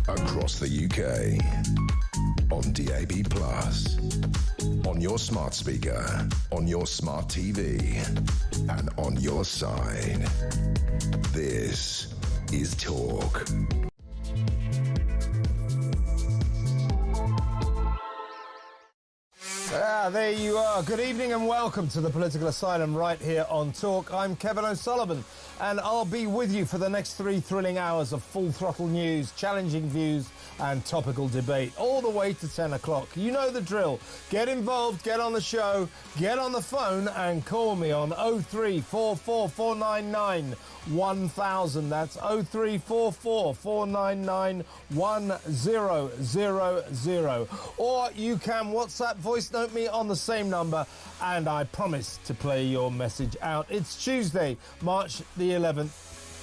across the UK, on DAB+, on your smart speaker, on your smart TV, and on your side. This is Talk. There you are. Good evening and welcome to the Political Asylum right here on Talk. I'm Kevin O'Sullivan and I'll be with you for the next 3 thrilling hours of full throttle news, challenging views and topical debate all the way to 10 o'clock. You know the drill. Get involved, get on the show, get on the phone and call me on 0344 499 1000. That's 0344 499 1000. Or you can WhatsApp voice note me on the same number and I promise to play your message out. It's Tuesday, March the 11th.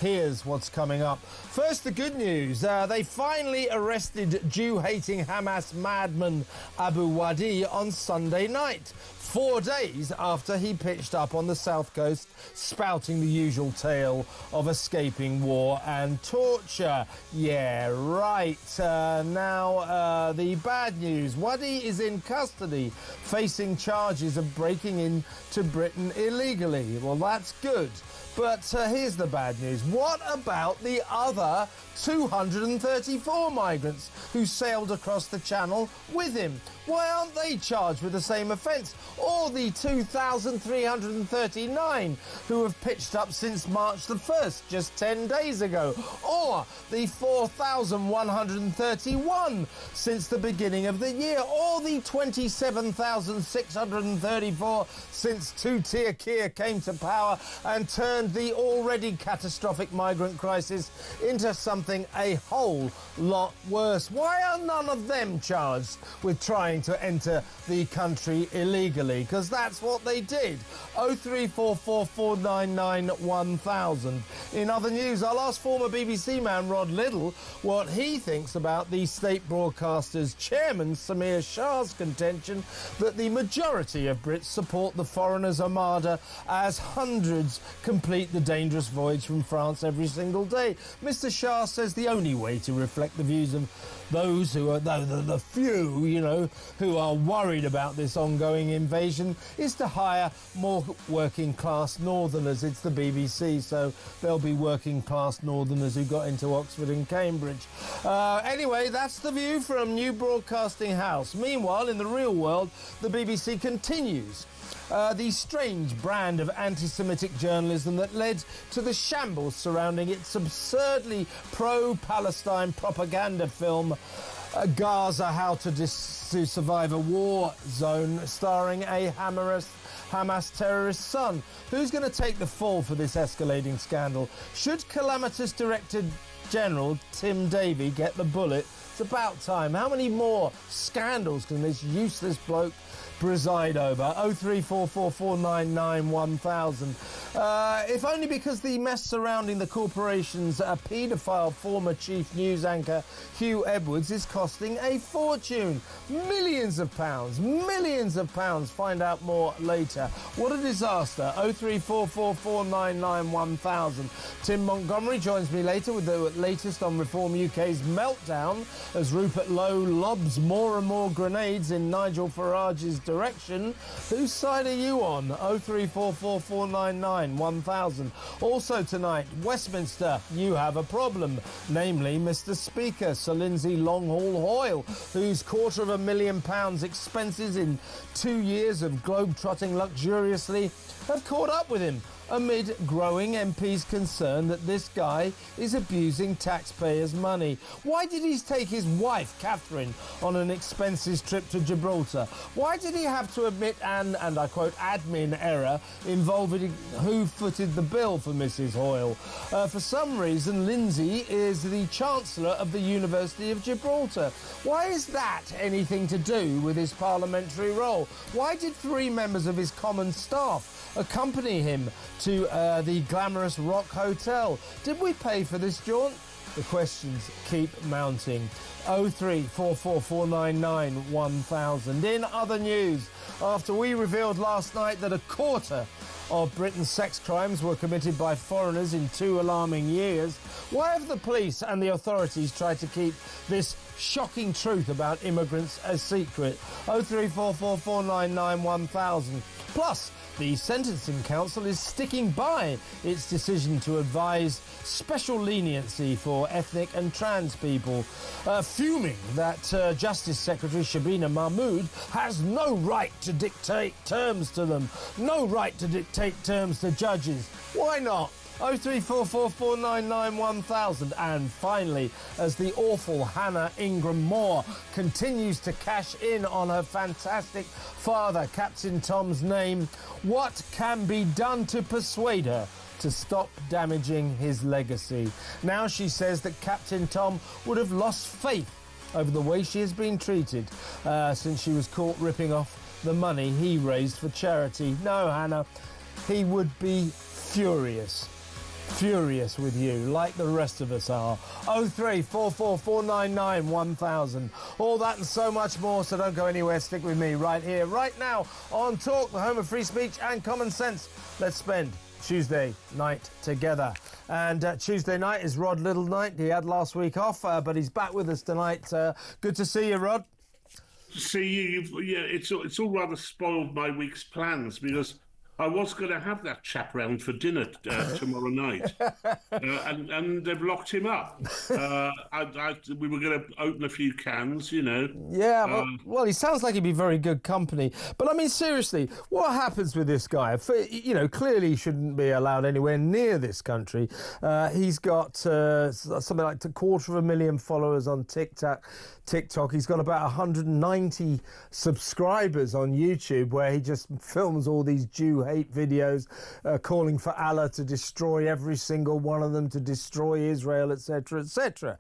Here's what's coming up. First, the good news. They finally arrested Jew-hating Hamas madman Abu Wadi on Sunday night, 4 days after he pitched up on the south coast, spouting the usual tale of escaping war and torture. Yeah, right. Now, the bad news. Wadi is in custody, facing charges of breaking into Britain illegally. Well, that's good. But here's the bad news. What about the other 234 migrants who sailed across the channel with him? Why aren't they charged with the same offence? Or the 2,339 who have pitched up since March the 1st, just 10 days ago? Or the 4,131 since the beginning of the year? Or the 27,634 since Two-Tier Keir came to power and turned the already catastrophic migrant crisis into something a whole lot worse? Why are none of them charged with trying to enter the country illegally? Because that's what they did. 0344 499 1000. In other news, I'll ask former BBC man Rod Liddle what he thinks about the state broadcaster's chairman Samir Shah's contention that the majority of Brits support the foreigners' armada as hundreds complete the dangerous voyage from France every single day. Mr. Shah says the only way to reflect the views of those who are the few, you know, who are worried about this ongoing invasion is to hire more working class northerners. It's the BBC, so there'll be working class northerners who got into Oxford and Cambridge. Anyway, that's the view from New Broadcasting House. Meanwhile, in the real world, the BBC continues the strange brand of anti-Semitic journalism that led to the shambles surrounding its absurdly pro-Palestine propaganda film Gaza, How to Survive a War Zone, starring a Hamas terrorist son. Who's going to take the fall for this escalating scandal? Should calamitous Director General Tim Davie get the bullet? It's about time. How many more scandals can this useless bloke preside over? 0344 499 1000. If only because the mess surrounding the corporation's paedophile former chief news anchor Hugh Edwards is costing a fortune. Millions of pounds. Find out more later. What a disaster. 0344 499 1000. Tim Montgomery joins me later with the latest on Reform UK's meltdown as Rupert Lowe lobs more and more grenades in Nigel Farage's direction. Whose side are you on? 0344 499 1000. Also tonight, Westminster, you have a problem. Namely, Mr. Speaker, Sir Lindsay Longhall Hoyle, whose £250,000 expenses in 2 years of globe-trotting luxuriously have caught up with him, amid growing MPs' concern that this guy is abusing taxpayers' money. Why did he take his wife, Catherine, on an expenses trip to Gibraltar? Why did he have to admit an, and I quote, admin error involving who footed the bill for Mrs. Hoyle? For some reason, Lindsay is the Chancellor of the University of Gibraltar. Why is that anything to do with his parliamentary role? Why did 3 members of his common staff accompany him to the glamorous Rock Hotel? Did we pay for this jaunt? The questions keep mounting. 0344 499 1000. In other news, after we revealed last night that a quarter of Britain's sex crimes were committed by foreigners in 2 alarming years. Why have the police and the authorities tried to keep this shocking truth about immigrants a secret? 03444991000. Plus, the Sentencing Council is sticking by its decision to advise special leniency for ethnic and trans people, fuming that Justice Secretary Shabina Mahmood has no right to dictate terms to them, no right to dictate terms to judges. Why not? 03444991000. And finally, as the awful Hannah Ingram Moore continues to cash in on her fantastic father, Captain Tom's name, what can be done to persuade her to stop damaging his legacy? Now she says that Captain Tom would have lost faith over the way she has been treated since she was caught ripping off the money he raised for charity. No, Hannah, he would be furious with you, like the rest of us are. 03444991000. All that and so much more, so don't go anywhere. Stick with me right here, right now, on Talk, the home of free speech and common sense. Let's spend Tuesday night together. And Tuesday night is Rod Liddle night. He had last week off, but he's back with us tonight. Good to see you, Rod. See you. It's all rather spoiled my week's plans, because I was going to have that chap round for dinner tomorrow night, and they've locked him up. We were going to open a few cans, you know. Yeah, well, he sounds like he'd be very good company. But, I mean, seriously, what happens with this guy? You know, clearly he shouldn't be allowed anywhere near this country. He's got something like 250,000 followers on TikTok. He's got about 190 subscribers on YouTube, where he just films all these Jew hate videos, calling for Allah to destroy every single one of them, to destroy Israel, etc., etc.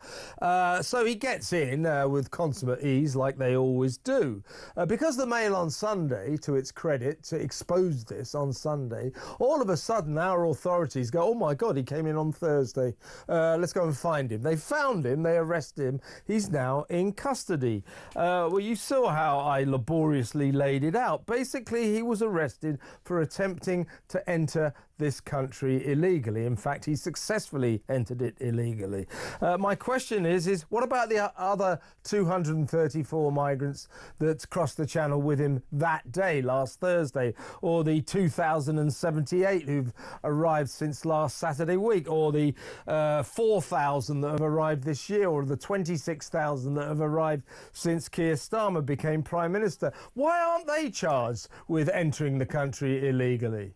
So he gets in with consummate ease, like they always do. Because the Mail on Sunday, to its credit, exposed this on Sunday, all of a sudden our authorities go, oh my God, he came in on Thursday. Let's go and find him. They found him, they arrested him. He's now in custody. Well, you saw how I laboriously laid it out. Basically, he was arrested for attempting to enter this country illegally. In fact, he successfully entered it illegally. My question is what about the other 234 migrants that crossed the channel with him that day, last Thursday, or the 2,078 who've arrived since last Saturday week, or the 4,000 that have arrived this year, or the 26,000 that have arrived since Keir Starmer became Prime Minister? Why aren't they charged with entering the country illegally?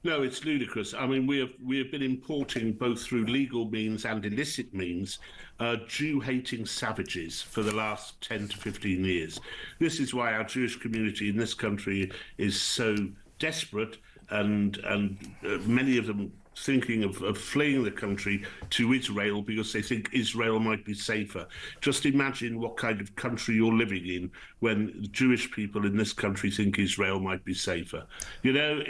No, it's ludicrous. I mean, we have been importing, both through legal means and illicit means, Jew-hating savages for the last 10 to 15 years. This is why our Jewish community in this country is so desperate, and many of them thinking of fleeing the country to Israel because they think Israel might be safer. Just imagine what kind of country you're living in when Jewish people in this country think Israel might be safer. You know,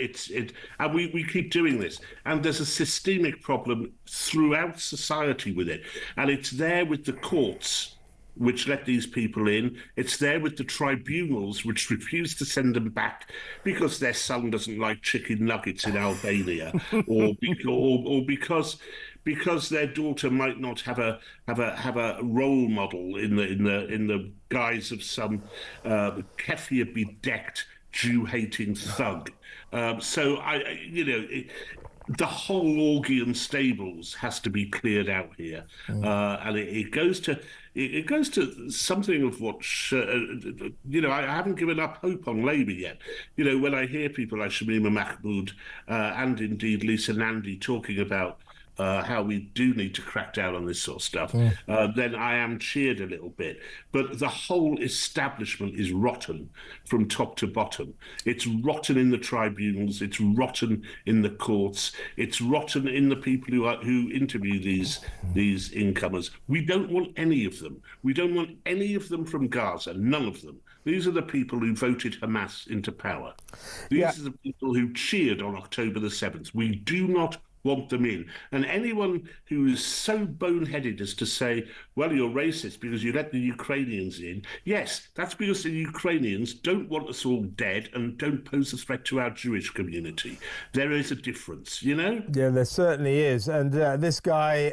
and we keep doing this. And there's a systemic problem throughout society with it. And it's there with the courts, which let these people in. It's there with the tribunals, which refuse to send them back because their son doesn't like chicken nuggets in Albania, or because their daughter might not have a role model in the guise of some keffiyeh bedecked Jew-hating thug. The whole orgy and stables has to be cleared out here, and it goes to something of what I haven't given up hope on Labour yet. You know, when I hear people like Shamima Mahmood and indeed Lisa Nandy talking about how we do need to crack down on this sort of stuff, then I am cheered a little bit. But the whole establishment is rotten from top to bottom. It's rotten in the tribunals. It's rotten in the courts. It's rotten in the people who interview these incomers. We don't want any of them. We don't want any of them from Gaza, none of them. These are the people who voted Hamas into power. These are the people who cheered on October the 7th. We do not want them in. And anyone who is so boneheaded as to say, well, you're racist because you let the Ukrainians in, yes, that's because the Ukrainians don't want us all dead and don't pose a threat to our Jewish community. There is a difference, you know? Yeah, there certainly is. And this guy,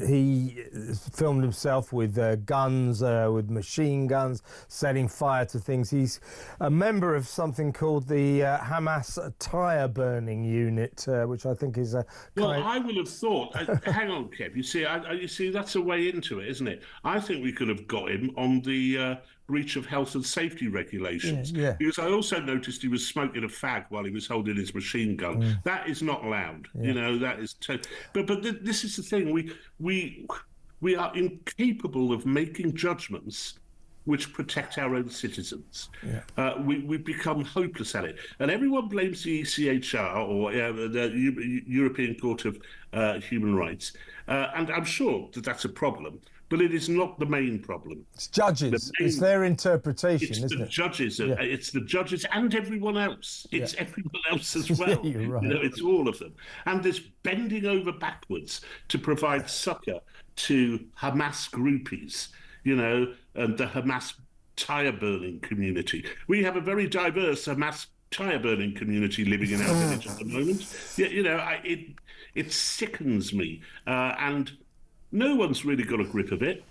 he filmed himself with guns, with machine guns, setting fire to things. He's a member of something called the Hamas tire burning unit, which I think is a Well, I would have thought. Hang on, Kev. You see, that's a way into it, isn't it? I think we could have got him on the breach of health and safety regulations. Yeah. Because I also noticed he was smoking a fag while he was holding his machine gun. That is not allowed. Yeah. You know, that is. This is the thing. We are incapable of making judgments which protect our own citizens. Yeah. We've become hopeless at it. And everyone blames the ECHR or the European Court of Human Rights. And I'm sure that that's a problem, but it is not the main problem. It's judges. It's their interpretation, isn't it? It's the judges and everyone else. It's everyone else as well. You're right. You know, it's all of them. And this bending over backwards to provide succor to Hamas groupies, you know, and the Hamas tire-burning community. We have a very diverse Hamas tire-burning community living in our village at the moment. You know, it sickens me. And no one's really got a grip of it.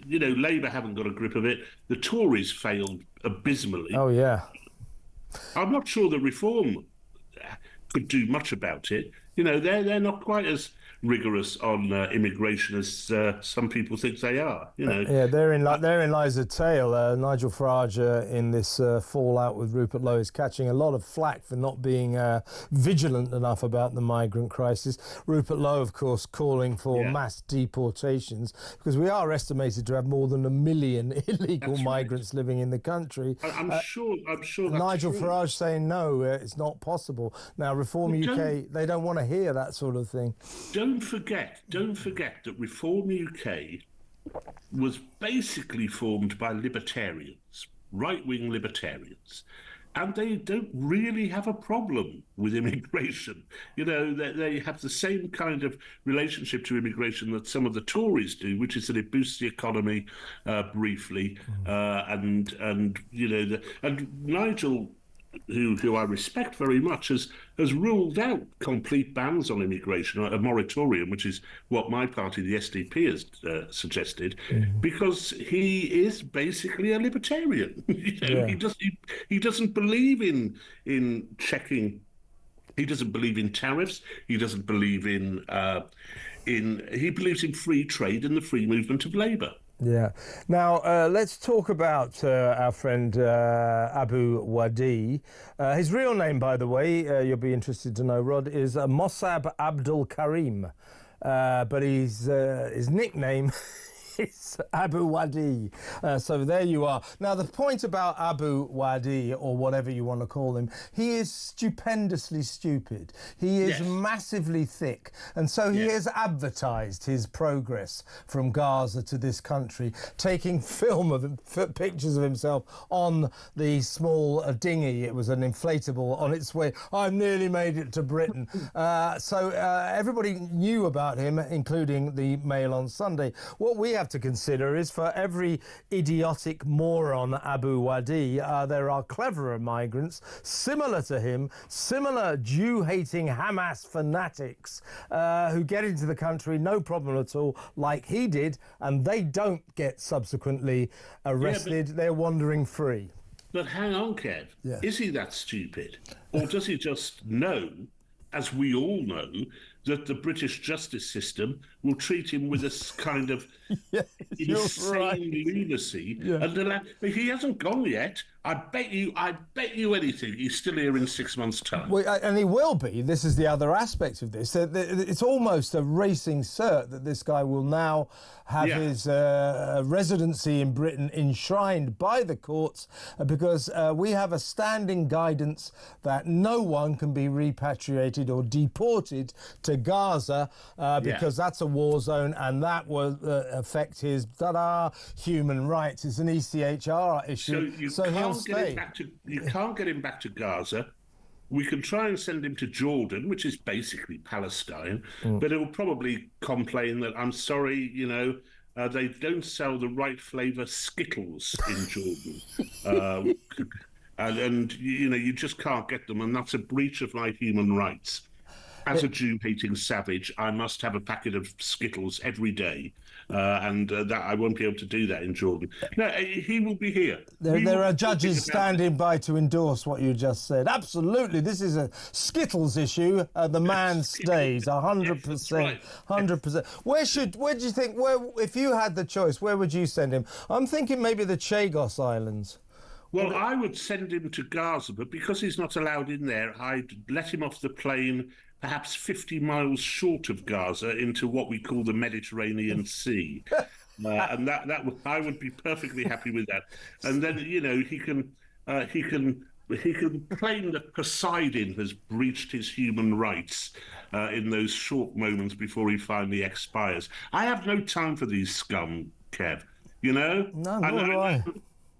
You know, Labour haven't got a grip of it. The Tories failed abysmally. Oh, yeah. I'm not sure that Reform could do much about it. You know, they're not quite as rigorous on immigration as some people think they are. You know. Yeah, therein lies a tale. Nigel Farage in this fallout with Rupert Lowe is catching a lot of flack for not being vigilant enough about the migrant crisis. Rupert Lowe, of course, calling for mass deportations because we are estimated to have more than 1 million illegal migrants living in the country. I'm sure that's Nigel true. Farage saying no, it's not possible. Now, Reform UK, they don't want to hear that sort of thing. Don't forget that Reform UK was basically formed by libertarians, right-wing libertarians, and they don't really have a problem with immigration. You know, they have the same kind of relationship to immigration that some of the Tories do, which is that it boosts the economy briefly, and you know, and Nigel, who I respect very much, has ruled out complete bans on immigration, a moratorium, which is what my party, the SDP, has suggested, because he is basically a libertarian. You know, he doesn't believe in checking. He doesn't believe in tariffs. He doesn't believe he believes in free trade and the free movement of labour. Yeah. Now, let's talk about our friend Abu Wadi. His real name, by the way, you'll be interested to know, Rod, is Mossab Abdul Karim. But his nickname is Abu Wadi. So there you are. Now, the point about Abu Wadi, or whatever you want to call him, he is stupendously stupid. He is massively thick. And so he has advertised his progress from Gaza to this country, taking pictures of himself on the small dinghy. It was an inflatable on its way. I've nearly made it to Britain. So everybody knew about him, including the Mail on Sunday. What we have to consider is for every idiotic moron Abu Wadi, there are cleverer migrants similar to him, similar Jew-hating Hamas fanatics who get into the country no problem at all, like he did, and they don't get subsequently arrested. They're wandering free. But hang on, Kev. Is he that stupid? Or does he just know, as we all know, that the British justice system will treat him with a kind of insane lunacy? And he hasn't gone yet. I bet you anything he's still here in 6 months' time. Well, and he will be. This is the other aspect of this. It's almost a racing cert that this guy will now have his residency in Britain enshrined by the courts, because we have a standing guidance that no one can be repatriated or deported to Gaza because that's a war zone, and that will affect his human rights. It's an ECHR issue, so he'll stay. You can't get him back to Gaza We can try and send him to Jordan, which is basically Palestine, but it will probably complain that, I'm sorry, they don't sell the right flavour Skittles in Jordan. And you just can't get them, and that's a breach of my human rights. As a Jew-hating savage, I must have a packet of Skittles every day, and that I won't be able to do that in Jordan. No, he will be here. There are judges standing by to endorse what you just said. Absolutely, this is a Skittles issue. The man stays, 100%, 100%. Where do you think? If you had the choice, where would you send him? I'm thinking maybe the Chagos Islands. Well, I would send him to Gaza, but because he's not allowed in there, I'd let him off the plane perhaps 50 miles short of Gaza into what we call the Mediterranean Sea. And that I would be perfectly happy with that. And then, he can claim that Poseidon has breached his human rights in those short moments before he finally expires. I have no time for these scum, Kev. No, nor do I.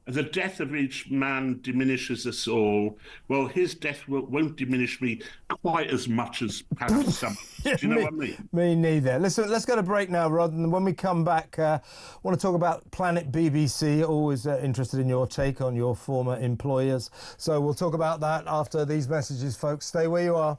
The death of each man diminishes us all. Well, his death won't diminish me quite as much as perhaps some. Do you know what I mean? Me neither. Listen, let's go to break now, Rod, and when we come back, I want to talk about Planet BBC. Always interested in your take on your former employers. So we'll talk about that after these messages, folks. Stay where you are.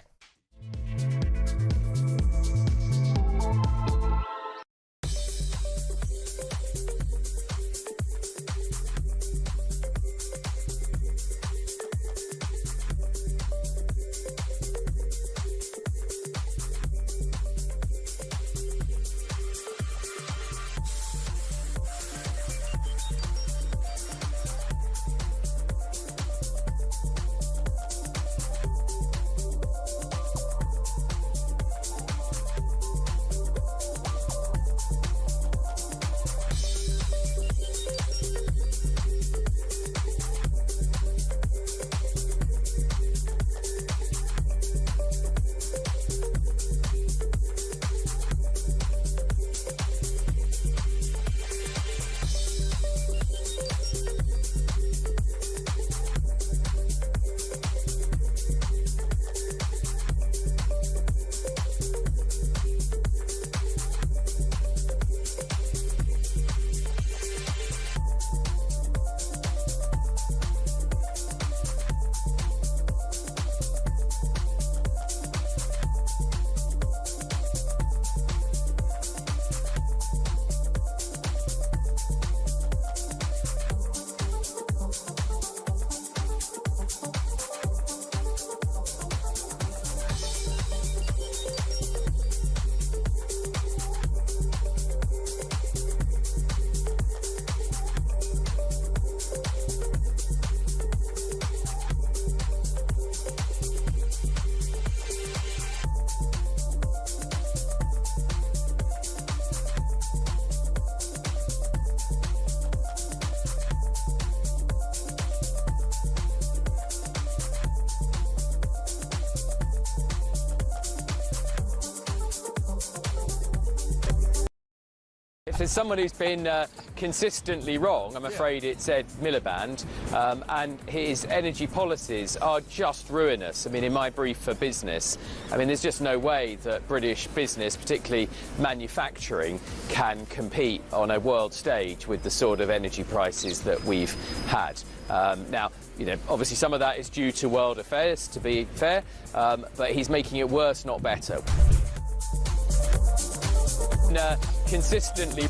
For someone who's been consistently wrong, I'm afraid it's Ed Miliband, and his energy policies are just ruinous. I mean, in my brief for business, there's just no way that British business, particularly manufacturing, can compete on a world stage with the sort of energy prices that we've had. Now, obviously some of that is due to world affairs, to be fair, but he's making it worse, not better. Consistently.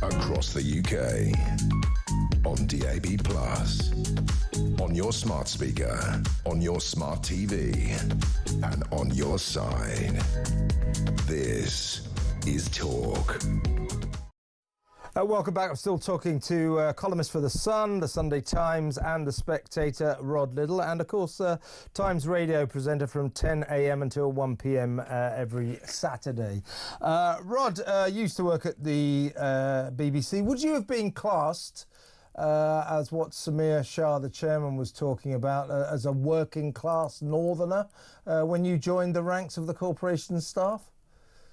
Across the UK, on DAB+, on your smart speaker, on your smart TV, and on your side. This is Talk. Welcome back. I'm still talking to columnist for The Sun, The Sunday Times and The Spectator, Rod Liddle, and of course Times radio presenter from 10 a.m. until 1 p.m. Every Saturday. Rod, you used to work at the BBC. Would you have been classed as what Samir Shah, the chairman, was talking about, as a working class northerner when you joined the ranks of the corporation staff?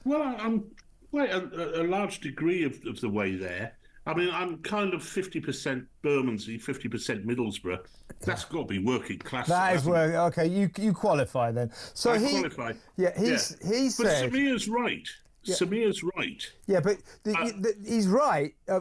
Well, I'm quite a large degree of the way there. I mean, I'm kind of 50% Bermondsey, 50% Middlesbrough. That's got to be working class. That is where, okay, you qualify then. So I qualify. Yeah, he But said... Samir's right. Yeah. Samir's right. Yeah, but he's right. I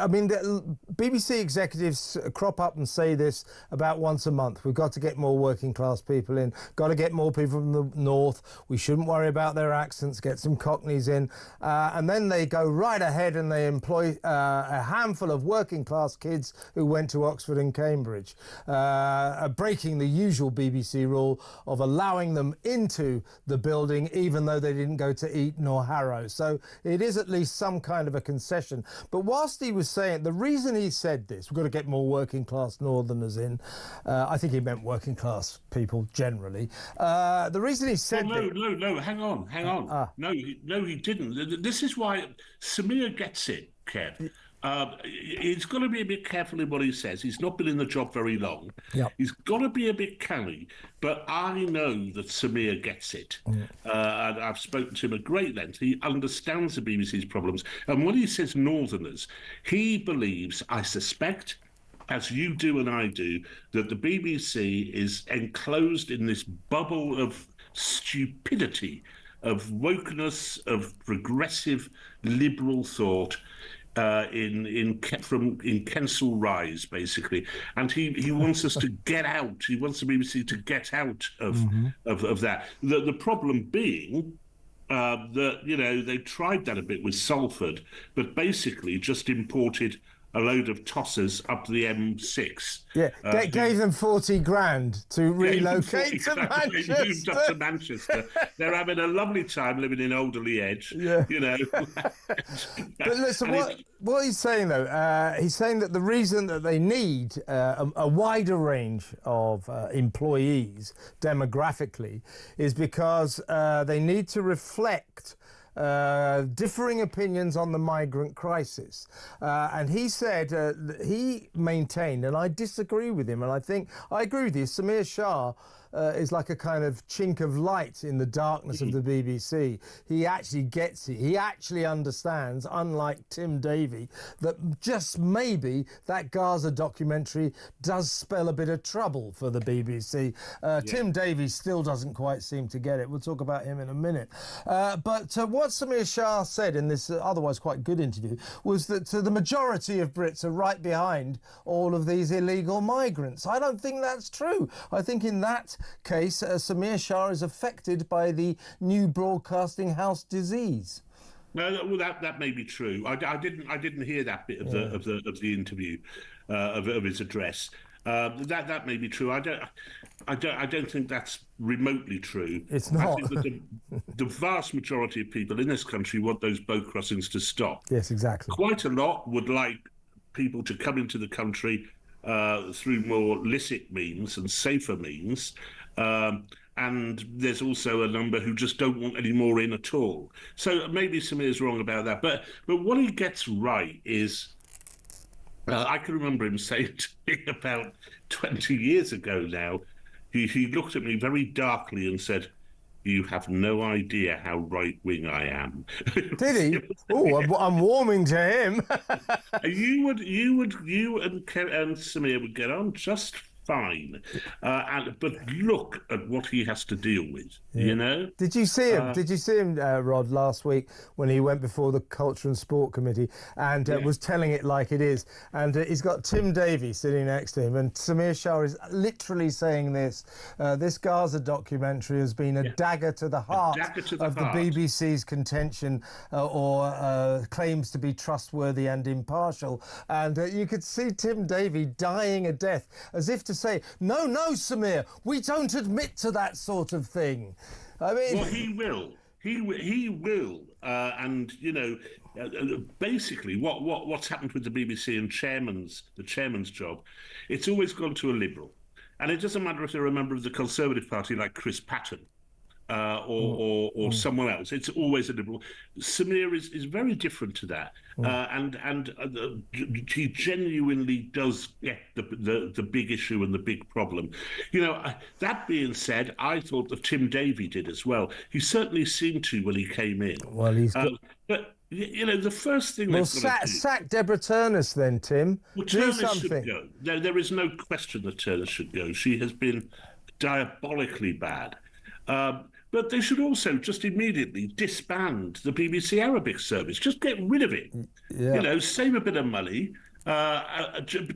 mean, the BBC executives crop up and say this about once a month. We've got to get more working class people in. Got to get more people from the north. We shouldn't worry about their accents. Get some Cockneys in. And then they go right ahead and they employ a handful of working class kids who went to Oxford and Cambridge, breaking the usual BBC rule of allowing them into the building even though they didn't go to Eton or Harrow. So it is at least some kind of a concession. But whilst he was saying, the reason he said this, we've got to get more working class northerners in, I think he meant working class people generally. The reason he said No, hang on. No, he didn't. This is why Samir gets it, Kev. He's got to be a bit careful in what he says. He's not been in the job very long. Yep. He's got to be a bit canny, but I know that Samir gets it. And I've spoken to him at great length. He understands the BBC's problems. And when he says northerners, he believes, I suspect, as you do and I do, that the BBC is enclosed in this bubble of stupidity, of wokeness, of progressive liberal thought, in Kensal Rise, basically, and he wants us to get out. He wants the BBC to get out of that. The problem being that they tried that a bit with Salford, but basically just imported a load of tossers up the M6. Yeah, gave them 40 grand to relocate to Manchester. They moved up to Manchester. They're having a lovely time living in Alderley Edge, But listen, what he's saying, though, he's saying that the reason that they need a wider range of employees demographically is because they need to reflect differing opinions on the migrant crisis. And he said, he maintained, and I disagree with him, and I agree with you, Samir Shah is like a kind of chink of light in the darkness of the BBC. He actually gets it. He actually understands, unlike Tim Davie, that just maybe that Gaza documentary does spell a bit of trouble for the BBC. Tim Davie still doesn't quite seem to get it. We'll talk about him in a minute. But what Samir Shah said in this otherwise quite good interview was that the majority of Brits are right behind all of these illegal migrants. I don't think that's true. I think in that case, Samir Shah is affected by the new broadcasting house disease. No, well, that may be true. I didn't hear that bit of the interview, of his address. That may be true. I don't think that's remotely true. It's not. I think that the vast majority of people in this country want those boat crossings to stop. Yes, exactly. Quite a lot would like people to come into the country through more licit means and safer means. And there's also a number who just don't want any more in at all. So maybe Samir's wrong about that. But what he gets right is, I can remember him saying to me about 20 years ago now, he looked at me very darkly and said, "You have no idea how right-wing I am." Did he? Oh, I'm warming to him. You and Samir would get on just fine, but look at what he has to deal with. You know. Did you see him? Did you see him, Rod, last week when he went before the Culture and Sport Committee and was telling it like it is? And he's got Tim Davie sitting next to him, and Samir Shah is literally saying this: this Gaza documentary has been a dagger to the heart of the BBC's contention or claims to be trustworthy and impartial. And you could see Tim Davie dying a death, as if to say, no, Samir, we don't admit to that sort of thing. I mean, well, he will. he will, and basically what's happened with the BBC and the chairman's job, it's always gone to a Liberal, and it doesn't matter if they're a member of the Conservative Party like Chris Patten. Or someone else. It's always a Liberal. Samir is very different to that, and he genuinely does get the big issue and the big problem. That being said, I thought that Tim Davie did as well. He certainly seemed to when he came in. Well, he's good. But the first thing sack Deborah Turnus then, Tim. Well, do Turnus something. Should go. There is no question that Turnus should go. She has been diabolically bad. But they should also just immediately disband the BBC Arabic service. Just get rid of it. Yeah. Save a bit of money,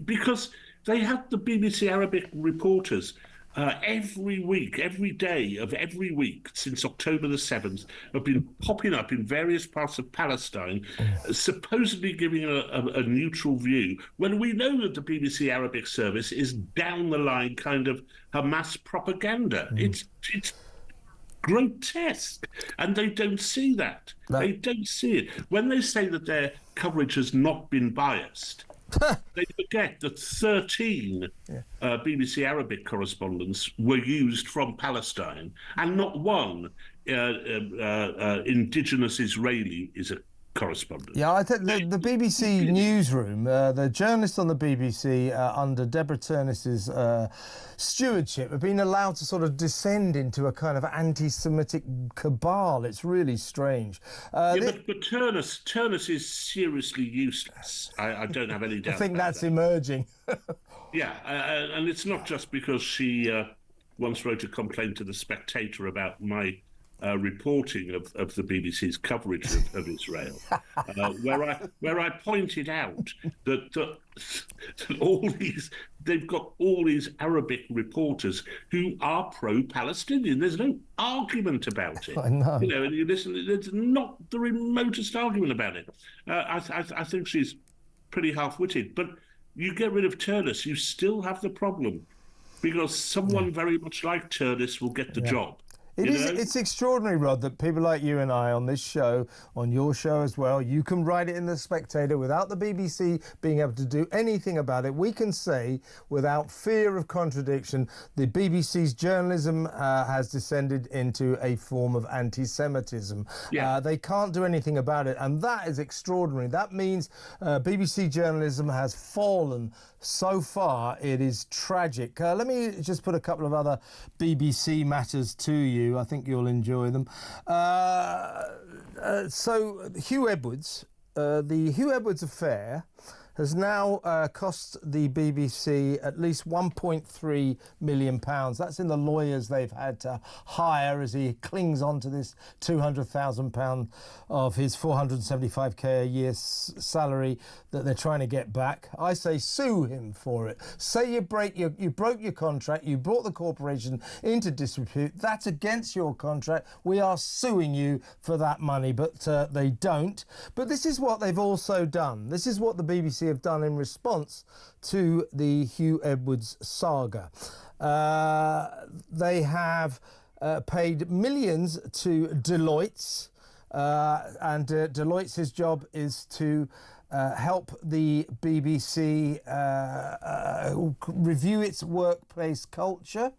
because they had the BBC Arabic reporters every week, every day of every week since October the 7th have been popping up in various parts of Palestine, supposedly giving a neutral view, when we know that the BBC Arabic service is down the line kind of Hamas propaganda. It's grotesque, and they don't see that. They don't see it. When they say that their coverage has not been biased, they forget that 13 BBC Arabic correspondents were used from Palestine, and not one indigenous Israeli is a correspondent. Yeah, I think the BBC newsroom, the journalists on the BBC under Deborah Turnus's stewardship have been allowed to sort of descend into a kind of anti-Semitic cabal. It's really strange. But Turnus is seriously useless. I don't have any doubt. I think that's emerging. Yeah, and it's not just because she once wrote a complaint to The Spectator about my reporting of the BBC's coverage of Israel, where I pointed out that they've got all these Arabic reporters who are pro-Palestinian. There's no argument about it. I know. And you listen, there's not the remotest argument about it. I think she's pretty half-witted, but you get rid of Turnus, you still have the problem, because someone very much like Turnus will get the job. It's extraordinary, Rod, that people like you and I on this show, on your show as well, you can write it in The Spectator without the BBC being able to do anything about it. We can say, without fear of contradiction, the BBC's journalism has descended into a form of anti-Semitism. Yeah. They can't do anything about it, and that is extraordinary. That means BBC journalism has fallen so far. It is tragic. Let me just put a couple of other BBC matters to you. I think you'll enjoy them. So Hugh Edwards, the Hugh Edwards affair has now cost the BBC at least £1.3 million. That's in the lawyers they've had to hire as he clings on to this £200,000 of his £475k a year salary that they're trying to get back. I say sue him for it. Say you broke your contract, you brought the corporation into disrepute. That's against your contract. We are suing you for that money, but they don't. But this is what they've also done. This is what the BBC have done in response to the Hugh Edwards saga. They have paid millions to Deloitte, and Deloitte's job is to help the BBC review its workplace culture,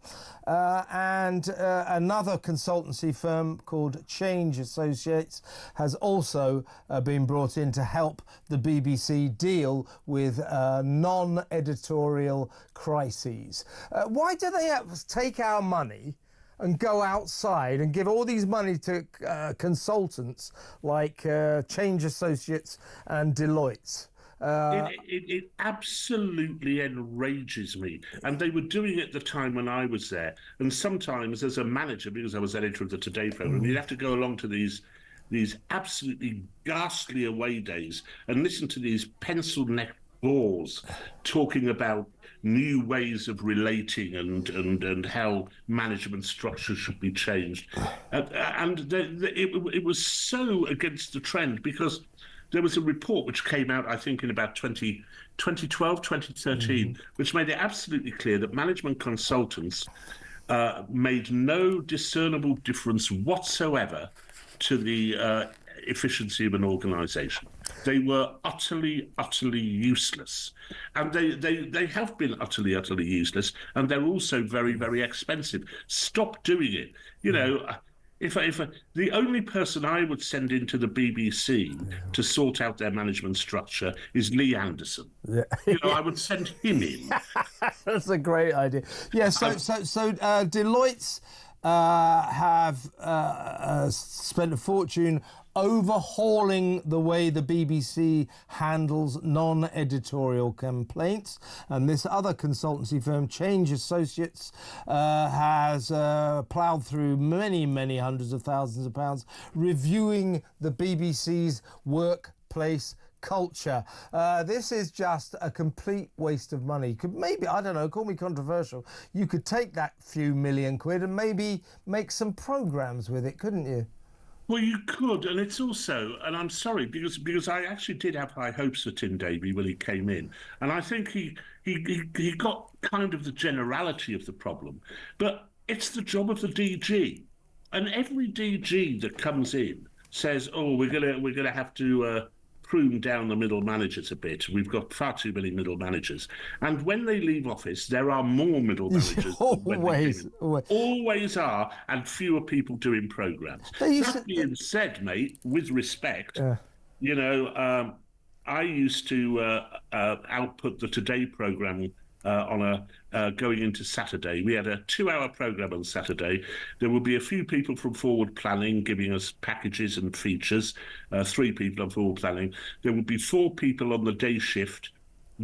and another consultancy firm called Change Associates has also been brought in to help the BBC deal with non-editorial crises. Why do they take our money and go outside and give all these money to consultants like Change Associates and Deloitte? It absolutely enrages me. And they were doing it at the time when I was there. And sometimes as a manager, because I was editor of the Today programme, you'd have to go along to these absolutely ghastly away days and listen to these pencil-neck bores talking about new ways of relating and how management structure should be changed. It was so against the trend, because there was a report which came out, I think, in about 2012, 2013, which made it absolutely clear that management consultants made no discernible difference whatsoever to the efficiency of an organisation. They were utterly, utterly useless. And they have been utterly, utterly useless, and they're also very, very expensive. Stop doing it. You know, if the only person I would send into the BBC to sort out their management structure is Lee Anderson. Yeah. You know, I would send him in. That's a great idea. Yeah, so Deloitte's have spent a fortune overhauling the way the BBC handles non-editorial complaints, and this other consultancy firm, Change Associates, has ploughed through many hundreds of thousands of pounds reviewing the BBC's workplace culture. This is just a complete waste of money. You could maybe, I don't know, call me controversial, you could take that few million quid and maybe make some programmes with it, couldn't you? Well, you could, and it's also, and I'm sorry, because I actually did have high hopes for Tim Davie when he came in, and I think he got kind of the generality of the problem, but it's the job of the DG, and every DG that comes in says, "Oh, we're gonna have to prune down the middle managers a bit. We've got far too many middle managers." And when they leave office, there are more middle managers. Always are, and fewer people doing programmes. That being said, mate, with respect, you know, I used to output the Today programme on going into Saturday. We had a 2-hour programme on Saturday. There would be a few people from forward planning giving us packages and features, 3 people on forward planning. There would be 4 people on the day shift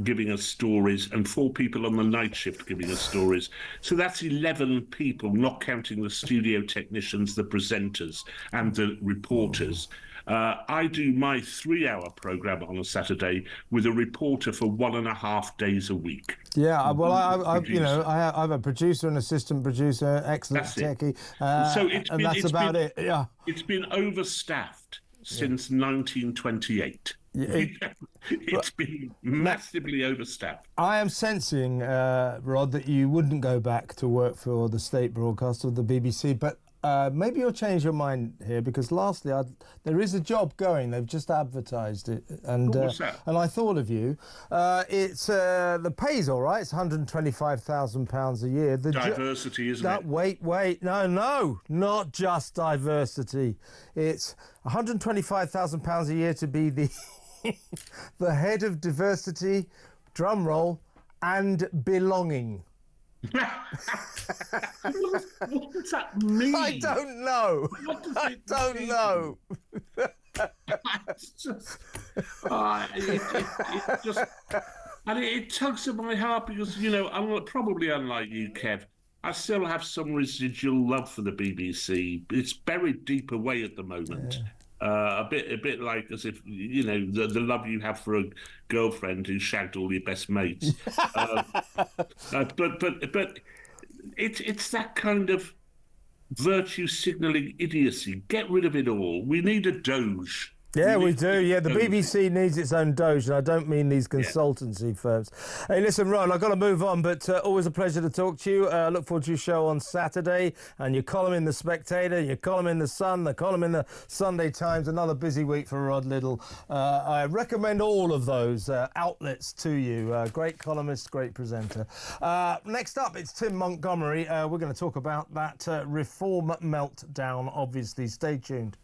giving us stories and 4 people on the night shift giving us stories. So that's 11 people, not counting the studio technicians, the presenters and the reporters. I do my 3-hour programme on a Saturday with a reporter for 1.5 days a week. Yeah, well, I have a producer, an assistant producer, excellent techie, and that's about it. Yeah, it's been overstaffed since 1928. It's been massively overstaffed. I am sensing, Rod, that you wouldn't go back to work for the state broadcaster of the BBC, but maybe you'll change your mind here, because lastly, there is a job going. They've just advertised it, and and I thought of you. It's the pay's all right. It's £125,000 a year. The diversity, isn't it? Wait, no, not just diversity. It's £125,000 a year to be the the head of diversity, drum roll, and belonging. What does that mean? I don't know. I don't know. It's just, it just, and it tugs at my heart because, you know, I'm probably unlike you, Kev. I still have some residual love for the BBC. It's buried deep away at the moment. Yeah. A bit like as if, you know, the love you have for a girlfriend who shagged all your best mates. But it's that kind of virtue signalling idiocy. Get rid of it all. We need a Doge. Yeah, we do. Yeah, the BBC needs its own Doge, and I don't mean these consultancy firms. Hey, listen, Ron, I've got to move on, but always a pleasure to talk to you. I look forward to your show on Saturday, and your column in The Spectator, your column in The Sun, the column in the Sunday Times. Another busy week for Rod Liddle. I recommend all of those outlets to you. Great columnist, great presenter. Next up, it's Tim Montgomery. We're going to talk about that reform meltdown, obviously. Stay tuned.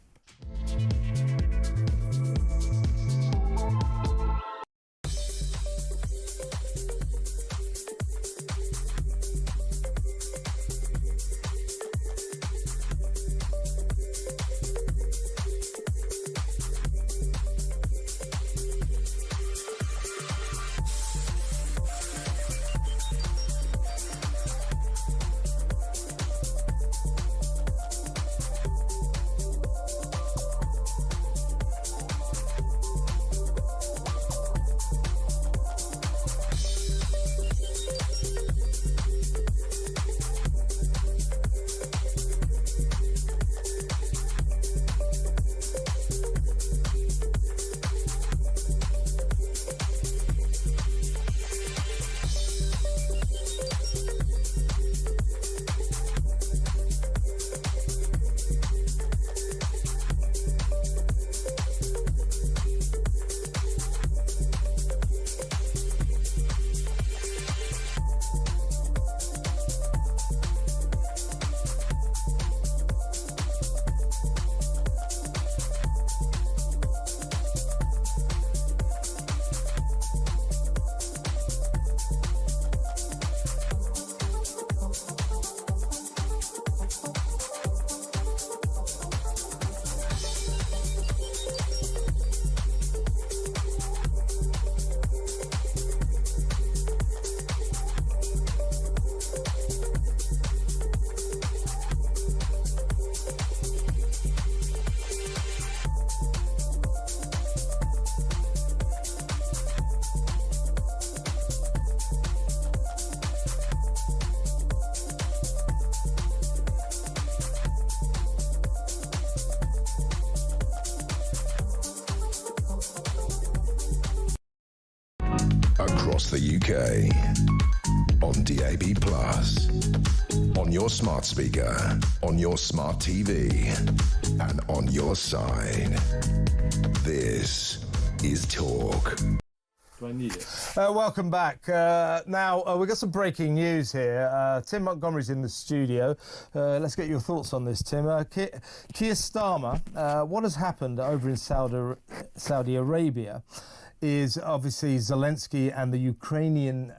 across the UK, on DAB+, on your smart speaker, on your smart TV, and on your side. This is Talk. Do I need it? Welcome back. Now, we've got some breaking news here. Tim Montgomery's in the studio. Let's get your thoughts on this, Tim. Keir Starmer, what has happened over in Saudi Arabia is obviously Zelensky and the Ukrainian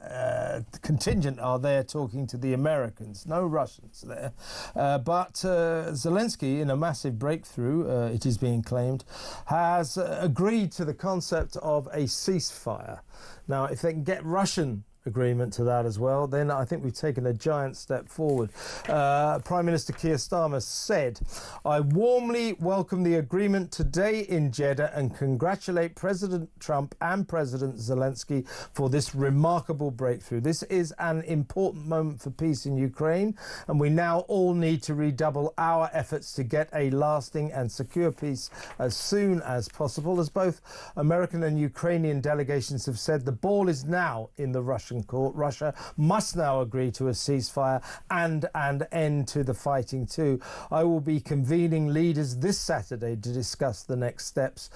contingent are there talking to the Americans. No Russians there. But Zelensky, in a massive breakthrough, it is being claimed, has agreed to the concept of a ceasefire. Now, if they can get Russian agreement to that as well, then I think we've taken a giant step forward. Prime Minister Keir Starmer said, "I warmly welcome the agreement today in Jeddah and congratulate President Trump and President Zelensky for this remarkable breakthrough. This is an important moment for peace in Ukraine, and we now all need to redouble our efforts to get a lasting and secure peace as soon as possible." As both American and Ukrainian delegations have said, the ball is now in the Russian court. Russia must now agree to a ceasefire and an end to the fighting too. I will be convening leaders this Saturday to discuss the next steps.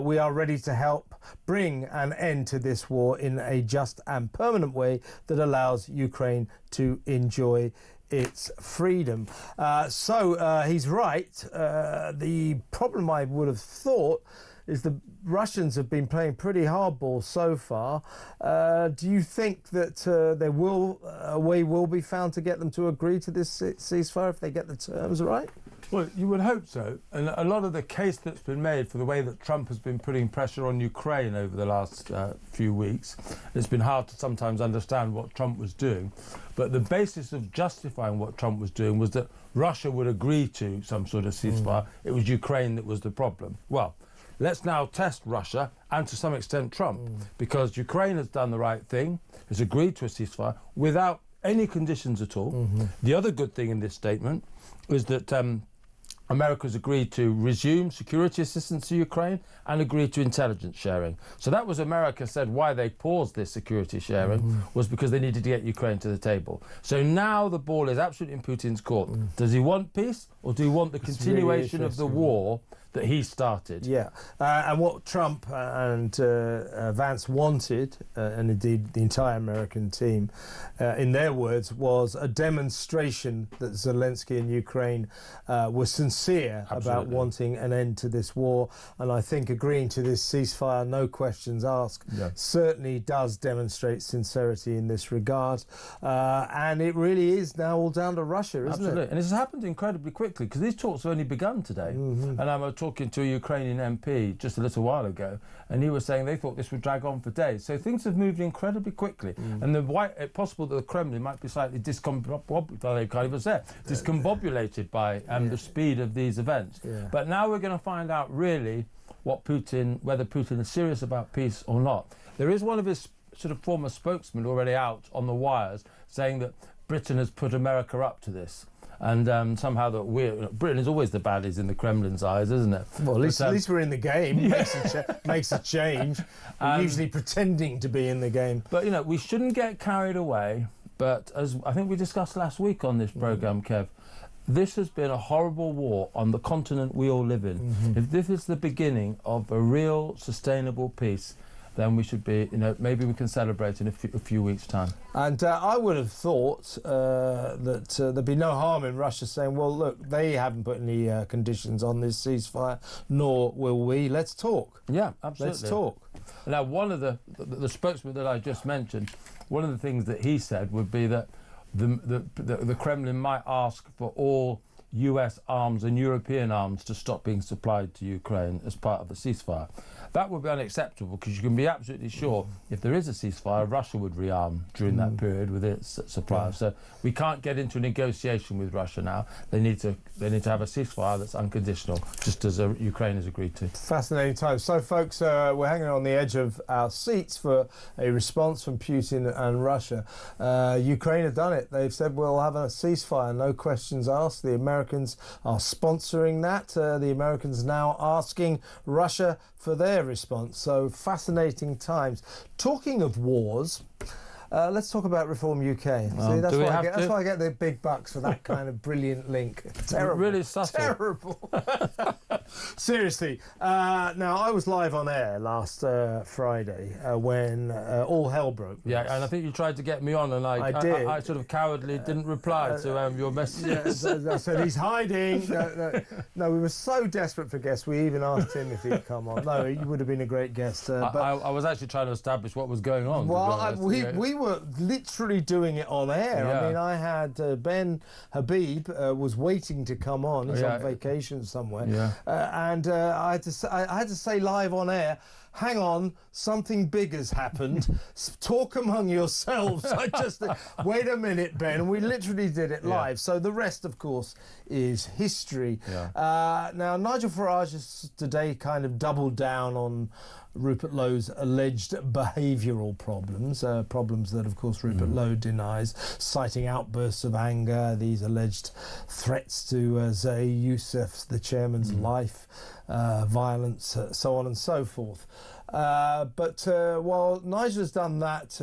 We are ready to help bring an end to this war in a just and permanent way that allows Ukraine to enjoy its freedom. So he's right. The problem, I would have thought, is the Russians have been playing pretty hardball so far. Do you think that a way will be found to get them to agree to this ceasefire if they get the terms right? Well, you would hope so. And a lot of the case that's been made for the way that Trump has been putting pressure on Ukraine over the last few weeks, it's been hard to sometimes understand what Trump was doing. But the basis of justifying what Trump was doing was that Russia would agree to some sort of ceasefire. It was Ukraine that was the problem. Well, let's now test Russia and to some extent Trump, because Ukraine has done the right thing, has agreed to a ceasefire without any conditions at all. The other good thing in this statement is that America's agreed to resume security assistance to Ukraine and agreed to intelligence sharing. So that was America said why they paused this security sharing was because they needed to get Ukraine to the table. So now the ball is absolutely in Putin's court. Does he want peace or do he want the continuation of the war that he started? Yeah, and what Trump and Vance wanted, and indeed the entire American team, in their words, was a demonstration that Zelensky and Ukraine were sincere about wanting an end to this war. And I think agreeing to this ceasefire, no questions asked, certainly does demonstrate sincerity in this regard. And it really is now all down to Russia, isn't it? And it's happened incredibly quickly because these talks have only begun today. And I'm talking to a Ukrainian MP just a little while ago, and he was saying they thought this would drag on for days. So things have moved incredibly quickly, and it's possible that the Kremlin might be slightly discombobulated by the speed of these events. But now we're going to find out really whether Putin is serious about peace or not. There is one of his sort of former spokesmen already out on the wires saying that Britain has put America up to this. And somehow that Britain is always the baddies in the Kremlin's eyes, isn't it? Well, at least we're in the game. Makes a change. We're usually pretending to be in the game. But, you know, we shouldn't get carried away. But as I think we discussed last week on this programme, Kev, this has been a horrible war on the continent we all live in. If this is the beginning of a real sustainable peace, then we should be, maybe we can celebrate in a few weeks' time. And I would have thought that there'd be no harm in Russia saying, well, look, they haven't put any conditions on this ceasefire, nor will we. Let's talk. Yeah, absolutely. Let's talk. Now, one of the spokesman that I just mentioned, one of the things that he said would be that the Kremlin might ask for all US arms and European arms to stop being supplied to Ukraine as part of the ceasefire. That would be unacceptable because you can be absolutely sure if there is a ceasefire, Russia would rearm during that period with its suppliers. So we can't get into a negotiation with Russia now. They need to have a ceasefire that's unconditional, just as Ukraine has agreed to. Fascinating times. So, folks, we're hanging on the edge of our seats for a response from Putin and Russia. Ukraine have done it. They've said we'll have a ceasefire, no questions asked. The Americans Americans are sponsoring that. The Americans now asking Russia for their response. So fascinating times. Talking of wars, let's talk about Reform UK. See, that's why I get the big bucks for that kind of brilliant link. Terrible. Really subtle. Terrible. Seriously. Now, I was live on air last Friday when all hell broke loose. Yeah, and I think you tried to get me on, and I did. I sort of cowardly didn't reply to your message. Yes, I said he's hiding. No, we were so desperate for guests, we even asked him if he'd come on. No, he would have been a great guest. But I was actually trying to establish what was going on. Well, we were literally doing it on air. Yeah. I mean, I had Ben Habib was waiting to come on. He's on vacation somewhere. Yeah. And I had to say live on air, hang on, something big has happened. Talk among yourselves. I just wait a minute, Ben. We literally did it live. Yeah. So the rest, of course, is history. Yeah. Now, Nigel Farage has today kind of doubled down on Rupert Lowe's alleged behavioural problems, problems that, of course, Rupert Lowe denies, citing outbursts of anger, these alleged threats to Zahi Youssef, the chairman's life, violence, so on and so forth. But while Nigel has done that,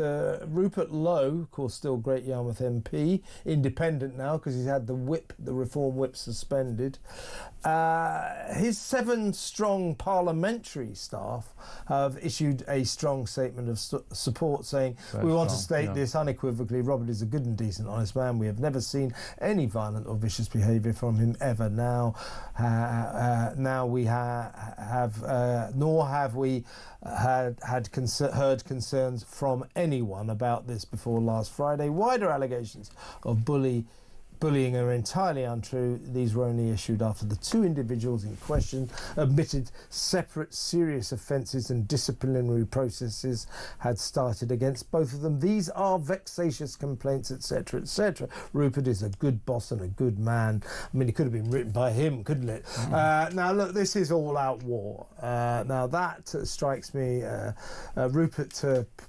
Rupert Lowe, of course, still Great Yarmouth MP, independent now because he's had the Reform Whip suspended. His 7-strong parliamentary staff have issued a strong statement of support saying, we want to state this unequivocally, Robert is a good and decent, honest man. We have never seen any violent or vicious behaviour from him ever now. Nor have we heard concerns from anyone about this before last Friday. Wider allegations of bullying are entirely untrue. These were only issued after the 2 individuals in question admitted separate serious offences and disciplinary processes had started against both of them. These are vexatious complaints, etc., etc. Rupert is a good boss and a good man. I mean, it could have been written by him, couldn't it? Now, look, this is all-out war. Now, that strikes me. Rupert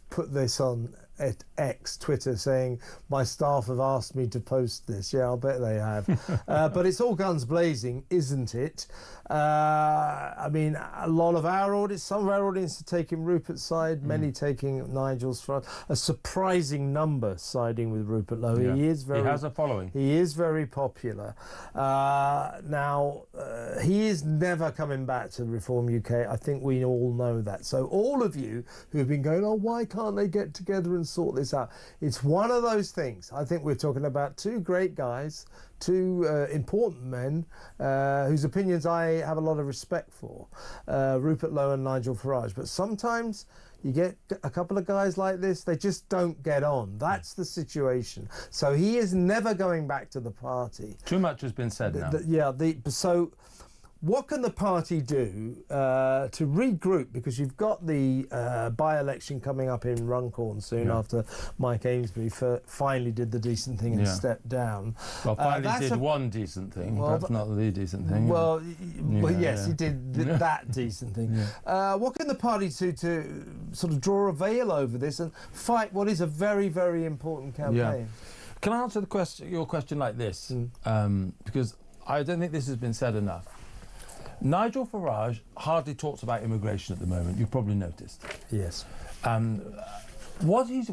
put this on at X, Twitter, saying, my staff have asked me to post this. Yeah, I'll bet they have. But it's all guns blazing, isn't it? I mean, a lot of our audience, some of our audience are taking Rupert's side, many taking Nigel's front. A surprising number siding with Rupert Lowe. Yeah. He has a following. He is very popular. Now, he is never coming back to Reform UK. I think we all know that. So all of you who have been going, oh, why can't they get together and sort this out? It's one of those things. I think we're talking about 2 great guys, 2 important men whose opinions I have a lot of respect for, Rupert Lowe and Nigel Farage. But sometimes you get a couple of guys like this, they just don't get on. That's the situation. So he is never going back to the party. Too much has been said now. So what can the party do to regroup? Because you've got the by-election coming up in Runcorn soon after Mike Amesbury finally did the decent thing and stepped down. Well, finally did one decent thing, perhaps not the decent thing. Well, yes, he did that decent thing. What can the party do to sort of draw a veil over this and fight what is a very, very important campaign? Yeah. Can I answer your question like this? Because I don't think this has been said enough. Nigel Farage hardly talks about immigration at the moment. You've probably noticed. Yes. What he's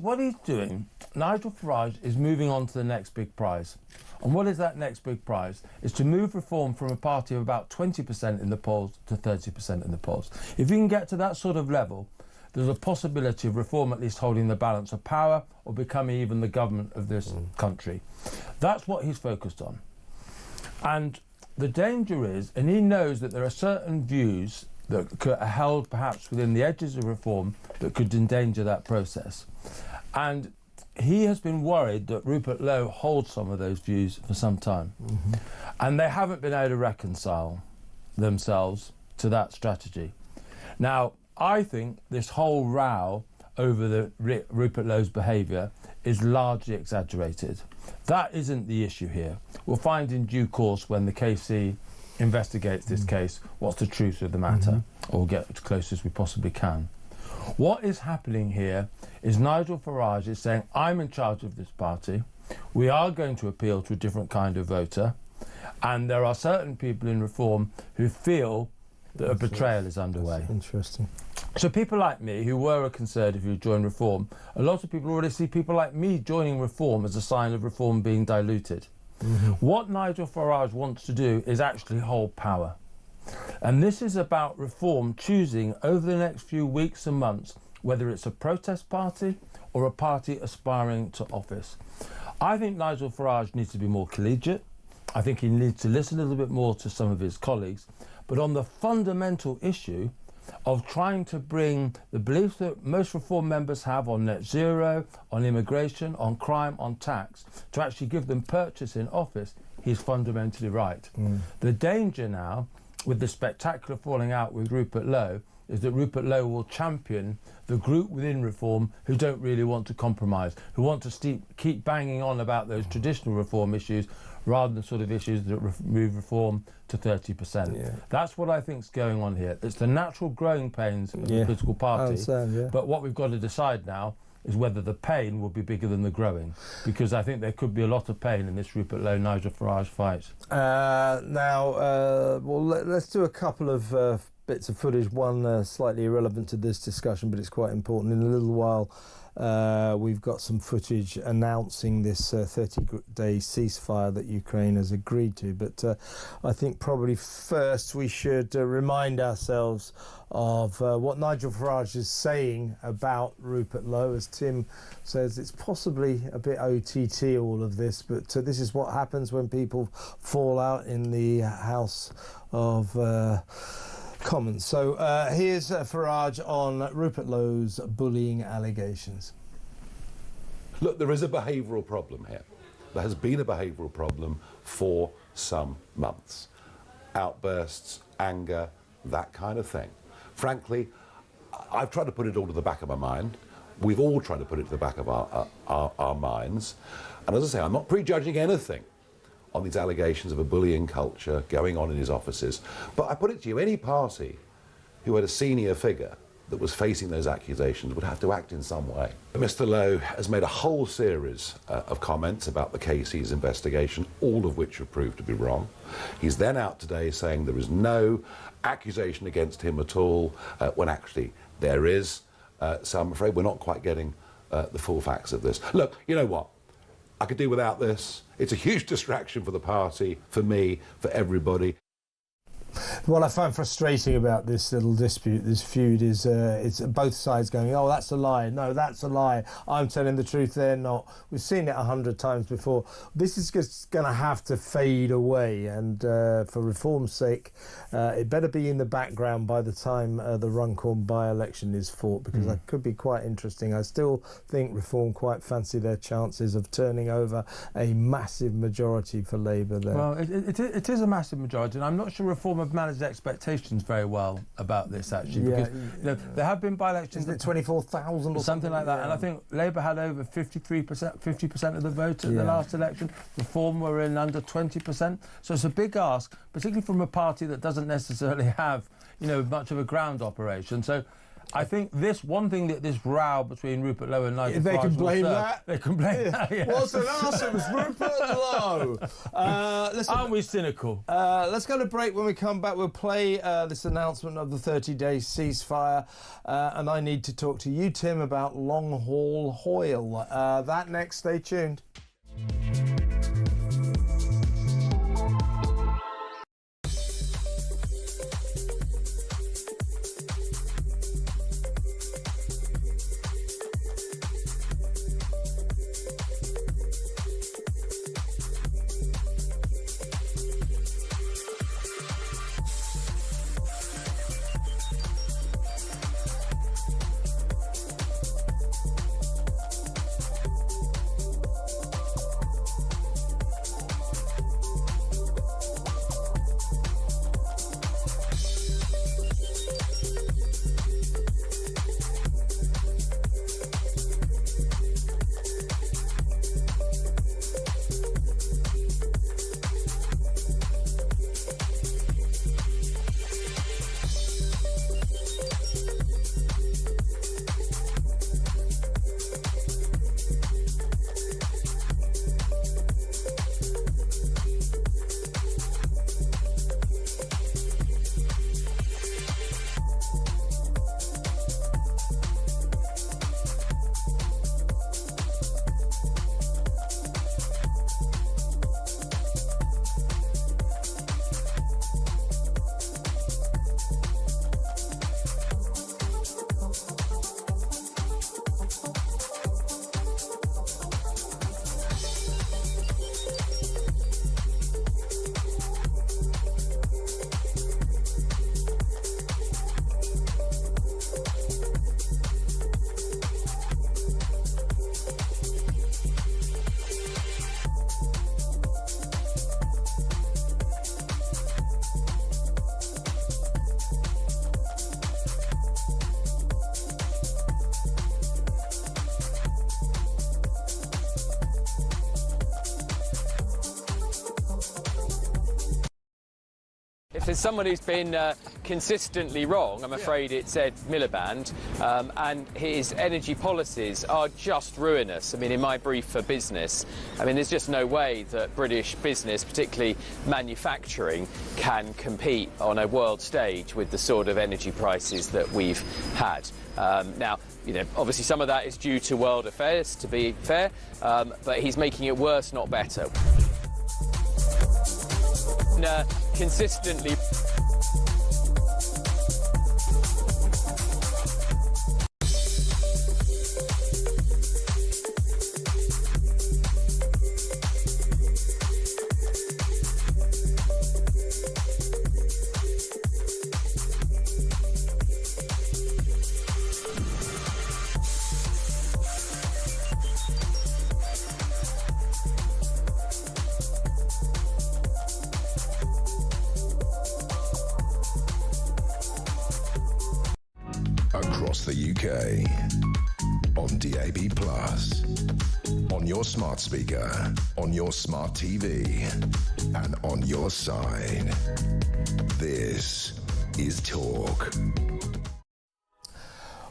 doing, Nigel Farage is moving on to the next big prize. And what is that next big prize? Is to move Reform from a party of about 20% in the polls to 30% in the polls. If you can get to that sort of level, there's a possibility of Reform at least holding the balance of power or becoming even the government of this country. That's what he's focused on. And the danger is, and he knows that there are certain views that are held perhaps within the edges of Reform that could endanger that process. And he has been worried that Rupert Lowe holds some of those views for some time. And they haven't been able to reconcile themselves to that strategy. Now, I think this whole row over Rupert Lowe's behaviour is largely exaggerated. That isn't the issue here. We'll find in due course when the KC investigates this case what's the truth of the matter, or get as close as we possibly can. What is happening here is Nigel Farage is saying, I'm in charge of this party. We are going to appeal to a different kind of voter. And there are certain people in Reform who feel that a betrayal is underway. That's interesting. So people like me, who were a Conservative who joined Reform, a lot of people already see people like me joining Reform as a sign of Reform being diluted. What Nigel Farage wants to do is actually hold power. And this is about Reform choosing over the next few weeks and months whether it's a protest party or a party aspiring to office. I think Nigel Farage needs to be more collegiate. I think he needs to listen a little bit more to some of his colleagues. But on the fundamental issue of trying to bring the beliefs that most Reform members have on net zero, on immigration, on crime, on tax, to actually give them purchase in office, he's fundamentally right. The danger now, with the spectacular falling out with Rupert Lowe, is that Rupert Lowe will champion the group within Reform who don't really want to compromise, who want to keep banging on about those traditional Reform issues rather than sort of issues that move Reform to 30%. Yeah. That's what I think's going on here. It's the natural growing pains of the political party. I understand, yeah. But what we've got to decide now is whether the pain will be bigger than the growing, because I think there could be a lot of pain in this Rupert Lowe-Nigel Farage fight. Let's do a couple of bits of footage, one slightly irrelevant to this discussion, but it's quite important. In a little while, we've got some footage announcing this 30-day ceasefire that Ukraine has agreed to. But I think probably first we should remind ourselves of what Nigel Farage is saying about Rupert Lowe. As Tim says, it's possibly a bit OTT, all of this, but this is what happens when people fall out in the House of Commons. So here's Farage on Rupert Lowe's bullying allegations. Look, there is a behavioural problem here. There has been a behavioural problem for some months. Outbursts, anger, that kind of thing. Frankly, I've tried to put it all to the back of my mind. We've all tried to put it to the back of our minds. And as I say, I'm not prejudging anything on these allegations of a bullying culture going on in his offices. But I put it to you, any party who had a senior figure that was facing those accusations would have to act in some way. Mr. Lowe has made a whole series of comments about the Casey's investigation, all of which have proved to be wrong. He's then out today saying there is no accusation against him at all, when actually there is. So I'm afraid we're not quite getting the full facts of this. Look, you know what? I could do without this. It's a huge distraction for the party, for me, for everybody. What I find frustrating about this little dispute, this feud, is it's both sides going, oh, that's a lie, no, that's a lie, I'm telling the truth, they're not. We've seen it 100 times before. This is just going to have to fade away, and for Reform's sake, it better be in the background by the time the Runcorn by-election is fought, because that could be quite interesting. I still think Reform quite fancy their chances of turning over a massive majority for Labour there. Well, it is a massive majority, and I'm not sure Reform have managed expectations very well about this, actually, because there have been by-elections. Isn't it 24,000 or something like that? Yeah. And I think Labour had over 50% of the vote at the last election. Reform were in under 20%. So it's a big ask, particularly from a party that doesn't necessarily have, much of a ground operation. So I think this row between Rupert Lowe and Nigel Farage, they can blame that. They can blame that. Yes. What's an arse? It was Rupert Lowe. Aren't we cynical? Let's go to break. When we come back, we'll play this announcement of the 30-day ceasefire, and I need to talk to you, Tim, about long haul Hoyle. That next. Stay tuned. If there's someone who's been consistently wrong, I'm afraid it's Ed Miliband, and his energy policies are just ruinous. I mean, in my brief for business, I mean, there's just no way that British business, particularly manufacturing, can compete on a world stage with the sort of energy prices that we've had. Now, you know, obviously some of that is due to world affairs, to be fair, but he's making it worse, not better. Consistently. Across the UK, on DAB+, on your smart speaker, on your smart TV, and on your side. This is Talk.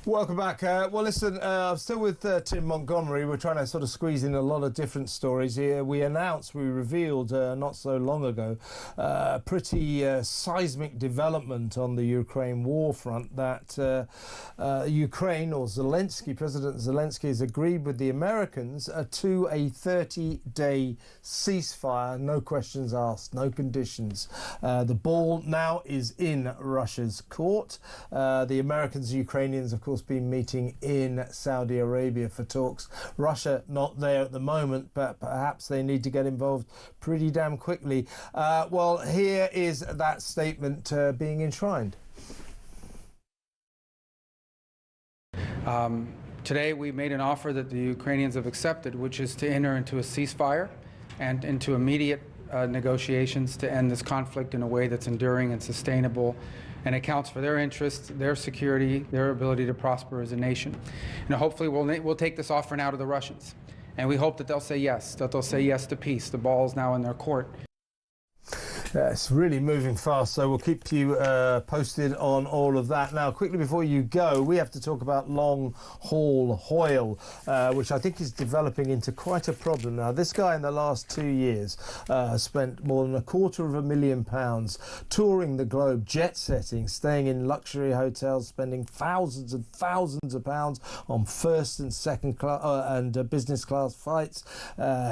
Welcome back. Well, listen, I'm still with Tim Montgomery. We're trying to sort of squeeze in a lot of different stories here. We revealed not so long ago, pretty seismic development on the Ukraine war front, that Ukraine, or Zelensky, President Zelensky, has agreed with the Americans to a 30-day ceasefire, no questions asked, no conditions. The ball now is in Russia's court. The Americans and Ukrainians, of course, been meeting in Saudi Arabia for talks. Russia not there at the moment, but perhaps they need to get involved pretty damn quickly. Well, here is that statement being enshrined. Today we made an offer that the Ukrainians have accepted, which is to enter into a ceasefire and into immediate negotiations to end this conflict in a way that's enduring and sustainable and accounts for their interests, their security, their ability to prosper as a nation. And hopefully we'll take this offer now to the Russians. And we hope that they'll say yes, to peace. The ball is now in their court. It's really moving fast, so we'll keep you posted on all of that. Now, quickly before you go, we have to talk about long-haul Hoyle, which I think is developing into quite a problem now. This guy in the last 2 years spent more than £250,000 touring the globe, jet-setting, staying in luxury hotels, spending thousands and thousands of pounds on first and second class and business class flights.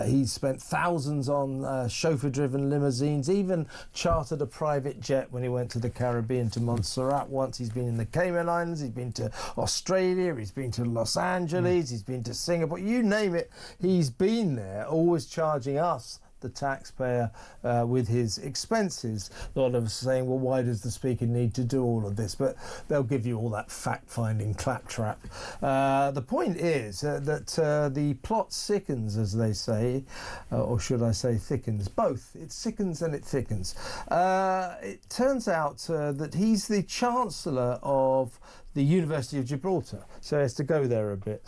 He spent thousands on chauffeur-driven limousines, even chartered a private jet when he went to the Caribbean, to Montserrat once. He's been in the Cayman Islands, he's been to Australia, he's been to Los Angeles, he's been to Singapore, you name it, he's been there, always charging us, the taxpayer, with his expenses. A lot of us saying, well, why does the Speaker need to do all of this? But they'll give you all that fact-finding claptrap. The point is that the plot sickens, as they say, or should I say thickens. Both. It sickens and it thickens. It turns out that he's the Chancellor of the University of Gibraltar, so he has to go there a bit.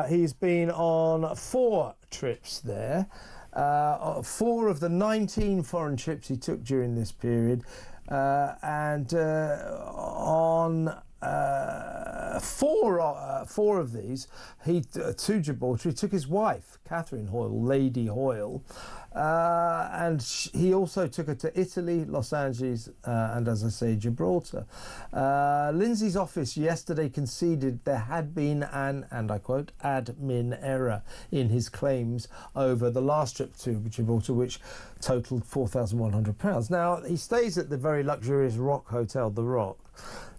He's been on 4 trips there. 4 of the 19 foreign trips he took during this period, and on 4 of these, to Gibraltar, he took his wife, Catherine Hoyle, Lady Hoyle, and he also took her to Italy, Los Angeles, and, as I say, Gibraltar. Lindsay's office yesterday conceded there had been an, and I quote, admin error in his claims over the last trip to Gibraltar, which totalled £4,100. Now, he stays at the very luxurious Rock Hotel, The Rock.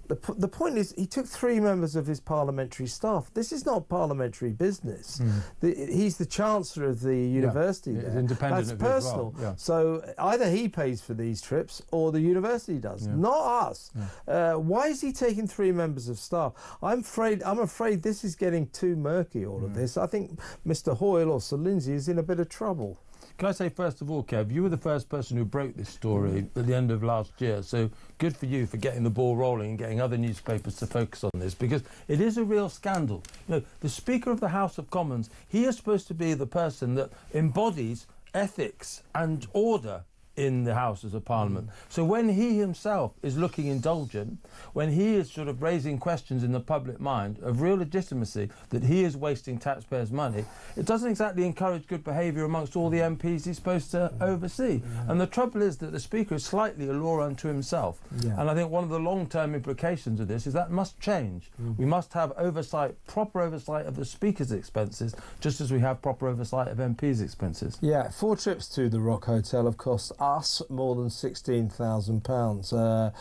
The point is, he took 3 members of his parliamentary staff. This is not parliamentary business. He's the Chancellor of the university. It's independent. That's personal. Well. Yeah. So either he pays for these trips or the university does, not us. Why is he taking 3 members of staff? I'm afraid this is getting too murky, all of this. I think Mr. Hoyle or Sir Lindsay is in a bit of trouble. Can I say, first of all, Kev, you were the first person who broke this story at the end of last year, so good for you for getting the ball rolling and getting other newspapers to focus on this, because it is a real scandal. You know, the Speaker of the House of Commons, he is supposed to be the person that embodies ethics and order in the Houses of Parliament. So when he himself is looking indulgent, when he is sort of raising questions in the public mind of real legitimacy that he is wasting taxpayers' money, it doesn't exactly encourage good behaviour amongst all the MPs he's supposed to oversee. And the trouble is that the Speaker is slightly a law unto himself. And I think one of the long-term implications of this is that must change. We must have oversight, proper oversight of the Speaker's expenses, just as we have proper oversight of MPs' expenses. Yeah, 4 trips to the Rock Hotel have cost us more than £16,000.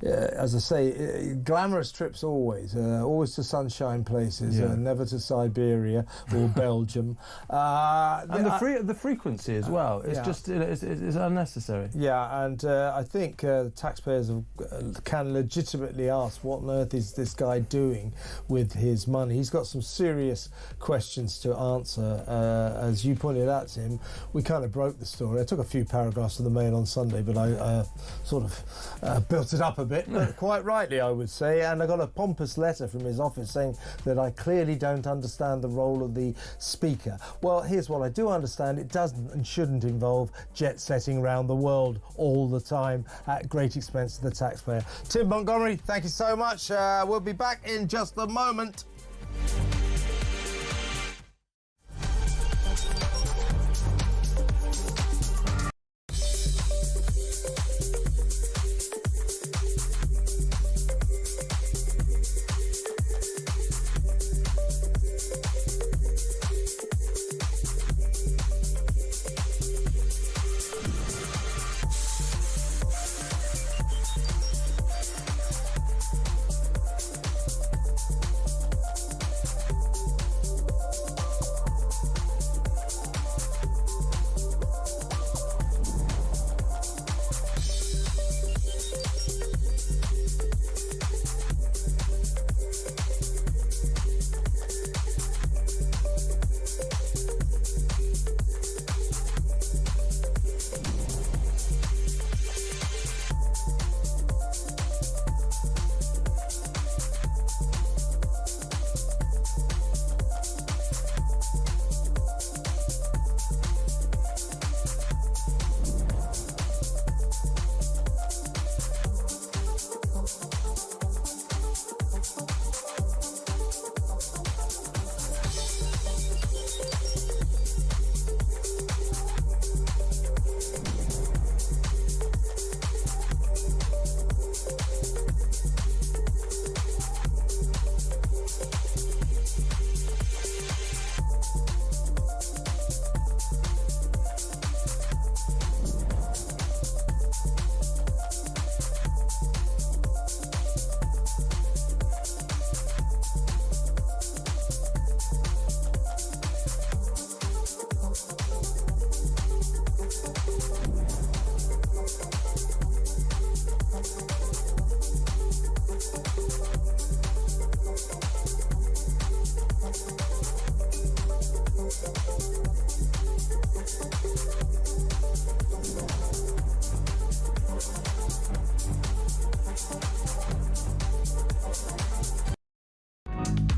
As I say, glamorous trips always, always to sunshine places, never to Siberia or Belgium. And the frequency as well, it's just it's unnecessary. Yeah, and I think taxpayers can legitimately ask, what on earth is this guy doing with his money? He's got some serious questions to answer. As you pointed out, Tim, we kind of broke the story. I took a few paragraphs of the Mail on Sunday, but I sort of built it up a bit, but quite rightly, I would say. And I got a pompous letter from his office saying that I clearly don't understand the role of the Speaker. Well, here's what I do understand. It doesn't and shouldn't involve jet-setting around the world all the time at great expense to the taxpayer. Tim Montgomery, thank you so much. We'll be back in just a moment.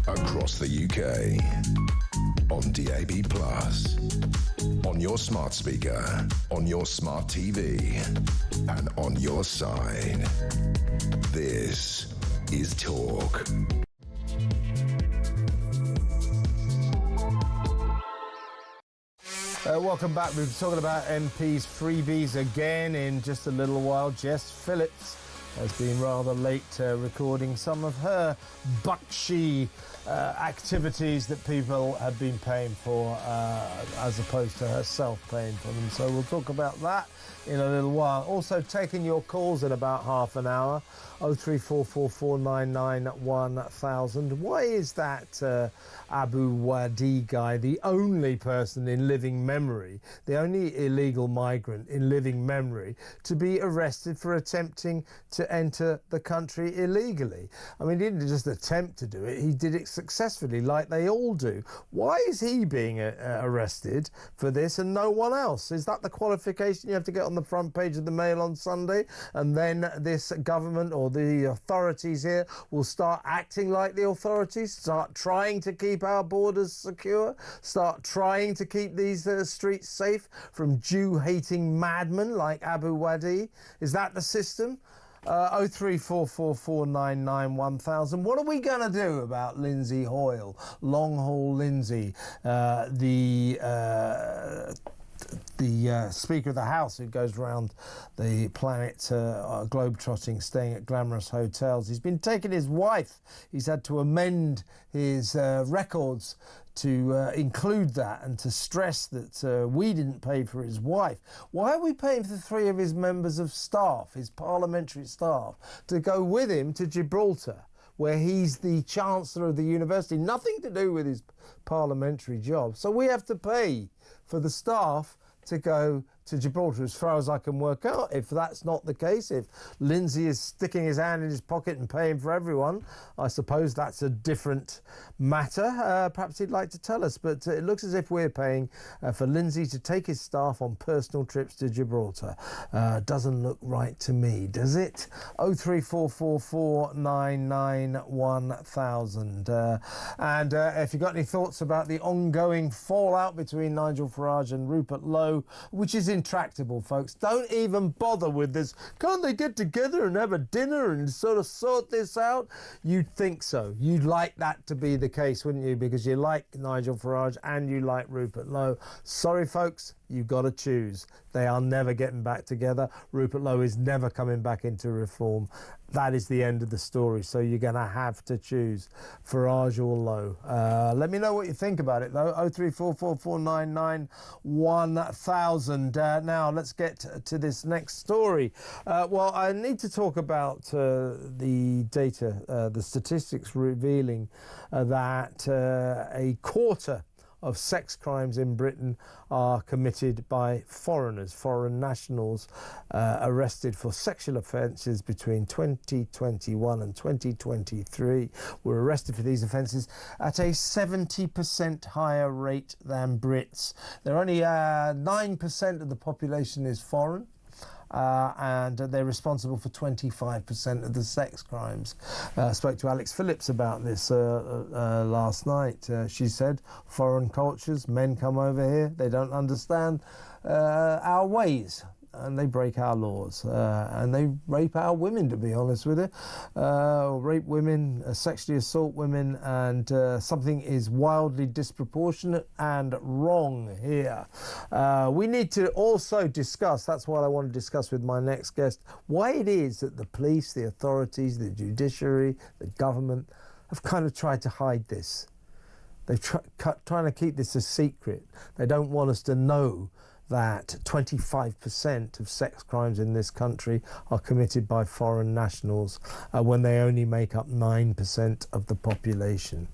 Across the UK, on DAB+, on your smart speaker, on your smart TV, and on your side. This is Talk. Welcome back. We've been talking about MPs' freebies again in just a little while. Jess Phillips has been rather late recording some of her buckshy activities that people have been paying for as opposed to herself paying for them. So we'll talk about that in a little while. Also taking your calls in about half an hour. 03444991000. Why is that Abu Wadi guy the only person in living memory, the only illegal migrant in living memory, to be arrested for attempting to to enter the country illegally. I mean, he didn't just attempt to do it, he did it successfully, like they all do. Why is he being arrested for this and no one else? Is that the qualification you have to get on the front page of the Mail on Sunday, and then this government or the authorities here will start acting like the authorities, start trying to keep our borders secure, start trying to keep these streets safe from Jew-hating madmen like Abu Wadi? Is that the system? 03444991000. What are we going to do about Lindsay Hoyle, Long Haul Lindsay, the Speaker of the House who goes around the planet globe-trotting, staying at glamorous hotels? He's been taking his wife. He's had to amend his records to include that and to stress that we didn't pay for his wife. Why are we paying for 3 of his members of staff, his parliamentary staff, to go with him to Gibraltar, where he's the Chancellor of the university? Nothing to do with his parliamentary job. So we have to pay for the staff to go to Gibraltar, as far as I can work out. If that's not the case, if Lindsay is sticking his hand in his pocket and paying for everyone, I suppose that's a different matter. Perhaps he'd like to tell us, but it looks as if we're paying for Lindsay to take his staff on personal trips to Gibraltar. Doesn't look right to me, does it? 03444991000. And if you've got any thoughts about the ongoing fallout between Nigel Farage and Rupert Lowe, which is intractable, folks. Don't even bother with this. Can't they get together and have a dinner and sort of sort this out? You'd think so. You'd like that to be the case, wouldn't you? Because you like Nigel Farage and you like Rupert Lowe. Sorry, folks. You've got to choose. They are never getting back together. Rupert Lowe is never coming back into reform. That is the end of the story. So you're going to have to choose Farage or Lowe. Let me know what you think about it, though. 03444991000. Now, let's get to this next story. Well, I need to talk about the data, the statistics revealing that a quarter of sex crimes in Britain are committed by foreigners, foreign nationals arrested for sexual offences between 2021 and 2023 were arrested for these offences at a 70% higher rate than Brits. They're only 9% of the population is foreign. And they're responsible for 25% of the sex crimes. I spoke to Alex Phillips about this last night. She said, foreign cultures, men come over here, they don't understand our ways, and they break our laws, and they rape our women, to be honest with you. Rape women, sexually assault women, and something is wildly disproportionate and wrong here. We need to also discuss, that's what I want to discuss with my next guest, why it is that the police, the authorities, the judiciary, the government have kind of tried to hide this. They're trying to keep this a secret. They don't want us to know that 25% of sex crimes in this country are committed by foreign nationals when they only make up 9% of the population.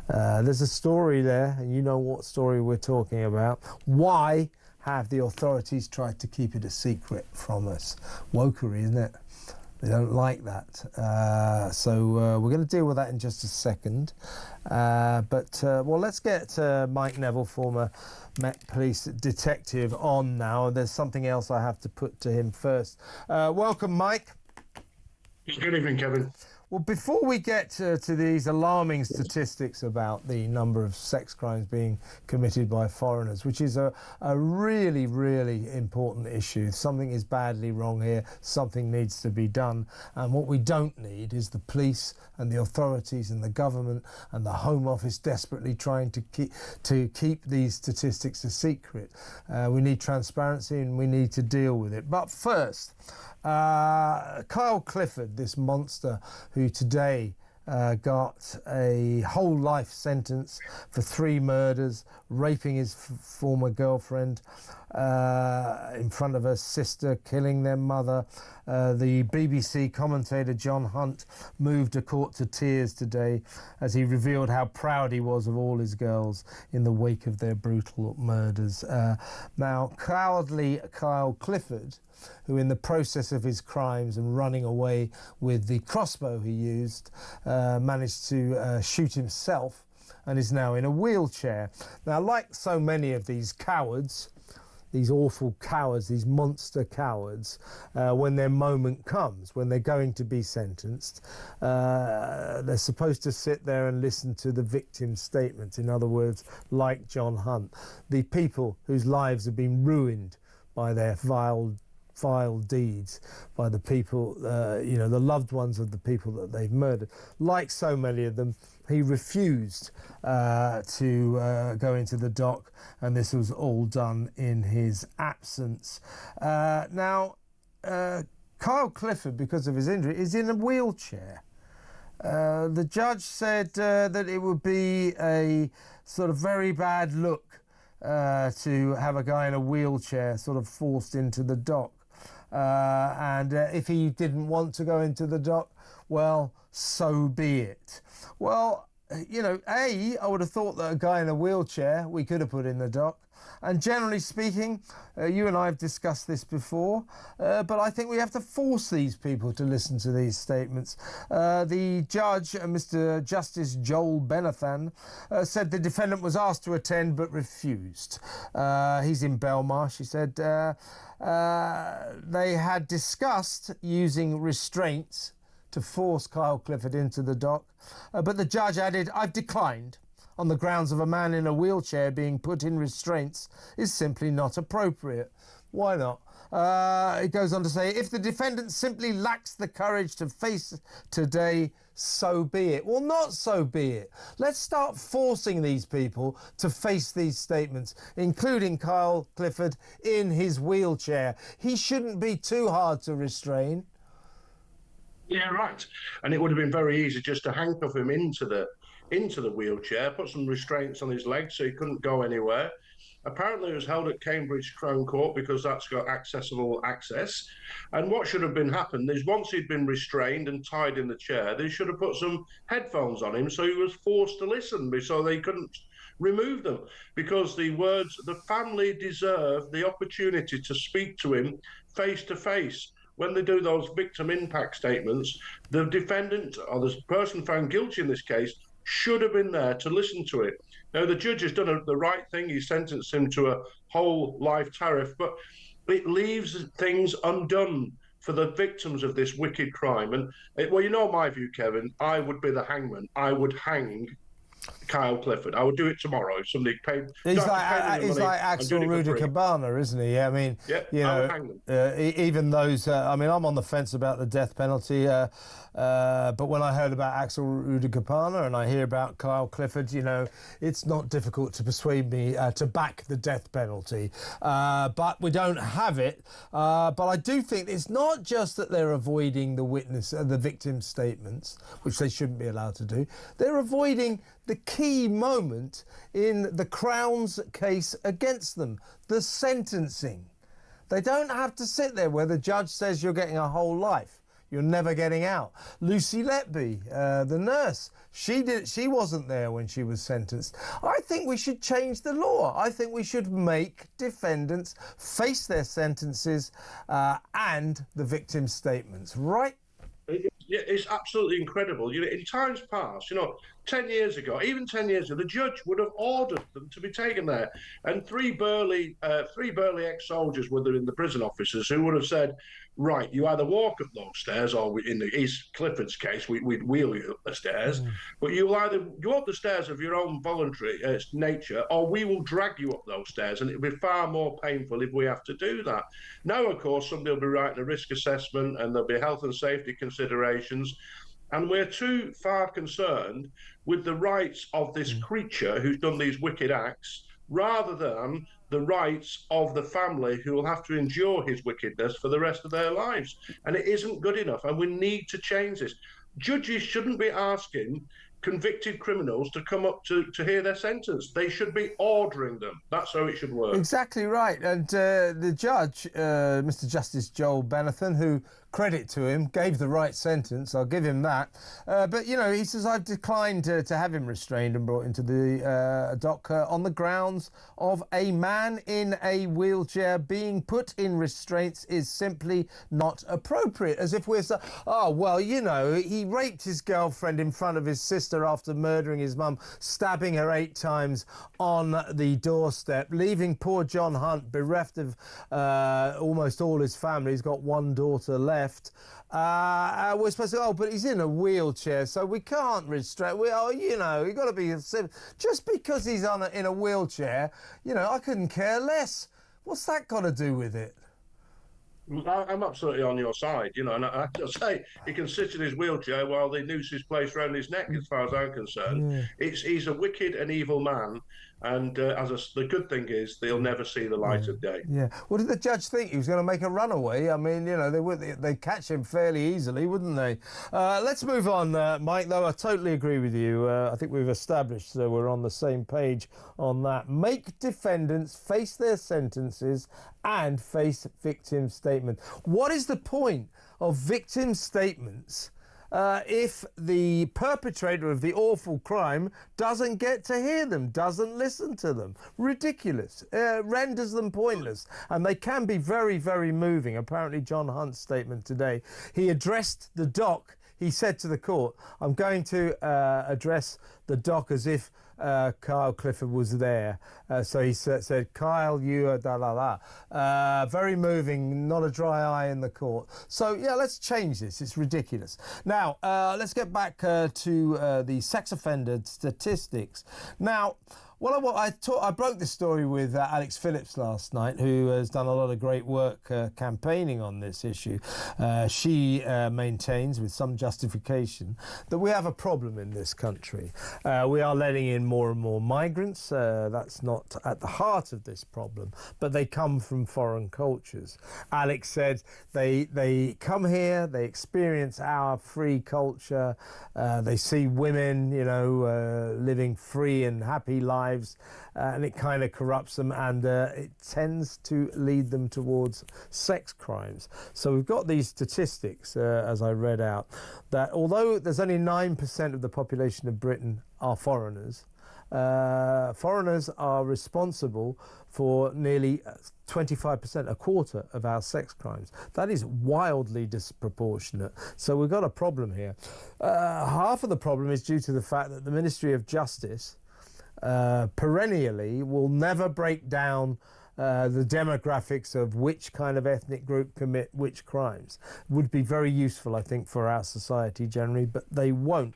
There's a story there, and you know what story we're talking about. Why have the authorities tried to keep it a secret from us? Wokery, isn't it? They don't like that. So we're going to deal with that in just a second. Well, let's get Mike Neville, former Met Police detective, on now. There's something else I have to put to him first. Welcome, Mike. Good evening, Kevin. Well, before we get to these alarming statistics about the number of sex crimes being committed by foreigners, which is a really, really important issue. Something is badly wrong here. Something needs to be done. And what we don't need is the police and the authorities and the government and the Home Office desperately trying to keep these statistics a secret. We need transparency and we need to deal with it. But first, Kyle Clifford, this monster who today got a whole life sentence for 3 murders, raping his former girlfriend, in front of her sister, killing their mother. The BBC commentator John Hunt moved a court to tears today as he revealed how proud he was of all his girls in the wake of their brutal murders. Now, cowardly Kyle Clifford, who in the process of his crimes and running away with the crossbow he used, managed to shoot himself and is now in a wheelchair. Now, like so many of these cowards, these awful cowards, these monster cowards, when their moment comes, when they're going to be sentenced, they're supposed to sit there and listen to the victim's statements. In other words, like John Hunt, the people whose lives have been ruined by their vile deeds, by the people, the loved ones of the people that they've murdered. Like so many of them, he refused to go into the dock, and this was all done in his absence. Now, Kyle Clifford, because of his injury, is in a wheelchair. The judge said that it would be a sort of very bad look to have a guy in a wheelchair sort of forced into the dock. And if he didn't want to go into the dock, well, so be it. Well, I would have thought that a guy in a wheelchair we could have put in the dock. And generally speaking, you and I have discussed this before, but I think we have to force these people to listen to these statements. The judge, Mr. Justice Joel Benathan, said the defendant was asked to attend but refused. He's in Belmarsh. He said they had discussed using restraints to force Kyle Clifford into the dock, but the judge added, "I've declined on the grounds of a man in a wheelchair being put in restraints is simply not appropriate." Why not? It goes on to say, if the defendant simply lacks the courage to face today, so be it. Well, not so be it. Let's start forcing these people to face these statements, including Kyle Clifford in his wheelchair. He shouldn't be too hard to restrain. Yeah, right. And it would have been very easy just to handcuff him into the wheelchair, put some restraints on his legs so he couldn't go anywhere. Apparently it was held at Cambridge Crown Court because that's got accessible access. And what should have been happened is once he'd been restrained and tied in the chair, they should have put some headphones on him so he was forced to listen, so they couldn't remove them. Because the words, the family deserve the opportunity to speak to him face to face. When they do those victim impact statements, the defendant or the person found guilty in this case should have been there to listen to it. Now, the judge has done the right thing. He sentenced him to a whole life tariff, but it leaves things undone for the victims of this wicked crime. And, well, you know my view, Kevin, I would be the hangman. I would hang Kyle Clifford. I would do it tomorrow if somebody paid. He's like Axel Rudick-Cabana, isn't he? I mean, even those. I'm on the fence about the death penalty, but when I heard about Axel Rudick-Cabana and I hear about Kyle Clifford, it's not difficult to persuade me to back the death penalty. But we don't have it. But I do think it's not just that they're avoiding the victim's statements, which they shouldn't be allowed to do. They're avoiding the key moment in the Crown's case against them, the sentencing. They don't have to sit there where the judge says you're getting a whole life. You're never getting out. Lucy Letby, the nurse, she wasn't there when she was sentenced. I think we should change the law. I think we should make defendants face their sentences and the victim's statements, right? It's absolutely incredible. In times past, 10 years ago, even 10 years ago, the judge would have ordered them to be taken there. And three burly ex-soldiers were there in the prison officers who would have said, right, you either walk up those stairs, or in East Clifford's case, we'd wheel you up the stairs, but you'll either go up the stairs of your own voluntary nature, or we will drag you up those stairs, and it'll be far more painful if we have to do that. Now, of course, somebody will be writing a risk assessment, and there'll be health and safety considerations, and we're too far concerned with the rights of this creature who's done these wicked acts, rather than the rights of the family who will have to endure his wickedness for the rest of their lives. And it isn't good enough, and we need to change this. Judges shouldn't be asking convicted criminals to come up to hear their sentence. They should be ordering them. That's how it should work. Exactly right. And the judge, Mr. Justice Joel Benathan, who, credit to him, gave the right sentence. I'll give him that. But, you know, he says, I've declined to have him restrained and brought into the dock on the grounds of a man in a wheelchair being put in restraints is simply not appropriate. As if we're so, oh, well, you know, he raped his girlfriend in front of his sister after murdering his mum, stabbing her 8 times on the doorstep, leaving poor John Hunt bereft of almost all his family. He's got one daughter left. We're supposed to, oh, but he's in a wheelchair, so we can't restrain. You know, you've got to be just because he's in a wheelchair. You know, I couldn't care less. What's that got to do with it? I'm absolutely on your side, you know, and I just say he can sit in his wheelchair while the noose is placed around his neck, as far as I'm concerned. Yeah. He's a wicked and evil man, and the good thing is they'll never see the light of day. Yeah. What did the judge think? He was going to make a runaway? I mean, you know, they'd catch him fairly easily, wouldn't they? Let's move on, Mike, though. I totally agree with you. I think we've established that we're on the same page on that. Make defendants face their sentences and face victim statements. What is the point of victim statements if the perpetrator of the awful crime doesn't get to hear them, doesn't listen to them? Ridiculous. Renders them pointless. And they can be very, very moving. Apparently, John Hunt's statement today, he addressed the dock. He said to the court, I'm going to address the dock as if Kyle Clifford was there. So he said, Kyle, you are very moving, not a dry eye in the court. So, yeah, let's change this. It's ridiculous. Now, let's get back to the sex offender statistics. Now, well, I broke this story with Alex Phillips last night, who has done a lot of great work campaigning on this issue. She maintains, with some justification, that we have a problem in this country. We are letting in more and more migrants. That's not at the heart of this problem, but they come from foreign cultures. Alex said they come here, they experience our free culture, they see women, you know, living free and happy lives. And it kind of corrupts them, and it tends to lead them towards sex crimes. So we've got these statistics, as I read out, that although there's only 9% of the population of Britain are foreigners, foreigners are responsible for nearly 25%, a quarter of our sex crimes. That is wildly disproportionate. So we've got a problem here. Half of the problem is due to the fact that the Ministry of Justice perennially will never break down the demographics of which kind of ethnic group commit which crimes. Would be very useful, I think, for our society generally, but they won't.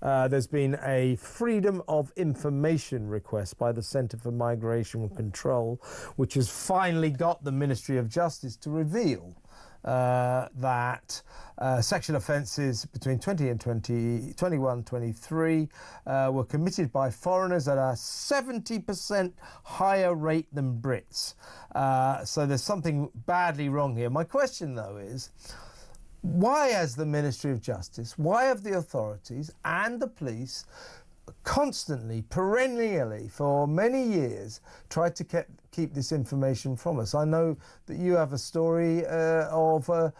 There's been a Freedom of Information request by the Centre for Migration Control, which has finally got the Ministry of Justice to reveal that sexual offences between 21-23 were committed by foreigners at a 70% higher rate than Brits. So there's something badly wrong here. My question, though, is why has the Ministry of Justice, why have the authorities and the police constantly, perennially, for many years, tried to keep this information from us? I know that you have a story of a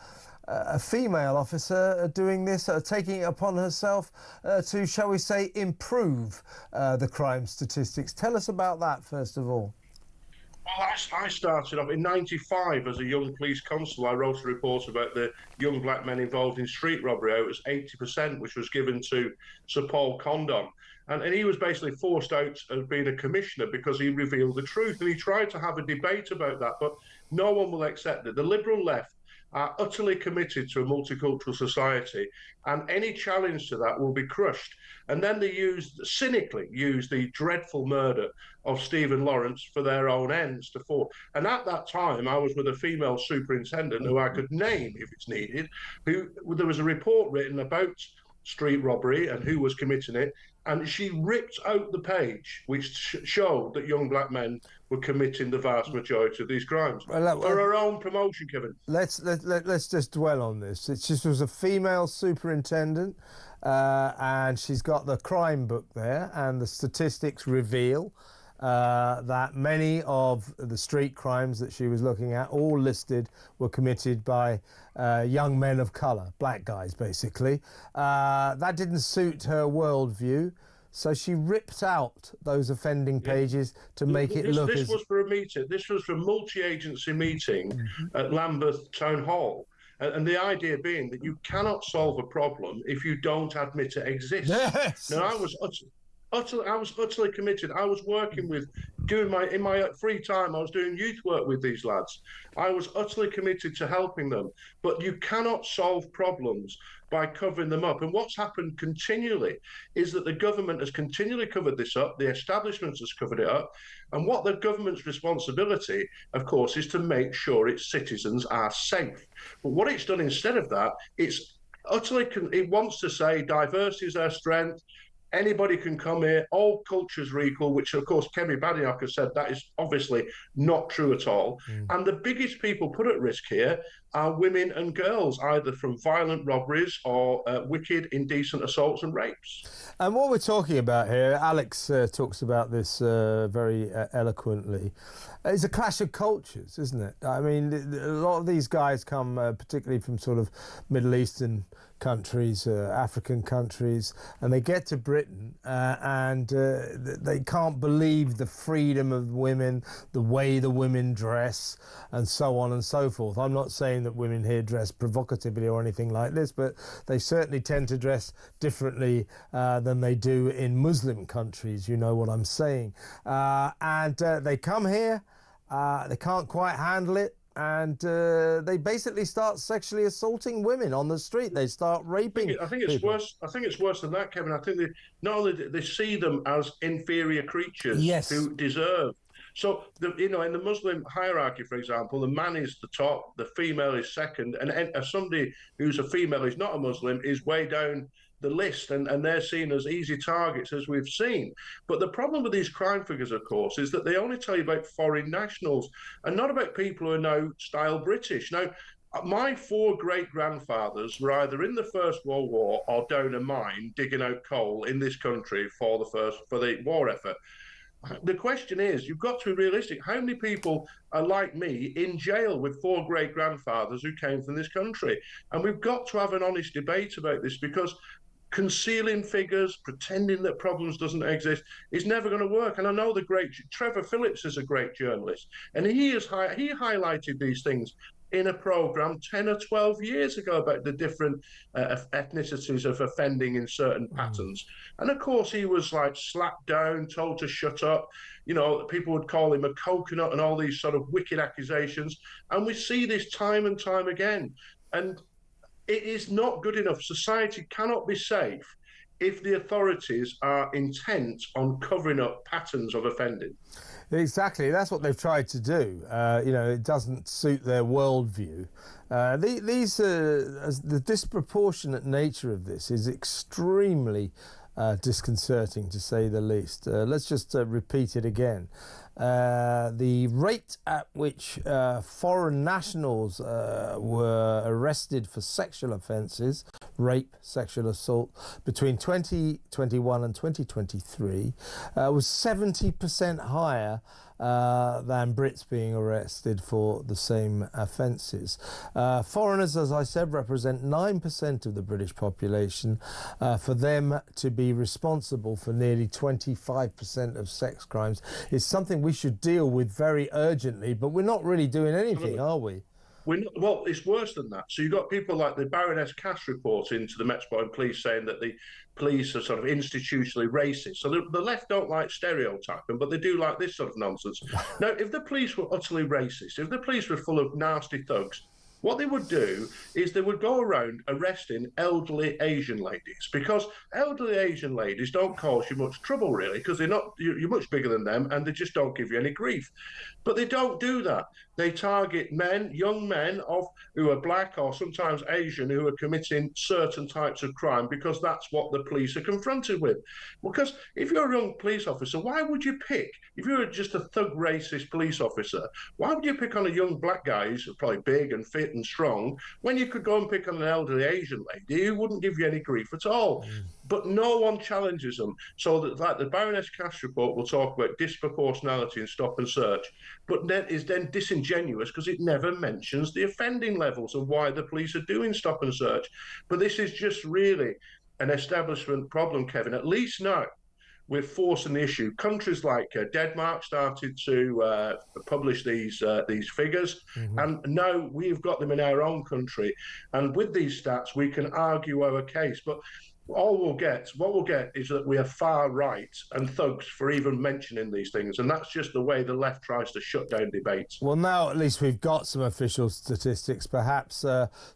female officer doing this, taking it upon herself to, shall we say, improve the crime statistics. Tell us about that, first of all. Well, I started off in '95 as a young police constable. I wrote a report about the young black men involved in street robbery. It was 80%, which was given to Sir Paul Condon. And he was basically forced out as being a commissioner because he revealed the truth. And he tried to have a debate about that, but no one will accept it. The Liberal left are utterly committed to a multicultural society, and any challenge to that will be crushed. And then they cynically used the dreadful murder of Stephen Lawrence for their own ends. And at that time, I was with a female superintendent who I could name if it's needed, there was a report written about street robbery and who was committing it, and she ripped out the page which showed that young black men were committing the vast majority of these crimes for her own promotion, Kevin. Let's just dwell on this. She was a female superintendent, and she's got the crime book there, and the statistics reveal that many of the street crimes that she was looking at, all listed, were committed by young men of colour, black guys, basically. That didn't suit her worldview, so she ripped out those offending pages to make it look This was for a meeting. This was for a multi-agency meeting at Lambeth Town Hall. And the idea being that you cannot solve a problem if you don't admit it exists. Yes. Now, I was utterly committed. I was working with, in my free time, I was doing youth work with these lads. I was utterly committed to helping them. But you cannot solve problems by covering them up. And what's happened continually is that the government has continually covered this up. The establishment has covered it up. And what the government's responsibility, of course, is to make sure its citizens are safe. But what it's done instead of that, it wants to say diversity is our strength. Anybody can come here, all cultures are equal, which of course Kemi Badenoch has said that is obviously not true at all. And the biggest people put at risk here are women and girls, either from violent robberies or wicked, indecent assaults and rapes. And what we're talking about here, Alex talks about this very eloquently, is a clash of cultures, isn't it? I mean, a lot of these guys come particularly from sort of Middle Eastern countries, African countries, and they get to Britain and they can't believe the freedom of women, the way the women dress, and so on and so forth. I'm not saying that women here dress provocatively or anything like this, but they certainly tend to dress differently than they do in Muslim countries, you know what I'm saying. And they come here, they can't quite handle it, and they basically start sexually assaulting women on the street. They start raping. I think it's people. worse. I think it's worse than that, Kevin. I think not only they see them as inferior creatures who deserve. So, in the Muslim hierarchy, for example, the man is the top, the female is second, and somebody who's a female who's not a Muslim is way down the list, and they're seen as easy targets, as we've seen. But the problem with these crime figures, of course, is that they only tell you about foreign nationals and not about people who are now style British. Now, my 4 great-grandfathers were either in the First World War or down a mine digging out coal in this country for the war effort. The question is, you've got to be realistic. How many people are like me in jail with 4 great-grandfathers who came from this country? And we've got to have an honest debate about this, because concealing figures, pretending that problems doesn't exist, is never going to work. And I know the great Trevor Phillips is a great journalist, and he highlighted these things in a programme 10 or 12 years ago about the different ethnicities of offending in certain patterns. And of course, he was like slapped down, told to shut up. You know, people would call him a coconut and all these sort of wicked accusations. And we see this time and time again. And it is not good enough. Society cannot be safe if the authorities are intent on covering up patterns of offending. Exactly, that's what they've tried to do. It doesn't suit their worldview. The disproportionate nature of this is extremely disconcerting, to say the least. Let's just repeat it again. The rate at which foreign nationals were arrested for sexual offences, rape, sexual assault, between 2021 and 2023 was 70% higher than Brits being arrested for the same offences. Foreigners, as I said, represent 9% of the British population. For them to be responsible for nearly 25% of sex crimes is something we should deal with very urgently, but we're not really doing anything, are we? Well, it's worse than that. So you've got people like the Baroness Cass report into the Metropolitan Police saying that the police are sort of institutionally racist. So the left don't like stereotyping, but they do like this sort of nonsense. Now, if the police were utterly racist, if the police were full of nasty thugs, What they would do is they would go around arresting elderly Asian ladies, because elderly Asian ladies don't cause you much trouble, really, because you're much bigger than them and they just don't give you any grief. But they don't do that. They target men, young men who are black or sometimes Asian, who are committing certain types of crime, because that's what the police are confronted with. Because if you're a young police officer, why would you pick, if you're just a thug racist police officer, why would you pick on a young black guy who's probably big and fit and strong, when you could go and pick on an elderly Asian lady who wouldn't give you any grief at all? But no one challenges them. So that, like the Baroness Cass report will talk about disproportionality and stop and search, but then is then disingenuous because it never mentions the offending levels and why the police are doing stop and search. But this is just really an establishment problem, Kevin. At least now we're forcing the issue. Countries like Denmark started to publish these figures, and now we've got them in our own country. And with these stats, we can argue our case. But what we'll get is that we are far right and thugs for even mentioning these things, and that's just the way the left tries to shut down debates. Well, now at least we've got some official statistics. Perhaps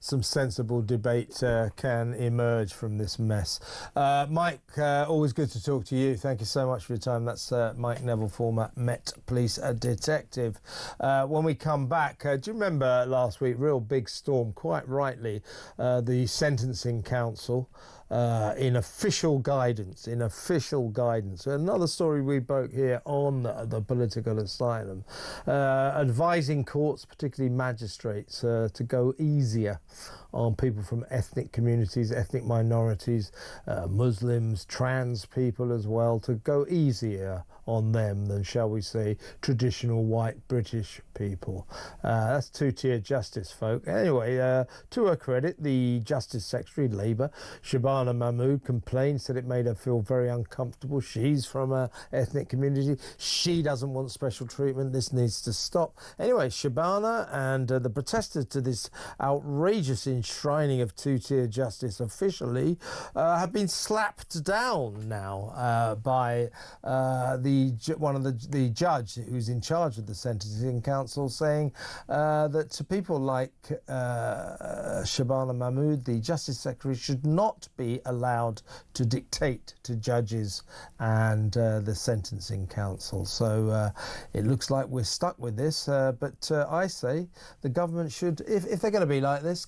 some sensible debate can emerge from this mess. Mike, always good to talk to you. Thank you so much for your time. That's Mike Neville, former Met Police detective. When we come back, do you remember last week, real big storm, quite rightly, the Sentencing Council in official guidance. Another story we broke here on the political asylum, advising courts, particularly magistrates, to go easier on people from ethnic communities, ethnic minorities, Muslims, trans people as well, to go easier on them than, shall we say, traditional white British people. That's two-tier justice, folk. Anyway, to her credit, the Justice Secretary, Labour, Shabana Mahmood, complained, said it made her feel very uncomfortable. She's from an ethnic community. She doesn't want special treatment. This needs to stop. Anyway, Shabana and the protesters to this outrageous enshrining of two-tier justice officially have been slapped down now by the judge who's in charge of the Sentencing Council, saying that to people like Shabana Mahmood, the Justice Secretary, should not be allowed to dictate to judges and the Sentencing Council. So it looks like we're stuck with this, but I say the government should, if they're going to be like this,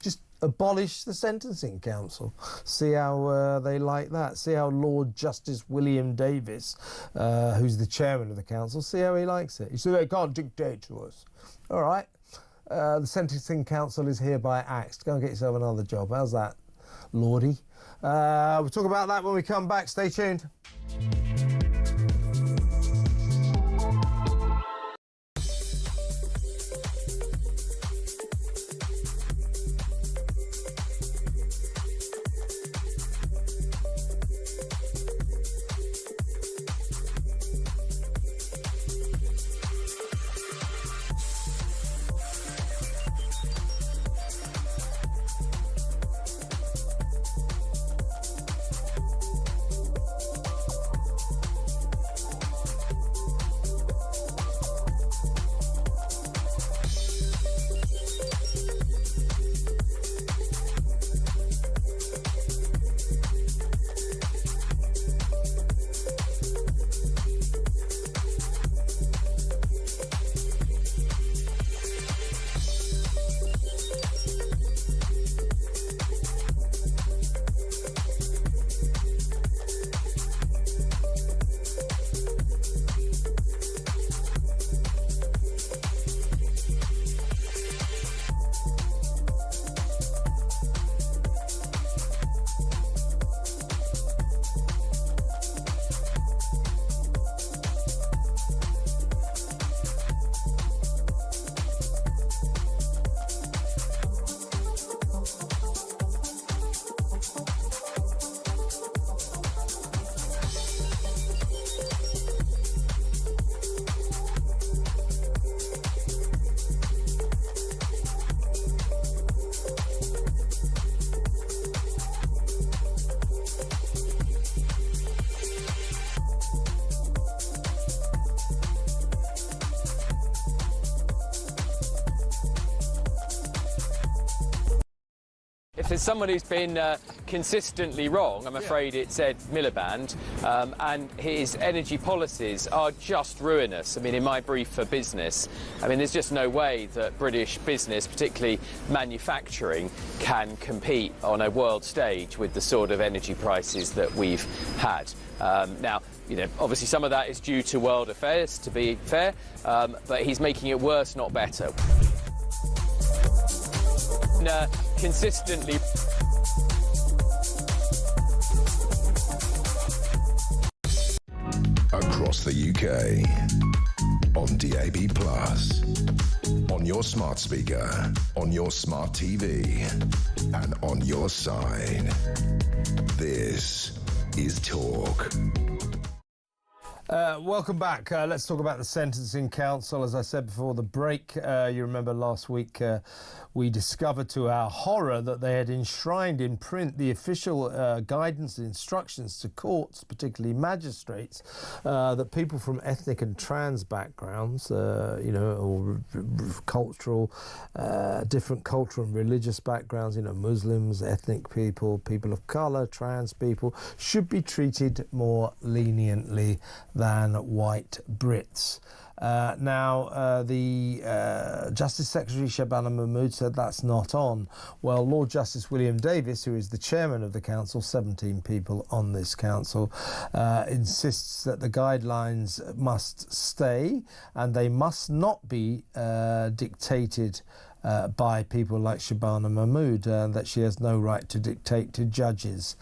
just abolish the Sentencing Council. See how they like that. See how Lord Justice William Davis, who's the chairman of the council, see how he likes it. You see, they can't dictate to us. All right. The Sentencing Council is hereby axed. Go and get yourself another job. How's that, Lordy? We'll talk about that when we come back. Stay tuned. If it's someone who's been consistently wrong, I'm afraid it's Ed Miliband, and his energy policies are just ruinous. I mean, in my brief for business, I mean, there's just no way that British business, particularly manufacturing, can compete on a world stage with the sort of energy prices that we've had. Now, you know, obviously some of that is due to world affairs, to be fair, but he's making it worse, not better. Consistently. Across the UK, on DAB+, on your smart speaker, on your smart TV, and on your side. This is Talk. Welcome back. Let's talk about the Sentencing Council. As I said before the break, you remember last week we discovered to our horror that they had enshrined in print the official guidance and instructions to courts, particularly magistrates, that people from ethnic and trans backgrounds, you know, or cultural, different cultural and religious backgrounds, you know, Muslims, ethnic people, people of colour, trans people, should be treated more leniently than white Brits. Now, the Justice Secretary Shabana Mahmood said that's not on. Well, Lord Justice William Davis, who is the chairman of the council, 17 people on this council, insists that the guidelines must stay and they must not be dictated by people like Shabana Mahmood, that she has no right to dictate to judges.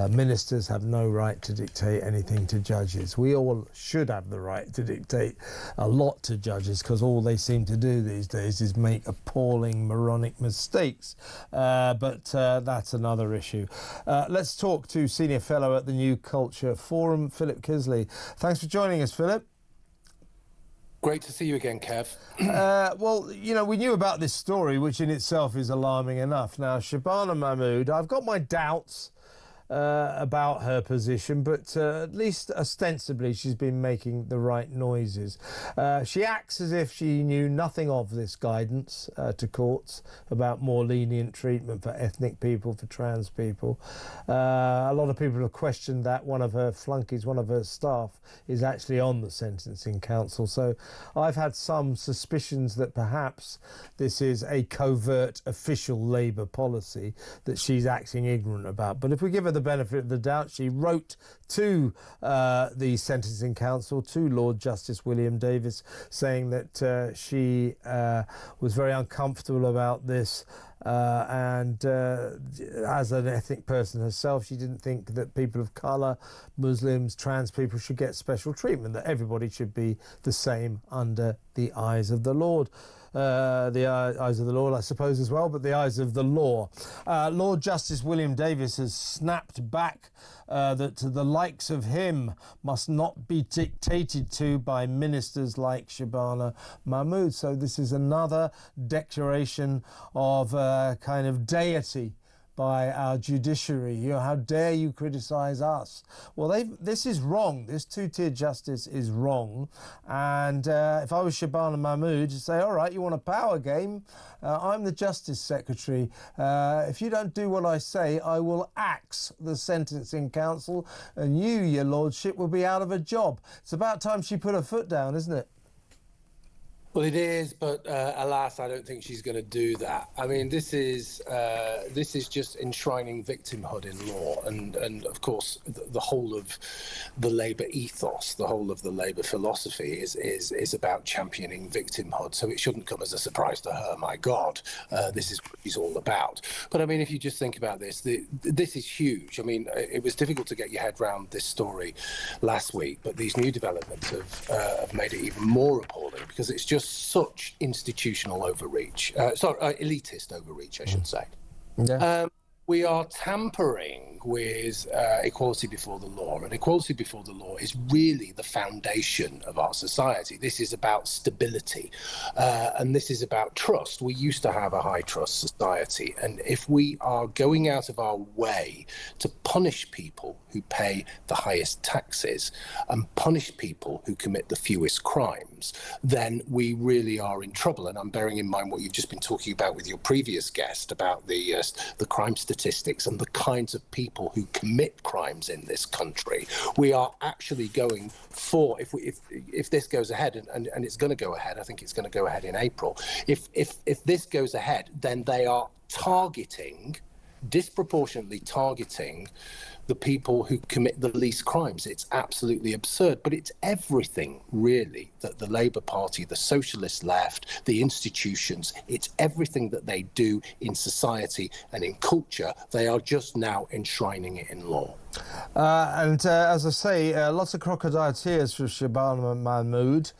Ministers have no right to dictate anything to judges. We all should have the right to dictate a lot to judges, because all they seem to do these days is make appalling, moronic mistakes. But that's another issue. Let's talk to Senior Fellow at the New Culture Forum, Philip Kisley. Thanks for joining us, Philip. Great to see you again, Kev. Well, you know, we knew about this story, which in itself is alarming enough. Now, Shabana Mahmood, I've got my doubts about her position, but at least ostensibly she's been making the right noises. She acts as if she knew nothing of this guidance to courts about more lenient treatment for ethnic people, for trans people. A lot of people have questioned that. One of her flunkies, one of her staff, is actually on the Sentencing Council. So I've had some suspicions that perhaps this is a covert official Labour policy that she's acting ignorant about. But if we give her the benefit of the doubt, she wrote to the Sentencing Council, to Lord Justice William Davis, saying that she was very uncomfortable about this, and as an ethnic person herself, she didn't think that people of colour, Muslims, trans people should get special treatment, that everybody should be the same under the eyes of the Lord. The eyes of the Lord, I suppose, as well, but the eyes of the law. Lord Justice William Davis has snapped back that the likes of him must not be dictated to by ministers like Shabana Mahmood. So this is another declaration of kind of deity by our judiciary. You know, how dare you criticise us? Well, this is wrong. This two-tier justice is wrong. And if I was Shabana Mahmood, to say, all right, you want a power game? I'm the Justice Secretary. If you don't do what I say, I will axe the Sentencing Council, and you, your lordship, will be out of a job. It's about time she put her foot down, isn't it? Well, it is, but alas, I don't think she's going to do that. I mean, this is just enshrining victimhood in law, and of course, the whole of the Labour ethos, the whole of the Labour philosophy is about championing victimhood. So it shouldn't come as a surprise to her. My God, this is what she's all about. But I mean, if you just think about this, this is huge. I mean, it was difficult to get your head around this story last week, but these new developments have made it even more appalling, because it's just such institutional overreach, elitist overreach, I should say. Yeah. We are tampering with equality before the law. And equality before the law is really the foundation of our society. This is about stability, and this is about trust. We used to have a high trust society, and if we are going out of our way to punish people who pay the highest taxes and punish people who commit the fewest crimes, then we really are in trouble. And I'm bearing in mind what you've just been talking about with your previous guest about the crime statistics and the kinds of people who commit crimes in this country. We are actually going for, if this goes ahead, and it's going to go ahead, I think it's going to go ahead in April. If this goes ahead, then they are disproportionately targeting the people who commit the least crimes. It's absolutely absurd, but it's everything really that the Labour Party, the socialist left, the institutions, it's everything that they do in society and in culture. They are just now enshrining it in law. And as I say, lots of crocodile tears for Shabana Mahmood.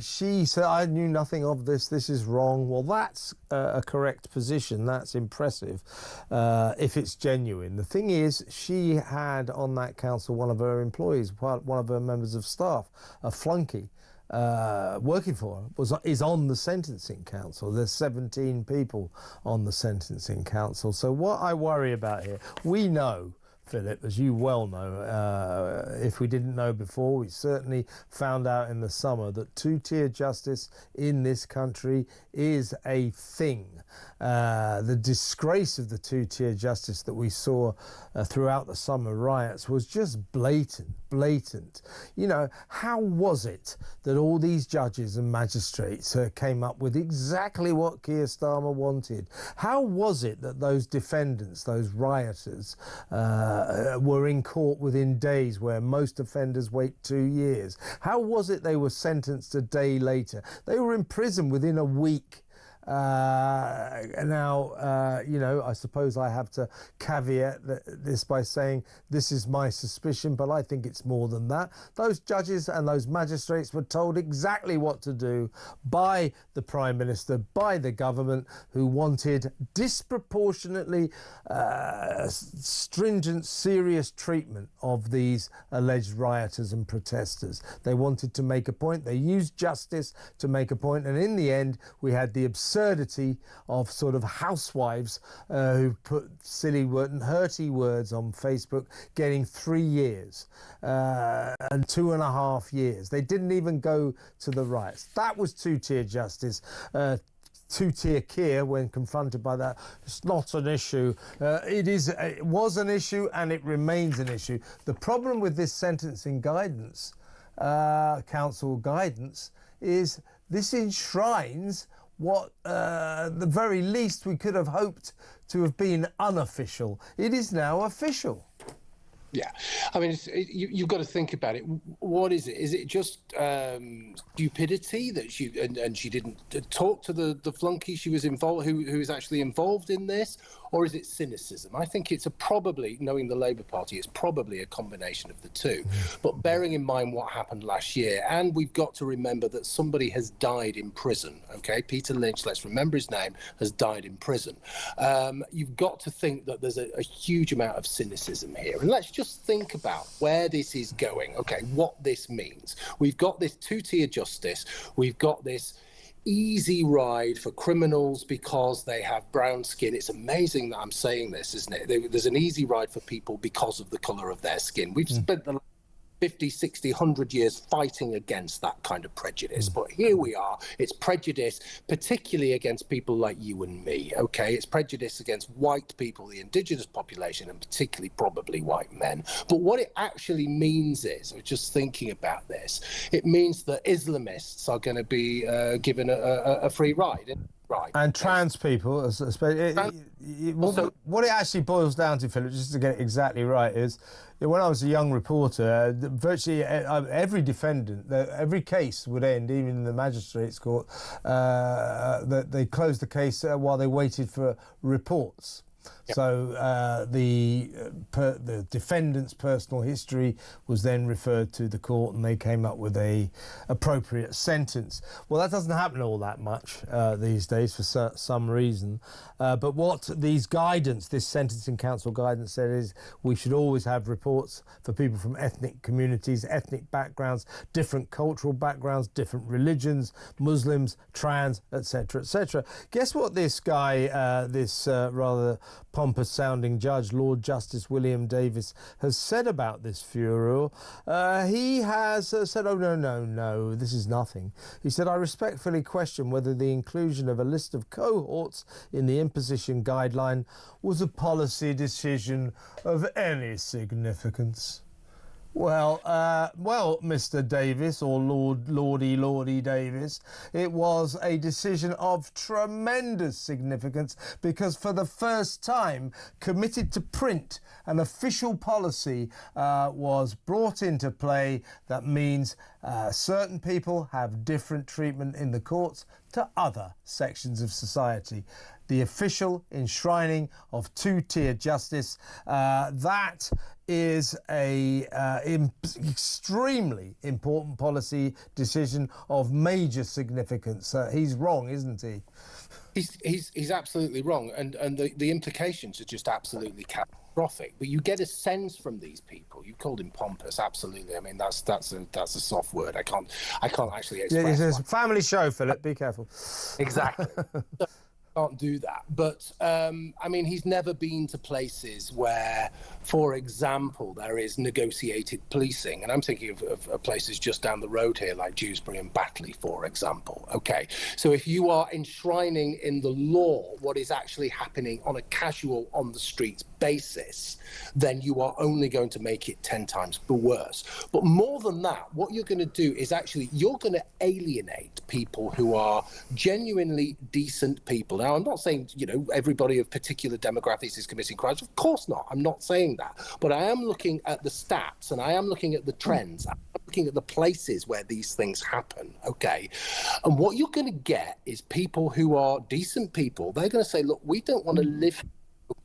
She said, I knew nothing of this, this is wrong. Well, that's a correct position, that's impressive, if it's genuine. The thing is, she had on that council one of her employees, one of her members of staff, a flunky, working for her, is on the sentencing council. There's 17 people on the sentencing council. So what I worry about here, we know, Philip, as you well know, if we didn't know before, we certainly found out in the summer that two-tier justice in this country is a thing. The disgrace of the two-tier justice that we saw throughout the summer riots was just blatant. You know, how was it that all these judges and magistrates came up with exactly what Keir Starmer wanted? How was it that those defendants, those rioters, were in court within days where most offenders wait 2 years? How was it they were sentenced a day later? They were in prison within a week. Now, you know, I suppose I have to caveat this by saying this is my suspicion, but I think it's more than that. Those judges and those magistrates were told exactly what to do by the Prime Minister, by the government, who wanted disproportionately stringent, serious treatment of these alleged rioters and protesters. They wanted to make a point. They used justice to make a point, and in the end, we had the absurdity of sort of housewives who put silly and hurty words on Facebook getting 3 years and 2.5 years. They didn't even go to the riots. That was two-tier justice. Two-tier Keir, when confronted by that, it's not an issue. It was an issue and it remains an issue. The problem with this sentencing guidance, council guidance, is this enshrines what the very least we could have hoped to have been unofficial. It is now official. Yeah, I mean, you've got to think about it. What is it? Is it just stupidity that she didn't talk to the flunky she was involved, who is actually involved in this, or is it cynicism? I think it's probably, knowing the Labour Party, it's probably a combination of the two. But bearing in mind what happened last year, and we've got to remember that somebody has died in prison. Okay, Peter Lynch, let's remember his name, has died in prison. You've got to think that there's a huge amount of cynicism here, and let's just think about where this is going. Okay, what this means. We've got this two-tier justice. We've got this easy ride for criminals because they have brown skin. It's amazing that I'm saying this, isn't it? There's an easy ride for people because of the colour of their skin. We've spent the 50, 60, 100 years fighting against that kind of prejudice. But here we are. It's prejudice, particularly against people like you and me, okay? It's prejudice against white people, the indigenous population, and particularly probably white men. But what it actually means is, I was just thinking about this, it means that Islamists are going to be given a free ride. Right. And trans people, what it actually boils down to, Philip, just to get it exactly right, is when I was a young reporter, virtually every defendant, every case would end, even in the magistrates' court, they closed the case while they waited for reports. So the defendant's personal history was then referred to the court, and they came up with a appropriate sentence. Well, that doesn't happen all that much these days for some reason. But what this Sentencing Council guidance said is we should always have reports for people from ethnic communities, ethnic backgrounds, different cultural backgrounds, different religions, Muslims, trans, etc., etc. Guess what this guy, this rather pompous-sounding judge, Lord Justice William Davis, has said about this furor? He has said, oh, no, this is nothing. He said, I respectfully question whether the inclusion of a list of cohorts in the imposition guideline was a policy decision of any significance. Well, Mr. Davis, or Lordy Davis, it was a decision of tremendous significance, because for the first time, committed to print, an official policy was brought into play that means certain people have different treatment in the courts to other sections of society. The official enshrining of two-tier justice, that is a extremely important policy decision of major significance. He's wrong, isn't he? He's absolutely wrong, and the implications are just absolutely catastrophic. But you get a sense from these people. You called him pompous, absolutely. I mean, that's a soft word. I can't actually express. It's a family show, Philip. Be careful. Exactly. Can't do that. But I mean, he's never been to places where, for example, there is negotiated policing, and I'm thinking of places just down the road here, like Dewsbury and Batley, for example. Okay, so if you are enshrining in the law what is actually happening on a casual, on the streets basis, then you are only going to make it 10 times worse. But more than that, what you're going to do is actually you're going to alienate people who are genuinely decent people. Now, I'm not saying, everybody of particular demographics is committing crimes. Of course not. I'm not saying that. But I am looking at the stats, and I am looking at the trends. I'm looking at the places where these things happen, okay? And what you're going to get is people who are decent people. They're going to say, look, we don't want to live here,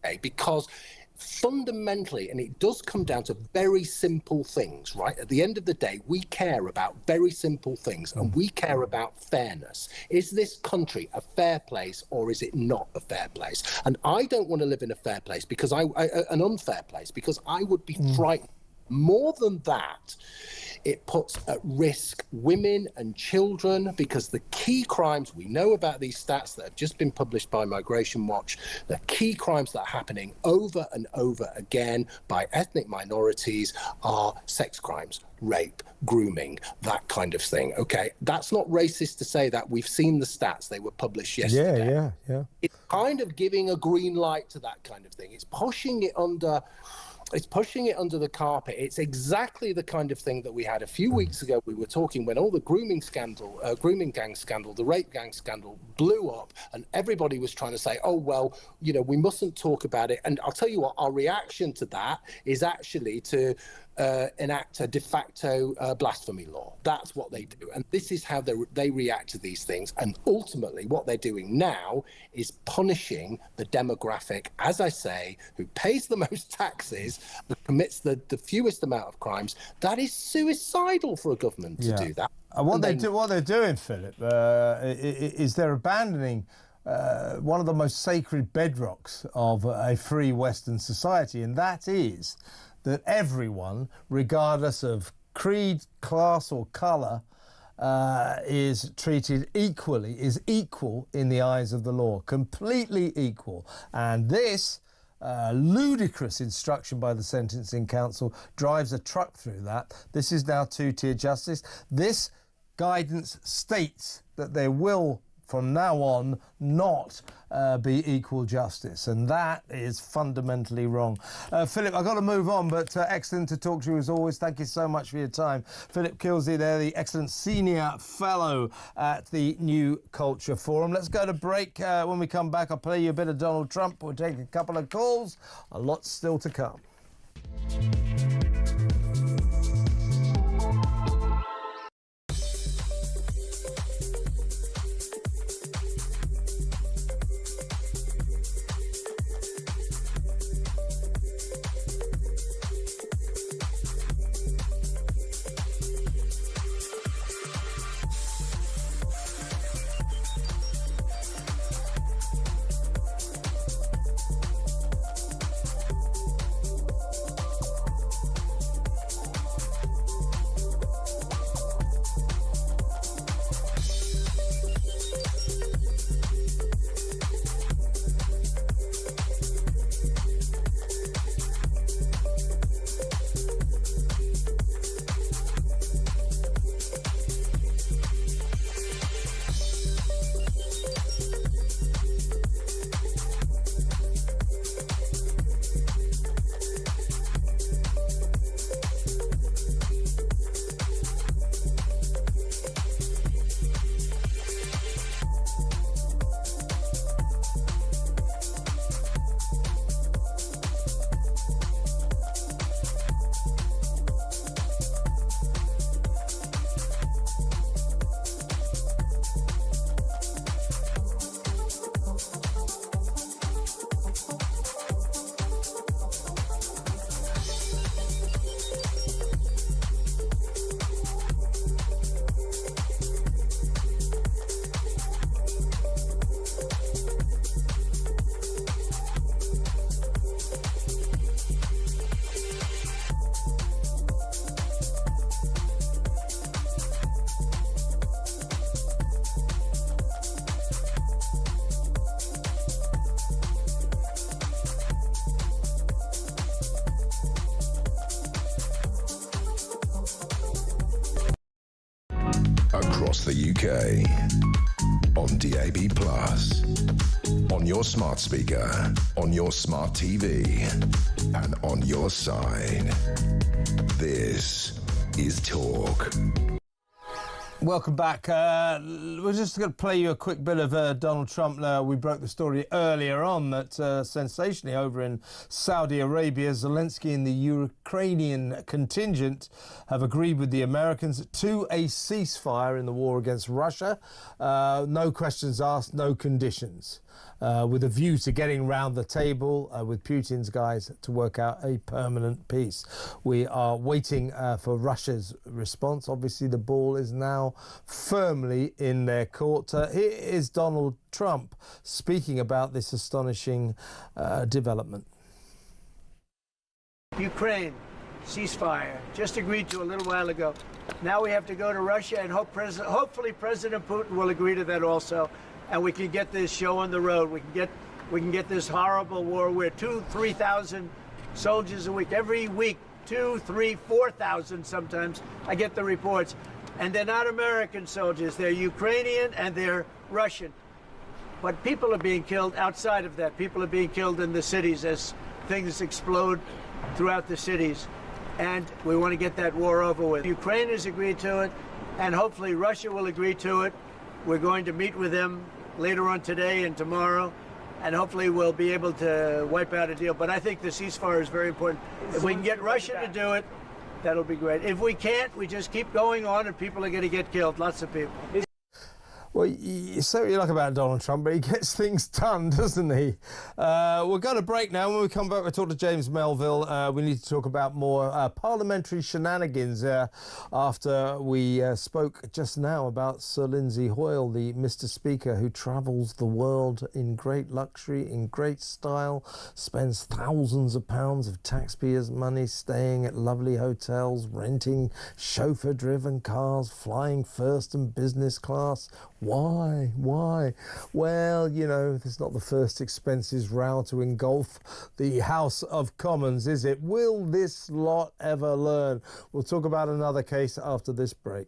okay? Because fundamentally, and it does come down to very simple things, right? At the end of the day, we care about very simple things, and we care about fairness. Is this country a fair place, or is it not a fair place? And I don't want to live in a fair place, because an unfair place, because I would be frightened. More than that, it puts at risk women and children, because the key crimes, we know about these stats that have just been published by Migration Watch, the key crimes that are happening over and over again by ethnic minorities are sex crimes, rape, grooming, that kind of thing. Okay, that's not racist to say that. We've seen the stats. They were published yesterday. Yeah. It's kind of giving a green light to that kind of thing. It's pushing it under the carpet. It's exactly the kind of thing that we had a few weeks ago. We were talking when all the grooming gang scandal, the rape gang scandal blew up, and everybody was trying to say, oh, well, we mustn't talk about it. And I'll tell you what, our reaction to that is actually to enact a de facto blasphemy law. That's what they do. And this is how they react to these things. And ultimately, what they're doing now is punishing the demographic, as I say, who pays the most taxes, who commits the fewest amount of crimes. That is suicidal for a government to do that. What they're doing, Philip, is they're abandoning one of the most sacred bedrocks of a free Western society, and that is that everyone, regardless of creed, class or colour, is treated equally, is equal in the eyes of the law, completely equal. And this ludicrous instruction by the Sentencing Council drives a truck through that. This is now two-tier justice. This guidance states that there will, from now on, not be equal justice, and that is fundamentally wrong. Philip, I've got to move on, but excellent to talk to you as always. Thank you so much for your time. Philip Kilsey there, the excellent senior fellow at the New Culture Forum. Let's go to break. When we come back, I'll play you a bit of Donald Trump. We'll take a couple of calls. A lot still to come. across the UK, on DAB+, on your smart speaker, on your smart TV, and on your side. This is Talk. Welcome back. We're just going to play you a quick bit of Donald Trump. We broke the story earlier on that sensationally over in Saudi Arabia, Zelensky and the Ukrainian contingent have agreed with the Americans to a ceasefire in the war against Russia. No questions asked, no conditions. With a view to getting round the table with Putin's guys to work out a permanent peace. We are waiting for Russia's response. Obviously, the ball is now firmly in their court. Here is Donald Trump speaking about this astonishing development. Ukraine, ceasefire, just agreed to a little while ago. Now we have to go to Russia and hopefully President Putin will agree to that also. And we can get this show on the road. We can get this horrible war where 2,000-3,000 soldiers a week, every week, 2,000, 3,000, 4,000 sometimes. I get the reports. And they're not American soldiers. They're Ukrainian and they're Russian. But people are being killed outside of that. People are being killed in the cities as things explode throughout the cities. And we want to get that war over with. Ukraine has agreed to it, and hopefully Russia will agree to it. We're going to meet with them later on today and tomorrow, and hopefully we'll be able to wipe out a deal. But I think the ceasefire is very important. If we can get Russia to do it, that'll be great. If we can't, we just keep going on and people are going to get killed, lots of people. Well, you say what you like about Donald Trump, but he gets things done, doesn't he? We're going to break now. When we come back, we'll talk to James Melville. We need to talk about more parliamentary shenanigans after we spoke just now about Sir Lindsay Hoyle, the Mr. Speaker who travels the world in great luxury, in great style, spends thousands of pounds of taxpayers' money staying at lovely hotels, renting chauffeur-driven cars, flying first and business class. Why? Well, you know, it's not the first expenses row to engulf the House of Commons, is it? Will this lot ever learn? We'll talk about another case after this break.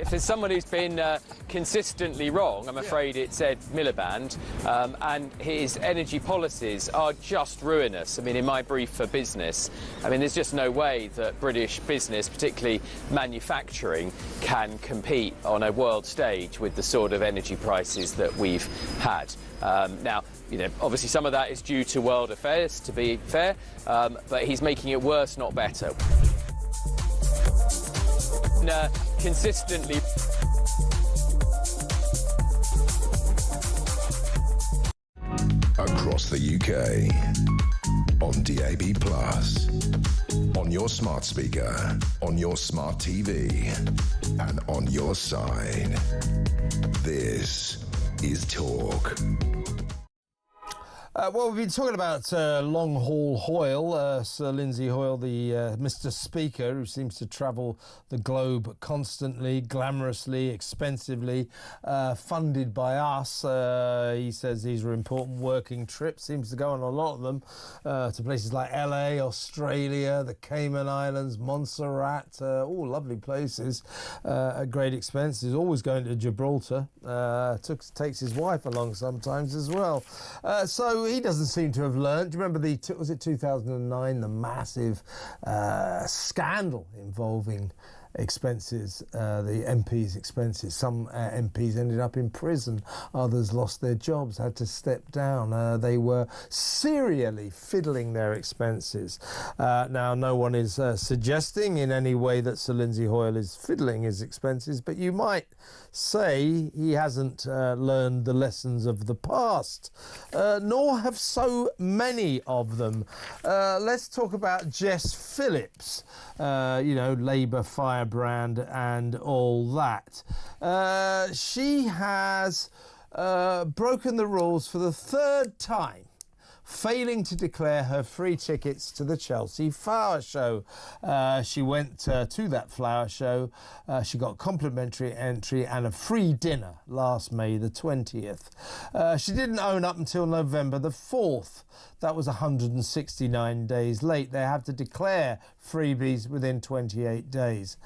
If there's someone who's been consistently wrong, I'm afraid it's Ed Miliband, and his energy policies are just ruinous. I mean, in my brief for business, I mean, there's just no way that British business, particularly manufacturing, can compete on a world stage with the sort of energy prices that we've had. Now, you know, obviously some of that is due to world affairs, to be fair, but he's making it worse, not better. Consistently. across the UK. On DAB+, on your smart speaker, on your smart TV, and on your side. This is Talk. Well, we've been talking about long-haul Hoyle, Sir Lindsay Hoyle, the Mr. Speaker, who seems to travel the globe constantly, glamorously, expensively, funded by us. He says these are important working trips, seems to go on a lot of them, to places like LA, Australia, the Cayman Islands, Montserrat, all lovely places at great expense. He's always going to Gibraltar, takes his wife along sometimes as well. So he doesn't seem to have learned. Do you remember was it 2009, the massive scandal involving expenses, the MPs' expenses? Some MPs ended up in prison, others lost their jobs, had to step down. They were serially fiddling their expenses. Now, no one is suggesting in any way that Sir Lindsay Hoyle is fiddling his expenses, but you might say he hasn't learned the lessons of the past, nor have so many of them. Let's talk about Jess Phillips, Labour firebrand and all that. She has broken the rules for the third time, failing to declare her free tickets to the Chelsea Flower Show. She went to that flower show. She got complimentary entry and a free dinner last May the 20th. She didn't own up until November the 4th. That was 169 days late. They have to declare freebies within 28 days.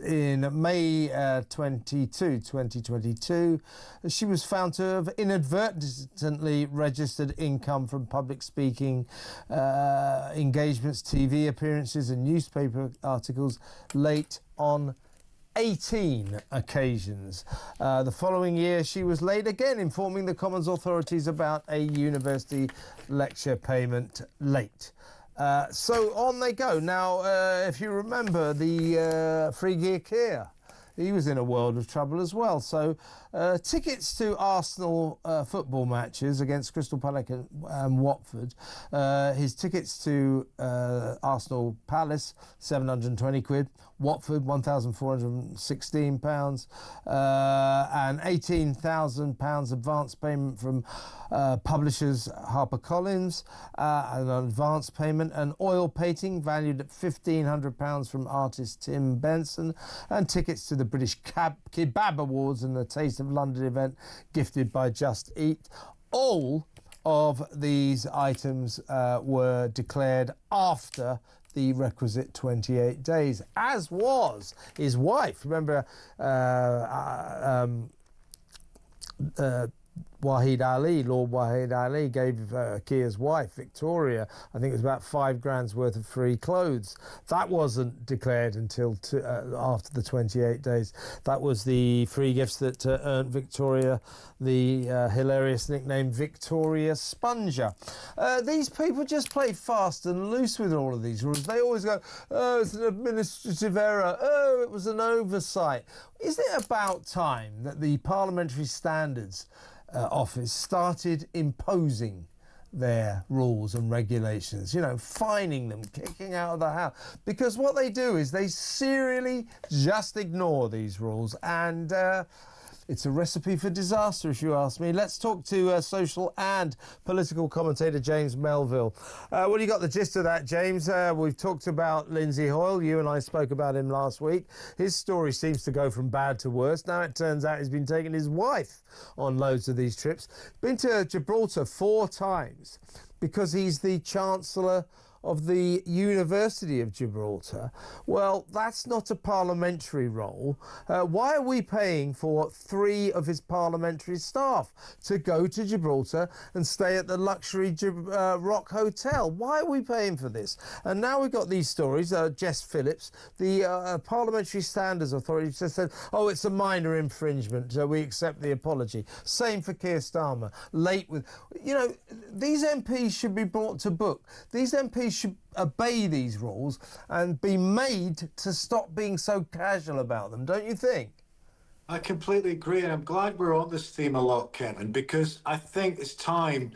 In May 2022, she was found to have inadvertently registered income from public speaking engagements, TV appearances and newspaper articles late on 18 occasions. The following year, she was late again, informing the Commons authorities about a university lecture payment late. So on they go. Now, if you remember the Free Gear Keir, he was in a world of trouble as well. So tickets to Arsenal football matches against Crystal Palace and Watford. His tickets to Arsenal Palace, £720. Watford, £1,416. And £18,000 advance payment from publishers HarperCollins, an advance payment, and oil painting valued at £1,500 from artist Tim Benson, and tickets to the British Kebab Awards and the Taste of London event gifted by Just Eat. All of these items were declared after the requisite 28 days, as was his wife. Remember, Lord Wahid Ali gave Keir's wife, Victoria, I think it was about £5,000 worth of free clothes. That wasn't declared until after the 28 days. That was the free gifts that earned Victoria the hilarious nickname Victoria Sponger. These people just play fast and loose with all of these rules. They always go, oh, it's an administrative error. Oh, it was an oversight. Is it about time that the Parliamentary Standards Office started imposing their rules and regulations, fining them, kicking out of the house? Because what they do is they serially just ignore these rules, and it's a recipe for disaster, if you ask me. Let's talk to social and political commentator James Melville. Well, you got the gist of that, James. We've talked about Lindsay Hoyle. You and I spoke about him last week. His story seems to go from bad to worse. Now it turns out he's been taking his wife on loads of these trips. Been to Gibraltar 4 times because he's the Chancellor of the University of Gibraltar. Well, that's not a parliamentary role. Why are we paying for 3 of his parliamentary staff to go to Gibraltar and stay at the luxury Rock Hotel? Why are we paying for this? And now we've got these stories. Jess Phillips, the Parliamentary Standards Authority, just said, oh, it's a minor infringement, so we accept the apology. Same for Keir Starmer. Late with... these MPs should be brought to book. These MPs should obey these rules and be made to stop being so casual about them, don't you think? I completely agree, and I'm glad we're on this theme a lot, Kevin, because I think it's time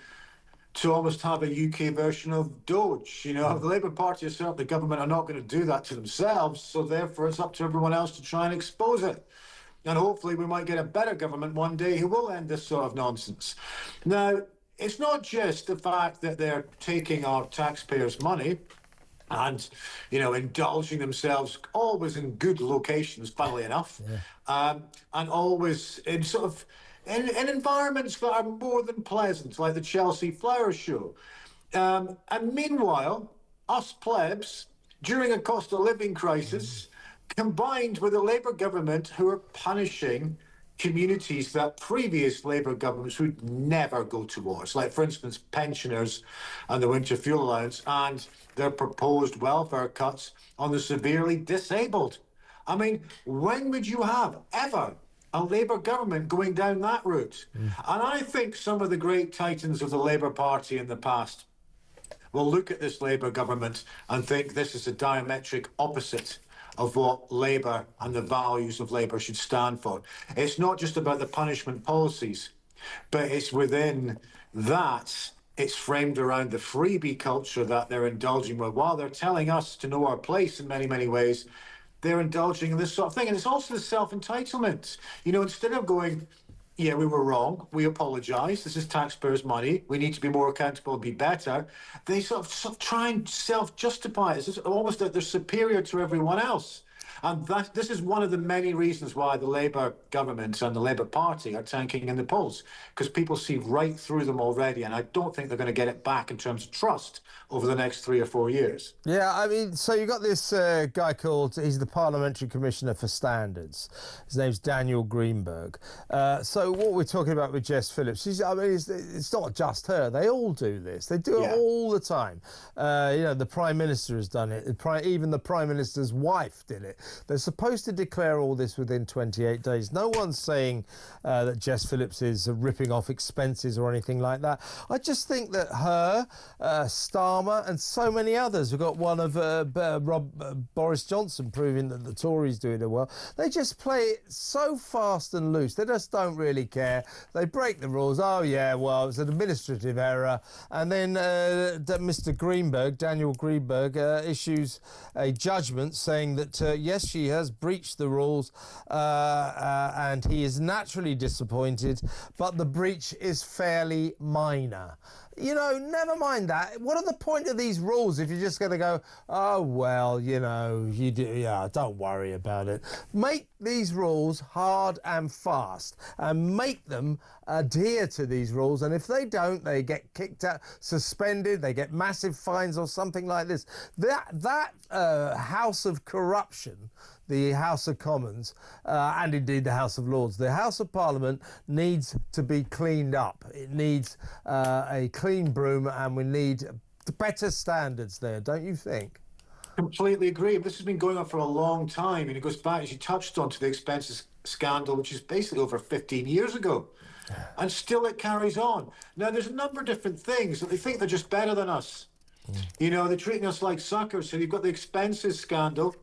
to almost have a UK version of Doge. You know, the Labour Party itself, the government are not going to do that to themselves, so therefore it's up to everyone else to try and expose it. And hopefully we might get a better government one day who will end this sort of nonsense. Now, it's not just the fact that they're taking our taxpayers' money and, you know, indulging themselves always in good locations, funnily enough, and always in sort of in environments that are more than pleasant, like the Chelsea Flower Show. And meanwhile, us plebs, during a cost of living crisis, combined with a Labour government who are punishing communities that previous Labour governments would never go towards, like, for instance, pensioners and the winter fuel allowance and their proposed welfare cuts on the severely disabled. I mean, when would you have ever a Labour government going down that route? And I think some of the great titans of the Labour Party in the past will look at this Labour government and think this is a diametric opposite of what Labour and the values of Labour should stand for. It's not just about the punishment policies, but it's within that, it's framed around the freebie culture that they're indulging with. While they're telling us to know our place in many, many ways, they're indulging in this sort of thing. And it's also the self-entitlement. You know, instead of going, yeah, we were wrong, we apologise, this is taxpayers' money, we need to be more accountable and be better, they sort of try and self-justify it. It's almost that they're superior to everyone else. And this is one of the many reasons why the Labour government and the Labour Party are tanking in the polls, because people see right through them already, and I don't think they're going to get it back in terms of trust over the next 3 or 4 years. Yeah, I mean, so you've got this guy called, he's the Parliamentary Commissioner for Standards. His name's Daniel Greenberg. So what we're talking about with Jess Phillips, I mean, it's not just her. They all do this. They do it all the time. You know, the Prime Minister has done it. Even the Prime Minister's wife did it. They're supposed to declare all this within 28 days. No one's saying that Jess Phillips is ripping off expenses or anything like that. I just think that her, Starmer and so many others, we've got one of Boris Johnson proving that the Tories doing it well. They just play it so fast and loose. They just don't really care. They break the rules. Oh, yeah, well, it's an administrative error. And then Mr. Greenberg, Daniel Greenberg, issues a judgment saying that, yes, she has breached the rules and he is naturally disappointed, but the breach is fairly minor. You know, never mind that. What are the point of these rules if you're just going to go, oh, well, you know, you do, yeah, don't worry about it. Make these rules hard and fast and make them adhere to these rules. And if they don't, they get kicked out, suspended, they get massive fines or something like this. That house of corruption, the House of Commons, and indeed the House of Lords, the House of Parliament needs to be cleaned up. It needs a clean broom, and we need better standards there, don't you think? Completely agree. This has been going on for a long time, and it goes back, as you touched on, to the expenses scandal, which is basically over 15 years ago. And still it carries on. Now, there's a number of different things that they think they're just better than us. You know, they're treating us like suckers. So you've got the expenses scandal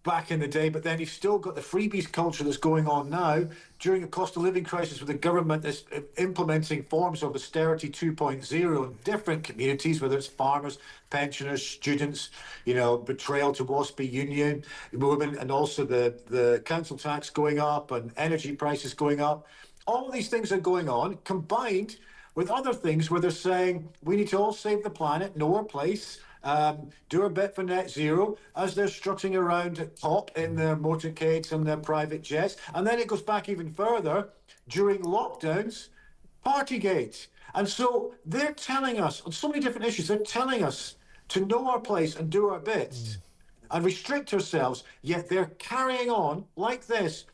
back in the day, but then you've still got the freebies culture that's going on now during a cost of living crisis with the government that's implementing forms of austerity 2.0 in different communities, whether it's farmers, pensioners, students, you know, betrayal to WASPy Union, women, and also the council tax going up and energy prices going up. All of these things are going on, combined with other things where they're saying we need to all save the planet, know our place, do our bit for net zero, as they're strutting around at top in their motorcades and their private jets. And then it goes back even further during lockdowns, Partygate. And so they're telling us on so many different issues, they're telling us to know our place and do our bits and restrict ourselves, yet they're carrying on like this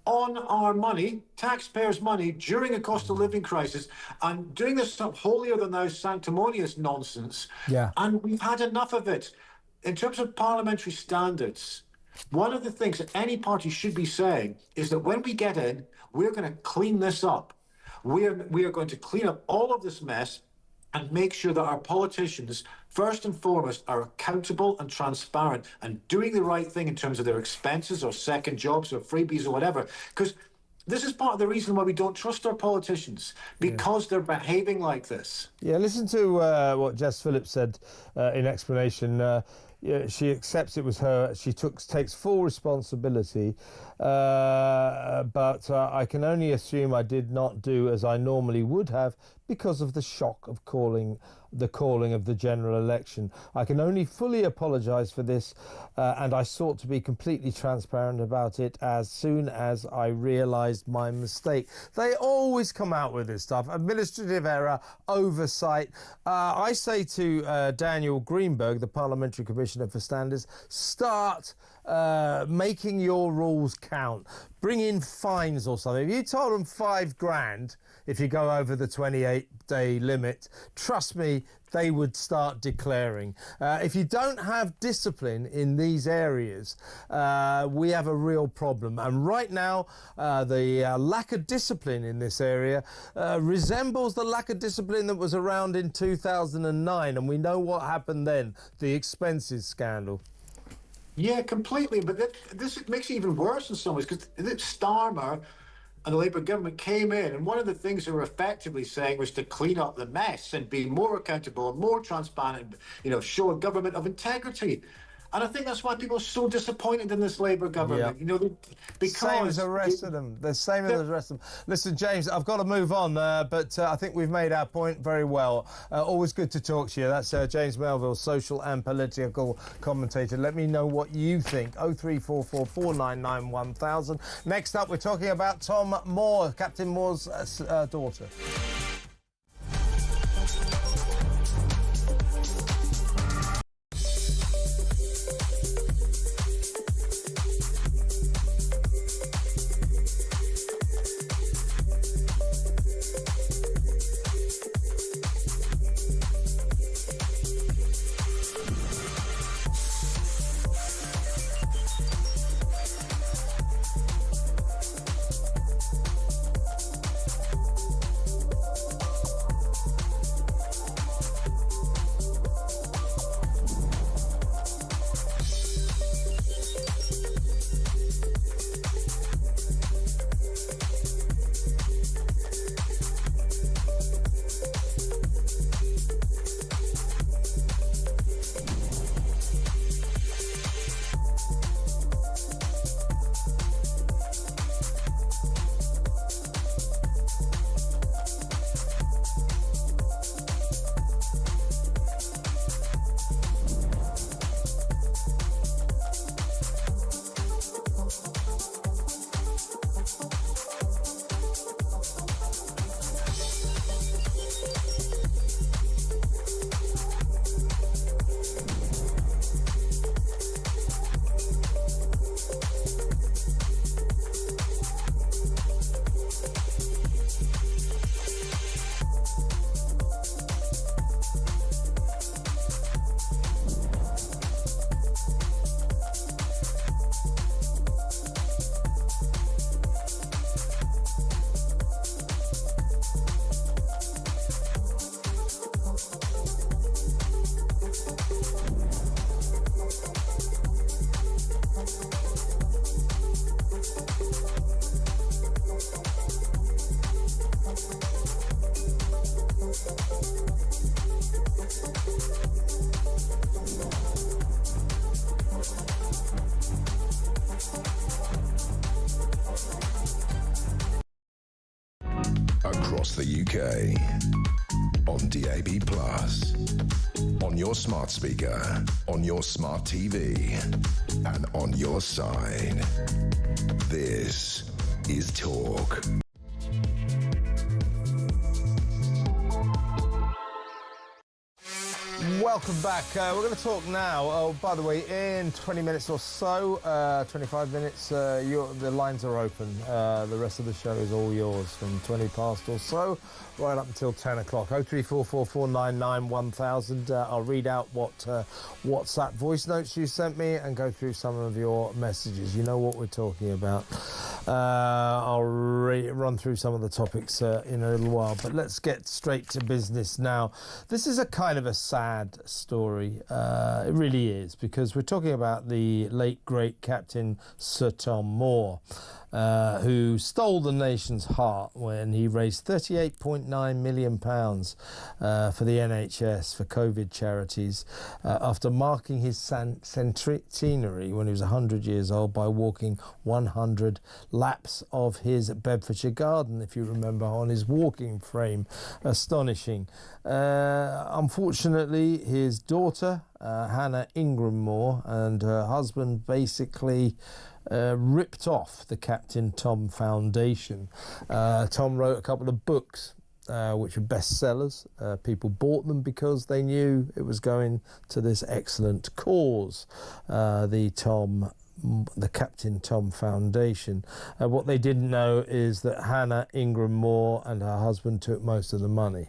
on our money, taxpayers' money, during a cost of living crisis, and doing this stuff holier than thou sanctimonious nonsense. Yeah. And we've had enough of it. In terms of parliamentary standards, one of the things that any party should be saying is that when we get in, we're going to clean this up. We are going to clean up all of this mess and make sure that our politicians first and foremost, are accountable and transparent and doing the right thing in terms of their expenses or second jobs or freebies or whatever. Because this is part of the reason why we don't trust our politicians, because they're behaving like this. Yeah, listen to what Jess Phillips said in explanation. Yeah, she accepts it was her. She takes full responsibility, but I can only assume I did not do as I normally would have because of the shock of the calling of the general election. I can only fully apologise for this, and I sought to be completely transparent about it as soon as I realised my mistake. They always come out with this stuff. Administrative error, oversight. I say to Daniel Greenberg, the Parliamentary Commissioner for Standards, start making your rules count. Bring in fines or something. If you told them £5,000 if you go over the 28-day limit, trust me, they would start declaring. If you don't have discipline in these areas, we have a real problem. And right now, the lack of discipline in this area resembles the lack of discipline that was around in 2009. And we know what happened then, the expenses scandal. Yeah, completely. But this makes it even worse in some ways, because Starmer and the Labour government came in, and one of the things they were effectively saying was to clean up the mess and be more accountable and more transparent, show a government of integrity. And I think that's why people are so disappointed in this Labour government. Because same as the rest of them. The same as the rest of them. Listen, James, I've got to move on, but I think we've made our point very well. Always good to talk to you. That's James Melville, social and political commentator. Let me know what you think. 0344 499 1000. Next up, we're talking about Tom Moore, Captain Moore's daughter. Across the UK, on DAB+, on your smart speaker, on your smart TV, and on your side. This is Talk. Welcome back. We're going to talk now. Oh, by the way, in 20 minutes or so, 25 minutes, the lines are open. The rest of the show is all yours from 20 past or so, right up until 10 o'clock. 0344 499 1000. I'll read out what WhatsApp voice notes you sent me and go through some of your messages. You know what we're talking about. I'll run through some of the topics in a little while, but let's get straight to business now. This is a kind of a sad story. It really is, because we're talking about the late, great Captain Sir Tom Moore, who stole the nation's heart when he raised £38.9 million for the NHS for COVID charities after marking his centenary when he was 100 years old by walking 100 laps of his Bedfordshire garden, if you remember, on his walking frame. Astonishing. Unfortunately, his daughter, Hannah Ingram Moore, and her husband basically ripped off the Captain Tom Foundation. Tom wrote a couple of books which were bestsellers. People bought them because they knew it was going to this excellent cause, the Captain Tom Foundation. What they didn't know is that Hannah Ingram Moore and her husband took most of the money.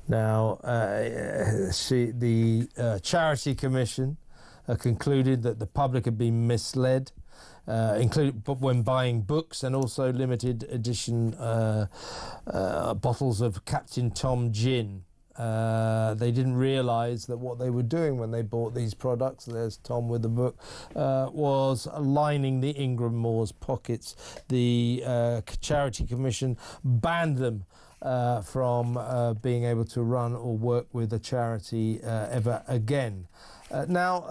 Now, the Charity Commission concluded that the public had been misled, including when buying books, and also limited edition bottles of Captain Tom gin. They didn't realise that what they were doing when they bought these products, there's Tom with the book, was lining the Ingram Moore's pockets. The Charity Commission banned them from being able to run or work with a charity ever again. Now,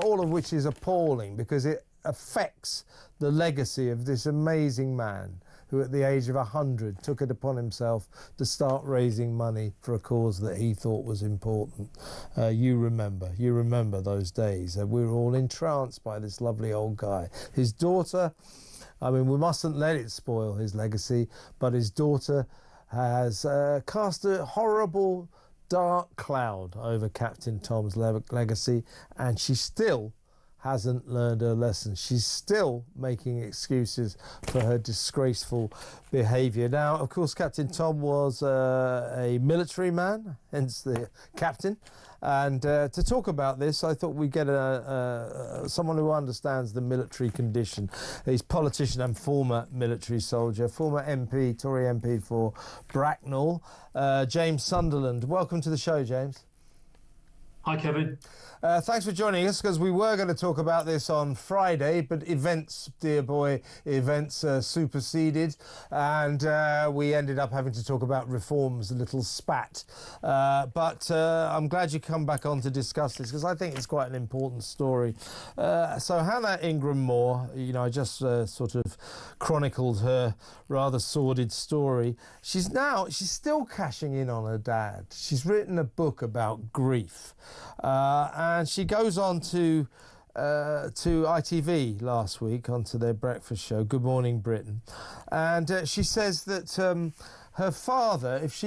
all of which is appalling, because it affects the legacy of this amazing man who at the age of 100 took it upon himself to start raising money for a cause that he thought was important. You remember those days. We were all entranced by this lovely old guy. His daughter, I mean, we mustn't let it spoil his legacy, but his daughter has cast a horrible dark cloud over Captain Tom's legacy, and she still hasn't learned her lesson. She's still making excuses for her disgraceful behaviour. Now, of course, Captain Tom was a military man, hence the captain. And to talk about this, I thought we'd get someone who understands the military condition. He's politician and former military soldier, former MP, Tory MP for Bracknell, James Sunderland. Welcome to the show, James. Hi, Kevin. Thanks for joining us, because we were going to talk about this on Friday, but events, dear boy, superseded, and we ended up having to talk about reforms, a little spat. But I'm glad you come back on to discuss this, because I think it's quite an important story. So Hannah Ingram Moore, I just sort of chronicled her rather sordid story. She's still cashing in on her dad. She's written a book about grief. And she goes on to ITV last week, onto their breakfast show, Good Morning Britain, and she says that her father, if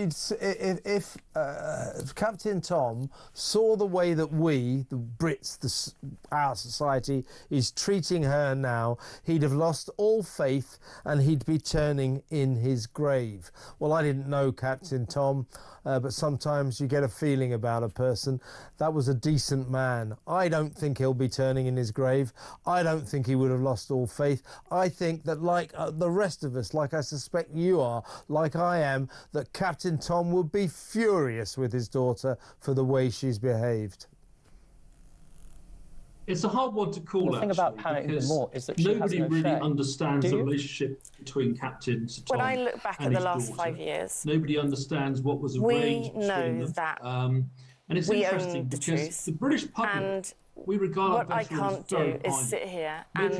Captain Tom saw the way that we, the Brits, our society, is treating her now, he'd have lost all faith and he'd be turning in his grave. Well, I didn't know Captain Tom, but sometimes you get a feeling about a person. That was a decent man. I don't think he'll be turning in his grave. I don't think he would have lost all faith. I think that, like the rest of us, like I suspect you are, like I am, that Captain Tom would be furious with his daughter for the way she's behaved. It's a hard one to call, the thing about Hannah Ingram Moore is that nobody really shame. understands the relationship between Captain Tom when I look back and at the his last daughter. 5 years, Nobody understands what was arranged between them. We know that and it's we interesting own the because truth. the British public, and we regard what I can't do is sit here and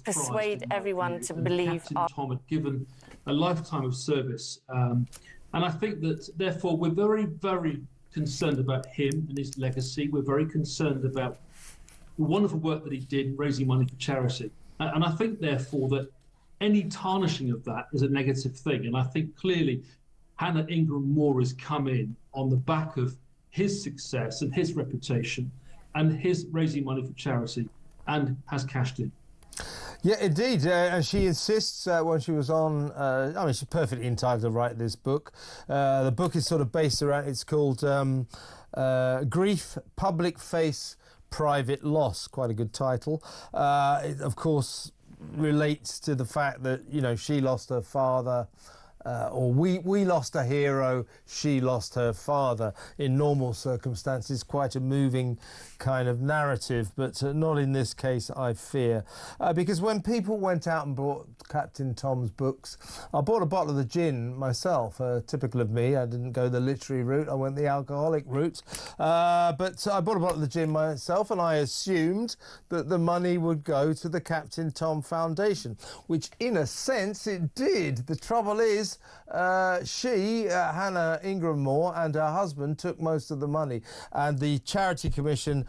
persuade everyone to believe Captain Tom had given a lifetime of service, and I think that therefore we're very, very concerned about him and his legacy. We're very concerned about the wonderful work that he did raising money for charity, and I think therefore that any tarnishing of that is a negative thing. And I think clearly Hannah Ingram Moore has come in on the back of his success and his reputation and his raising money for charity, and has cashed in. Yeah, indeed. And she insists when she was on, I mean, she's perfectly entitled to write this book. The book is sort of based around, it's called Grief, Public Face, Private Loss. Quite a good title. Of course, relates to the fact that, you know, she lost her father, or we lost a hero, she lost her father. In normal circumstances, quite a moving kind of narrative, but not in this case, I fear. Because when people went out and bought Captain Tom's books, I bought a bottle of the gin myself, typical of me. I didn't go the literary route, I went the alcoholic route. But I bought a bottle of the gin myself, and I assumed that the money would go to the Captain Tom Foundation, which in a sense it did. The trouble is, Hannah Ingram Moore, and her husband took most of the money, and the Charity Commission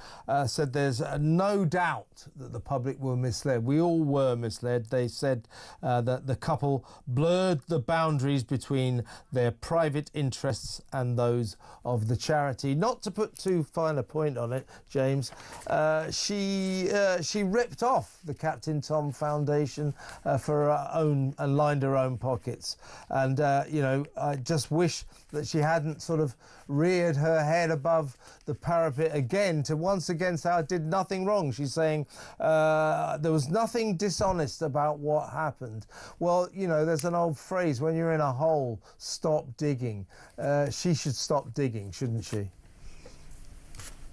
said there's no doubt that the public were misled. We all were misled. They said that the couple blurred the boundaries between their private interests and those of the charity. Not to put too fine a point on it, James, she ripped off the Captain Tom Foundation for her own, and lined her own pockets. And, you know, I just wish that she hadn't sort of reared her head above the parapet again to once again say, I did nothing wrong. She's saying there was nothing dishonest about what happened. Well, you know, there's an old phrase, when you're in a hole, stop digging. She should stop digging, shouldn't she?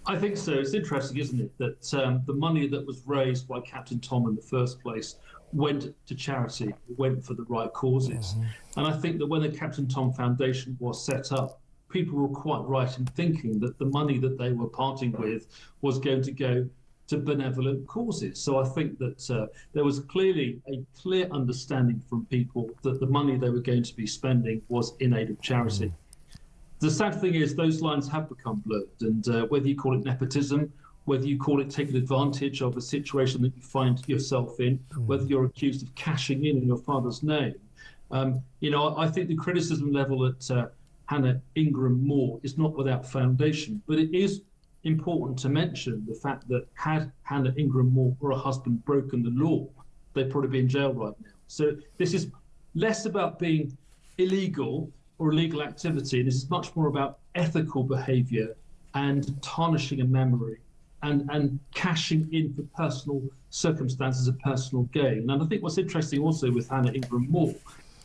I think so. It's interesting, isn't it, that the money that was raised by Captain Tom in the first place went to charity, went for the right causes. Mm-hmm. And I think that when the Captain Tom Foundation was set up, people were quite right in thinking that the money that they were parting with was going to go to benevolent causes. So I think that there was clearly a clear understanding from people that the money they were going to be spending was in aid of charity. The sad thing is those lines have become blurred, and whether you call it nepotism, whether you call it taking advantage of a situation that you find yourself in, whether you're accused of cashing in your father's name, you know, I think the criticism level at Hannah Ingram Moore is not without foundation, but it is important to mention the fact that had Hannah Ingram Moore or her husband broken the law, they'd probably be in jail right now. So this is less about being illegal or illegal activity. This is much more about ethical behaviour and tarnishing a memory and cashing in for personal circumstances of personal gain. And I think what's interesting also with Hannah Ingram Moore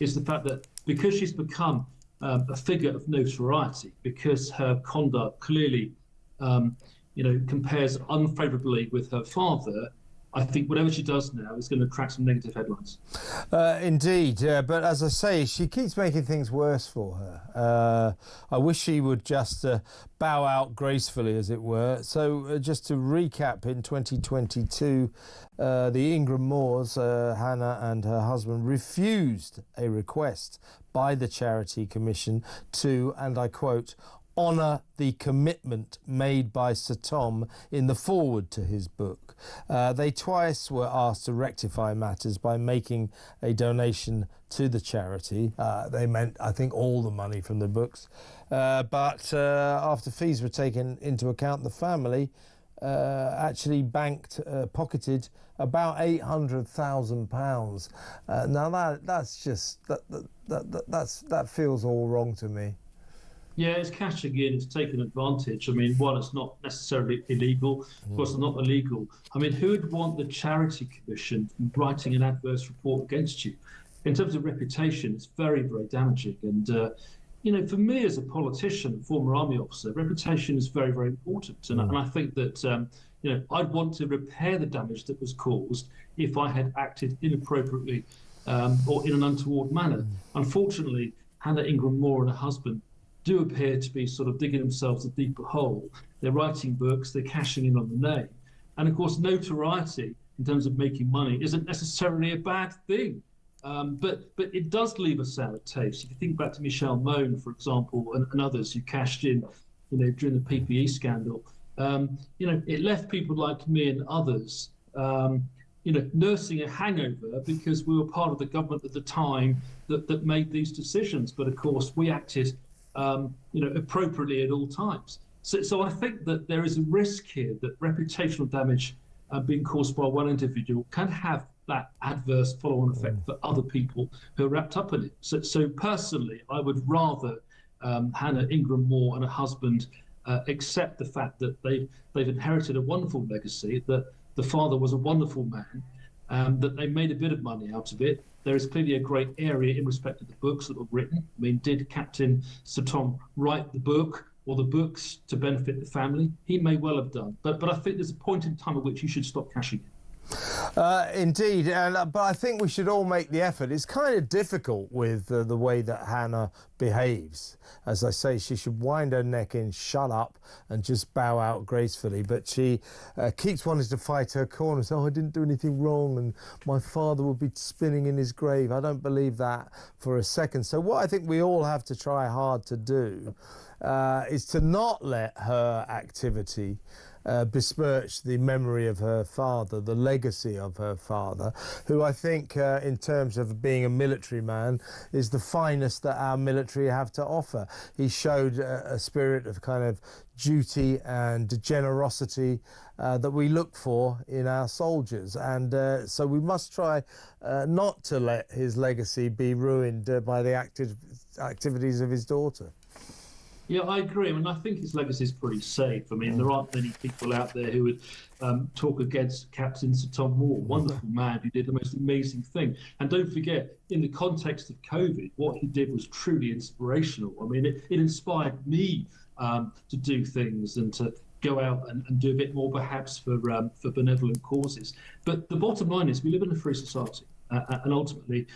is the fact that because she's become a figure of notoriety, because her conduct clearly you know, compares unfavourably with her father, I think whatever she does now is going to attract some negative headlines. Indeed, but as I say, she keeps making things worse for her. I wish she would just bow out gracefully, as it were. So just to recap, in 2022, the Ingram Moores, Hannah and her husband, refused a request by the Charity Commission to, and I quote, honour the commitment made by Sir Tom in the foreword to his book. They twice were asked to rectify matters by making a donation to the charity. They meant, I think, all the money from the books. But after fees were taken into account, the family actually pocketed about £800,000. Now that's just that feels all wrong to me. Yeah, it's cashing in, it's taking advantage. I mean, one, it's not necessarily illegal. Of course, it's not illegal. I mean, who would want the Charity Commission writing an adverse report against you? In terms of reputation, it's very, very damaging. And, you know, for me as a politician, former army officer, reputation is very, very important. And I think that, you know, I'd want to repair the damage that was caused if I had acted inappropriately or in an untoward manner. Unfortunately, Hannah Ingram Moore and her husband do appear to be sort of digging themselves a deeper hole. They're writing books, they're cashing in on the name. And of course, notoriety in terms of making money isn't necessarily a bad thing. But it does leave a sour taste. If you think back to Michelle Mone, for example, and others who cashed in, you know, during the PPE scandal, you know, it left people like me and others, you know, nursing a hangover because we were part of the government at the time that made these decisions. But of course, we acted you know, appropriately at all times. So I think that there is a risk here that reputational damage being caused by one individual can have that adverse follow-on effect for other people who are wrapped up in it. So personally, I would rather Hannah Ingram Moore and her husband accept the fact that they've inherited a wonderful legacy, that the father was a wonderful man, that they made a bit of money out of it. There is clearly a great area in respect of the books that were written. I mean, did Captain Sir Tom write the book or the books to benefit the family? He may well have done. But I think there's a point in time at which you should stop cashing in. Indeed, but I think we should all make the effort. It's kind of difficult with the way that Hannah behaves. As I say, she should wind her neck in, shut up, and just bow out gracefully. But she keeps wanting to fight her corner. So, I didn't do anything wrong, and my father would be spinning in his grave. I don't believe that for a second. So what I think we all have to try hard to do is to not let her activity besmirch the memory of her father, the legacy of her father, who I think, in terms of being a military man, is the finest that our military have to offer. He showed a spirit of kind of duty and generosity that we look for in our soldiers, and so we must try not to let his legacy be ruined by the activities of his daughter. Yeah, I agree. I mean, I think his legacy is pretty safe. I mean, there aren't many people out there who would talk against Captain Sir Tom Moore, wonderful man who did the most amazing thing. And don't forget, in the context of COVID, what he did was truly inspirational. I mean, it inspired me to do things and to go out and do a bit more, perhaps, for benevolent causes. But the bottom line is we live in a free society, and ultimately,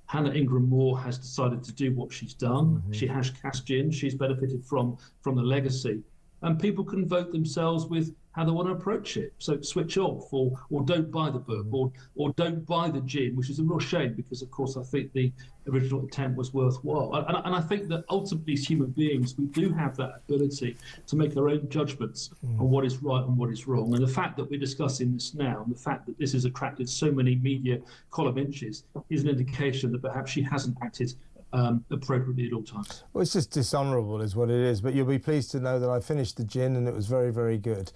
Hannah Ingram Moore has decided to do what she's done. She has cashed in. She's benefited from the legacy. And people can vote themselves with how they want to approach it. So switch off, or don't buy the book, or don't buy the gin, which is a real shame because, of course, I think the original attempt was worthwhile. And I think that ultimately, as human beings, we do have that ability to make our own judgments on what is right and what is wrong. And the fact that we're discussing this now, and the fact that this has attracted so many media column inches, is an indication that perhaps she hasn't acted appropriately at all times. Well, it's just dishonourable is what it is, but you'll be pleased to know that I finished the gin and it was very, very good.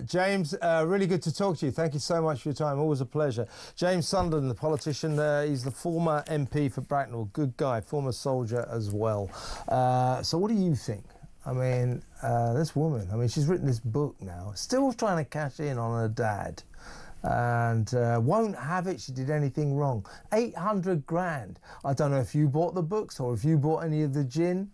James, really good to talk to you. Thank you so much for your time. Always a pleasure. James Sunderland, the politician, he's the former MP for Bracknell. Good guy, former soldier as well. So what do you think? I mean, this woman, I mean, she's written this book now, still trying to cash in on her dad. And won't have it she did anything wrong. 800 grand. I don't know if you bought the books or if you bought any of the gin.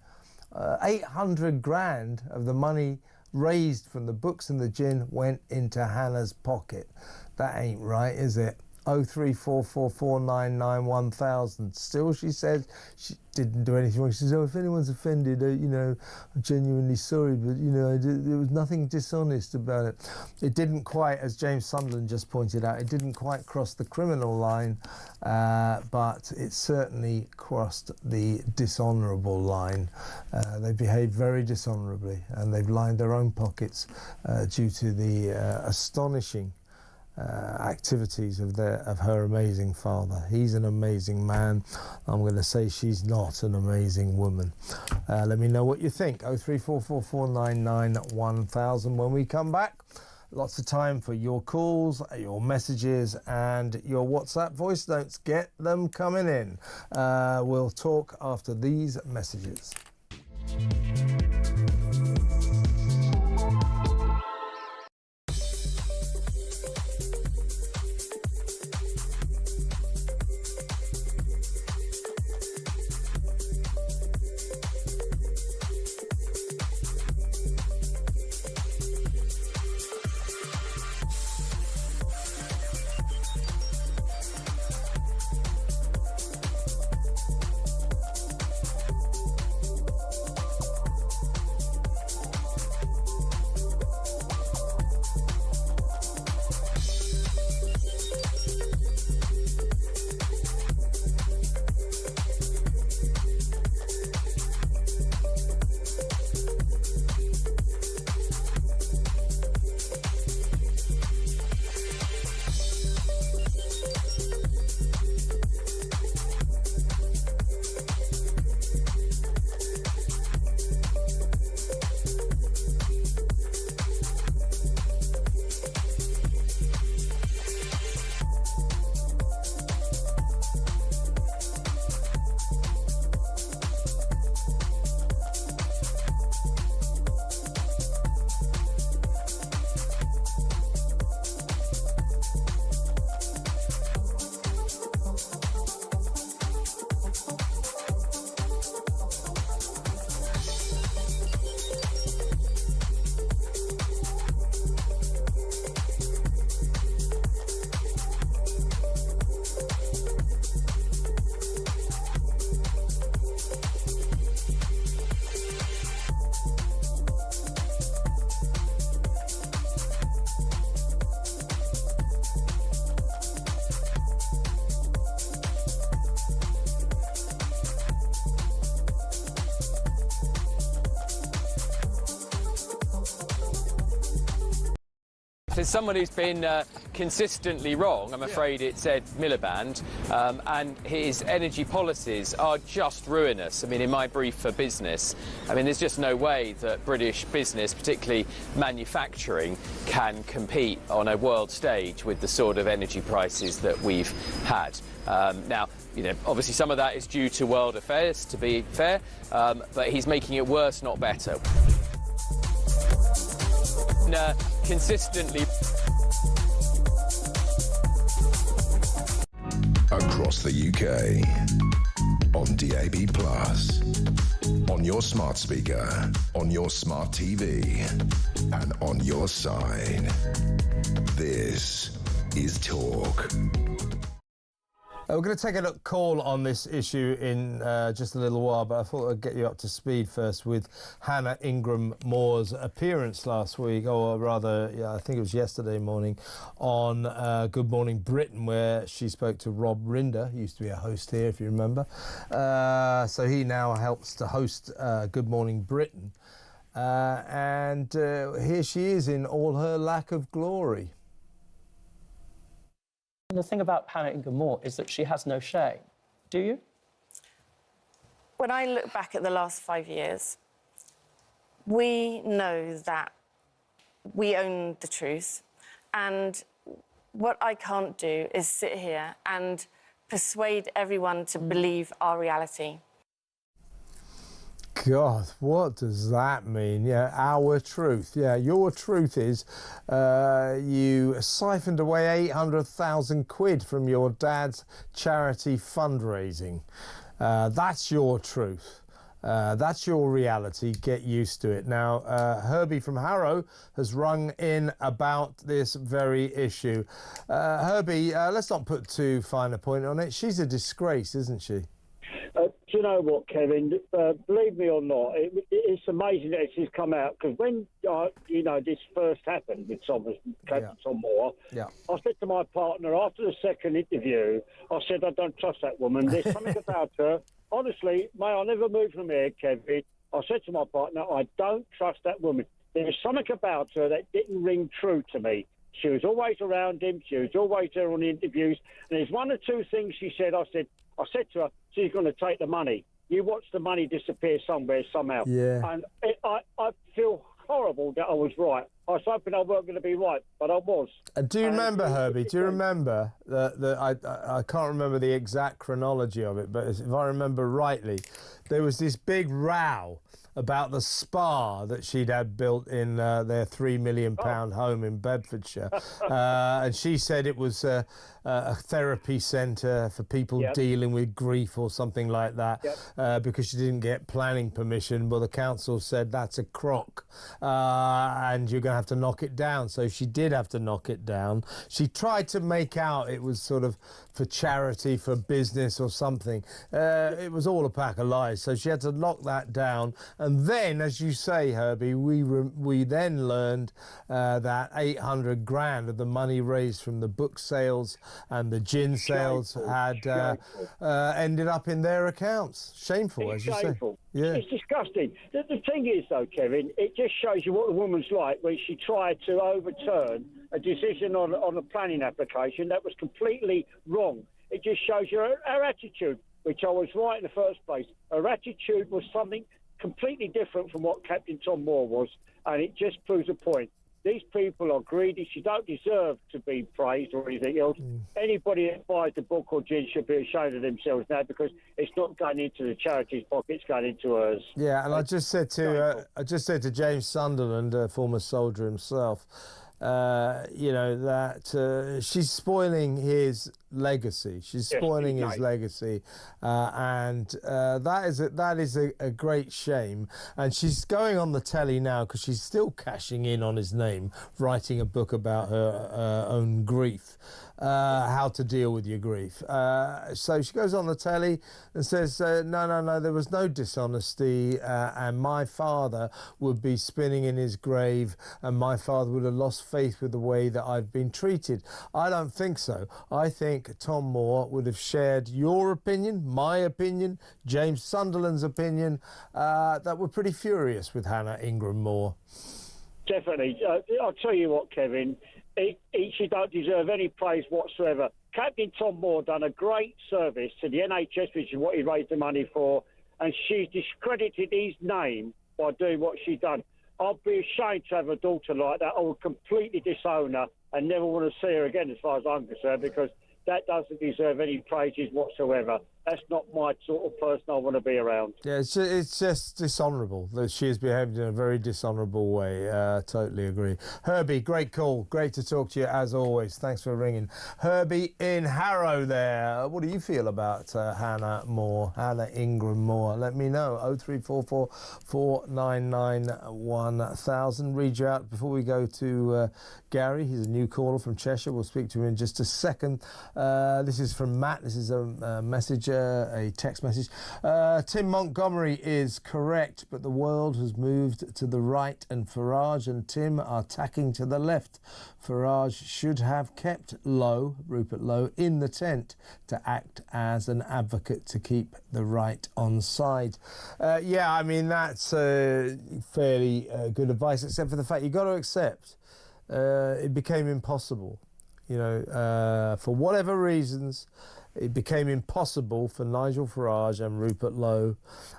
800 grand of the money raised from the books and the gin went into Hannah's pocket. That ain't right, is it? 03444991000. Still, she says she didn't do anything wrong. She says, oh, if anyone's offended, you know, I'm genuinely sorry, but, you know, there was nothing dishonest about it. It didn't quite, as James Sunderland just pointed out, it didn't quite cross the criminal line, but it certainly crossed the dishonourable line. They behaved very dishonourably, and they've lined their own pockets due to the astonishing activities of her amazing father. He's an amazing man. I'm going to say she's not an amazing woman. Let me know what you think. 03444991000. When we come back, lots of time for your calls, your messages, and your WhatsApp voice notes. Get them coming in. We'll talk after these messages. it's someone who's been consistently wrong, I'm afraid it's Ed Miliband, and his energy policies are just ruinous. I mean, in my brief for business, I mean, there's just no way that British business, particularly manufacturing, can compete on a world stage with the sort of energy prices that we've had. Now, you know, obviously some of that is due to world affairs, to be fair, but he's making it worse, not better. Consistently. Across the UK, on DAB+, on your smart speaker, on your smart TV, and on your side. This is Talk. We're going to take a call on this issue in just a little while, but I thought I'd get you up to speed first with Hannah Ingram-Moore's appearance last week, or rather, yeah, I think it was yesterday morning, on Good Morning Britain, where she spoke to Rob Rinder, who used to be a host here, if you remember. So he now helps to host Good Morning Britain. And here she is in all her lack of glory. The thing about Hannah Ingram-Moore is that she has no shame. Do you? When I look back at the last 5 years, we know that we own the truth. And what I can't do is sit here and persuade everyone to believe our reality. God, what does that mean? Yeah, our truth. Yeah, your truth is you siphoned away 800,000 quid from your dad's charity fundraising. That's your truth. That's your reality. Get used to it. Now, Herbie from Harrow has rung in about this very issue. Herbie, let's not put too fine a point on it. She's a disgrace, isn't she? Do you know what, Kevin? Believe me or not, it's amazing that she's come out, because when you know, this first happened with Tom Moore, I said to my partner after the second interview, I said, I don't trust that woman. There's something about her. Honestly, may I never move from here, Kevin. I said to my partner, I don't trust that woman. There's something about her that didn't ring true to me. She was always around him. She was always there on the interviews. And there's one or two things she said. I said to her, she's going to take the money. You watch the money disappear somewhere, somehow. Yeah. And I feel horrible that I was right. I was hoping I weren't going to be right, but I was. Do you remember, Herbie, do you remember I can't remember the exact chronology of it, but if I remember rightly, there was this big row about the spa that she'd had built in their £3 million home in Bedfordshire. And she said it was a therapy centre for people dealing with grief or something like that, because she didn't get planning permission. Well, the council said that's a crock and you're going to have to knock it down. So she did have to knock it down. She tried to make out it was sort of for charity, for business or something. It was all a pack of lies. So she had to knock that down. And then, as you say, Herbie, we then learned that 800 grand of the money raised from the book sales and the gin sales had ended up in their accounts. Shameful, as you say. Yeah. It's disgusting. The thing is, though, Kevin, it just shows you what the woman's like when she tried to overturn a decision on a planning application that was completely wrong. It just shows you her attitude, which I was right in the first place. Her attitude was something completely different from what Captain Tom Moore was, and it just proves a point. These people are greedy. She don't deserve to be praised or anything else. Anybody that buys the book or gin should be ashamed of themselves now, because it's not going into the charity's pocket, it's going into hers. Yeah, and I just said to James Sunderland, a former soldier himself, you know, that she's spoiling his legacy. She's spoiling his legacy, and that is a great shame. And she's going on the telly now because she's still cashing in on his name, writing a book about her own grief, how to deal with your grief. So she goes on the telly and says, no, there was no dishonesty, and my father would be spinning in his grave, and my father would have lost faith with the way that I've been treated. I don't think so. I think Tom Moore would have shared your opinion, my opinion, James Sunderland's opinion, that we're pretty furious with Hannah Ingram-Moore. Definitely. I'll tell you what, Kevin, she don't deserve any praise whatsoever. Captain Tom Moore done a great service to the NHS, which is what he raised the money for, and she's discredited his name by doing what she's done. I'd be ashamed to have a daughter like that. I would completely disown her and never want to see her again, as far as I'm concerned, because that doesn't deserve any praises whatsoever. That's not my sort of person I want to be around. Yeah, it's just dishonourable that she has behaved in a very dishonourable way. Totally agree. Herbie, great call. Great to talk to you as always. Thanks for ringing. Herbie in Harrow there. What do you feel about Hannah Ingram Moore? Let me know. 0344 499 1000. Read you out before we go to Gary. He's a new caller from Cheshire. We'll speak to him in just a second. This is from Matt. This is a message. A text message. Tim Montgomery is correct, but the world has moved to the right and Farage and Tim are tacking to the left. Farage should have kept Rupert Lowe, in the tent to act as an advocate to keep the right on side. Yeah, I mean, that's fairly good advice, except for the fact you've got to accept it became impossible. You know, for whatever reasons, it became impossible for Nigel Farage and Rupert Lowe,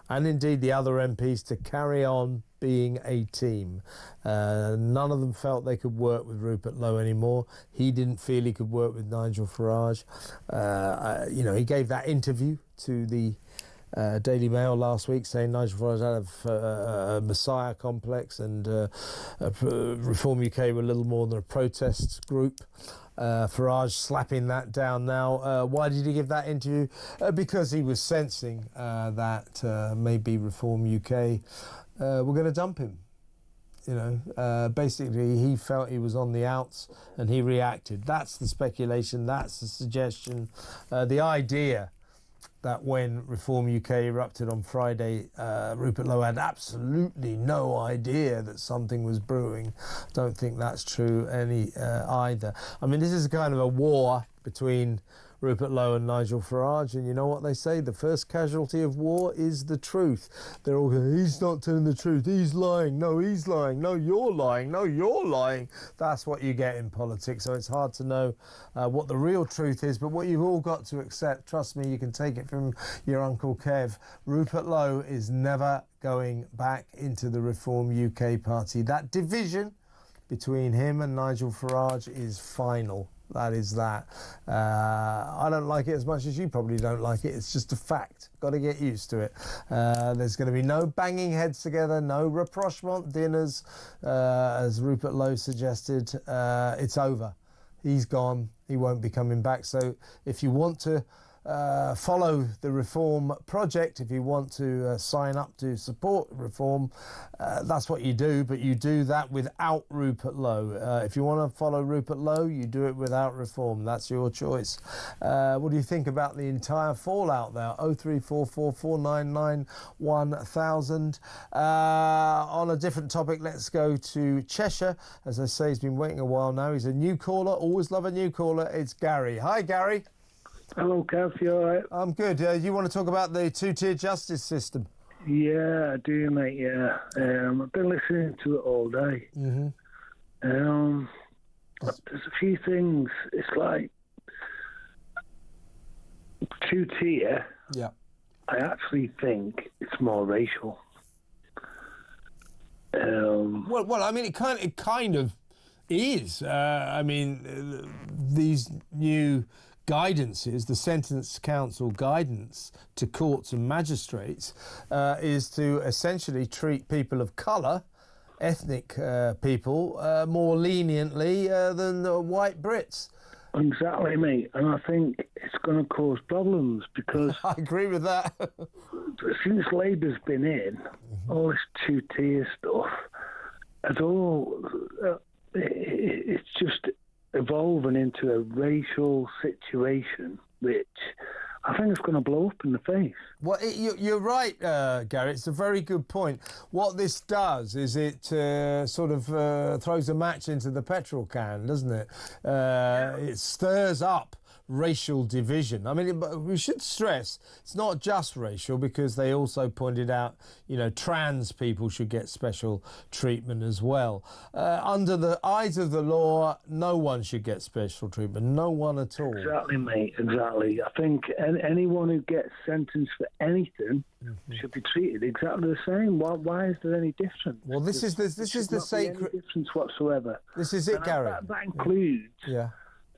and indeed the other MPs, to carry on being a team. None of them felt they could work with Rupert Lowe anymore. He didn't feel he could work with Nigel Farage. You know, he gave that interview to the Daily Mail last week saying Nigel Farage had a messiah complex and Reform UK were little more than a protest group. Farage slapping that down now. Why did he give that interview? Because he was sensing that maybe Reform UK were going to dump him. You know, basically he felt he was on the outs and he reacted. That's the speculation, that's the suggestion. The idea that when Reform UK erupted on Friday, Rupert Lowe had absolutely no idea that something was brewing. Don't think that's true either. I mean, this is kind of a war between Rupert Lowe and Nigel Farage, and you know what they say? The first casualty of war is the truth. They're all going, he's not telling the truth, he's lying, no, he's lying, no, you're lying, no, you're lying. That's what you get in politics, so it's hard to know what the real truth is, but what you've all got to accept, trust me, you can take it from your Uncle Kev, Rupert Lowe is never going back into the Reform UK party. That division between him and Nigel Farage is final. That is that. I don't like it as much as you probably don't like it. It's just a fact. Got to get used to it. There's going to be no banging heads together, no rapprochement dinners, as Rupert Lowe suggested. It's over. He's gone. He won't be coming back. So if you want to follow the Reform project, if you want to sign up to support Reform, that's what you do, but you do that without Rupert Lowe. If you want to follow Rupert Lowe, you do it without Reform. That's your choice. What do you think about the entire fallout there? 0344 499 1000. On a different topic, let's go to Cheshire. As I say, he's been waiting a while now. He's a new caller. Always love a new caller. It's Gary. Hi, Gary. Hello, Kev, you all right? I'm good. You want to talk about the two-tier justice system? Yeah, I do, mate, yeah. I've been listening to it all day. Mm-hmm. There's a few things. It's like two-tier. Yeah. I actually think it's more racial. Well, I mean, it kind of is. I mean, these new guidances, the Sentence Council guidance to courts and magistrates, is to essentially treat people of colour, ethnic people, more leniently than white Brits. Exactly, mate. And I think it's going to cause problems because... I agree with that. Since Labour's been in, all this two-tier stuff, it's just evolving into a racial situation, which I think is going to blow up in the face. Well, you're right, Gary. It's a very good point. What this does is it sort of throws a match into the petrol can, doesn't it? It stirs up racial division. I mean, we should stress it's not just racial, because they also pointed out, trans people should get special treatment as well. Under the eyes of the law, no one should get special treatment. No one at all. Exactly, mate. Exactly. I think anyone who gets sentenced for anything should be treated exactly the same. Why is there any difference? Well, this is the sacred difference whatsoever. This is it, Gary. That includes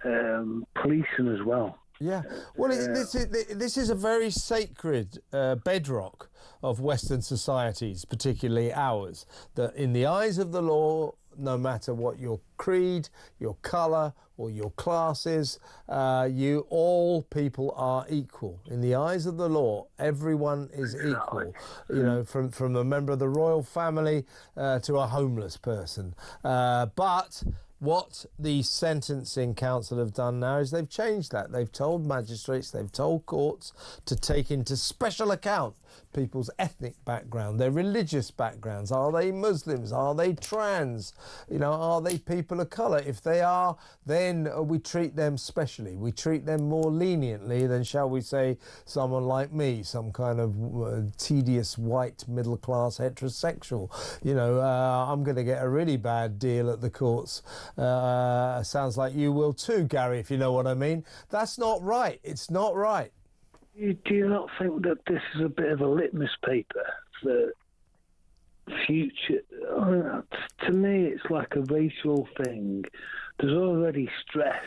policing as well. Yeah, well, this is a very sacred bedrock of Western societies, particularly ours, that in the eyes of the law, no matter what your creed, your colour or your class is, all people are equal. In the eyes of the law, everyone is equal. From a member of the royal family to a homeless person. But what the Sentencing Council have done now is they've changed that. They've told magistrates, they've told courts to take into special account people's ethnic background, their religious backgrounds. Are they Muslims? Are they trans? Are they people of colour? If they are, then we treat them specially. We treat them more leniently than, shall we say, someone like me, some kind of tedious white middle-class heterosexual. I'm going to get a really bad deal at the courts. Sounds like you will too, Gary, if you know what I mean. That's not right. It's not right. Do you not think that this is a bit of a litmus paper for future? To me, it's like a racial thing. There's already stress.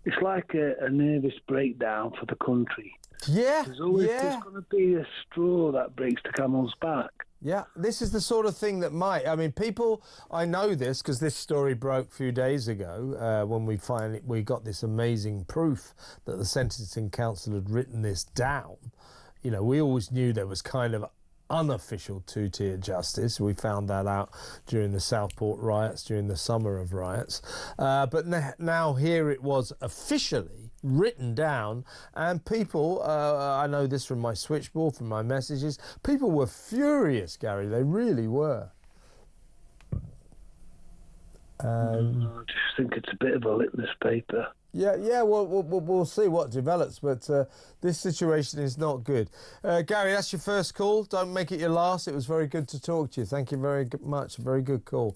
It's like a nervous breakdown for the country. Yeah, there's going to be a straw that breaks the camel's back. Yeah, this is the sort of thing that I know this because this story broke a few days ago when we got this amazing proof that the Sentencing Council had written this down. We always knew there was kind of unofficial two-tier justice. We found that out during the Southport riots, during the summer of riots. But now here it was officially written down, and people, I know this from my switchboard, from my messages, people were furious, Gary. They really were. I just think it's a bit of a litmus paper. Yeah. We'll see what develops, but this situation is not good. Gary, that's your first call. Don't make it your last. It was very good to talk to you. Thank you very much. Very good call.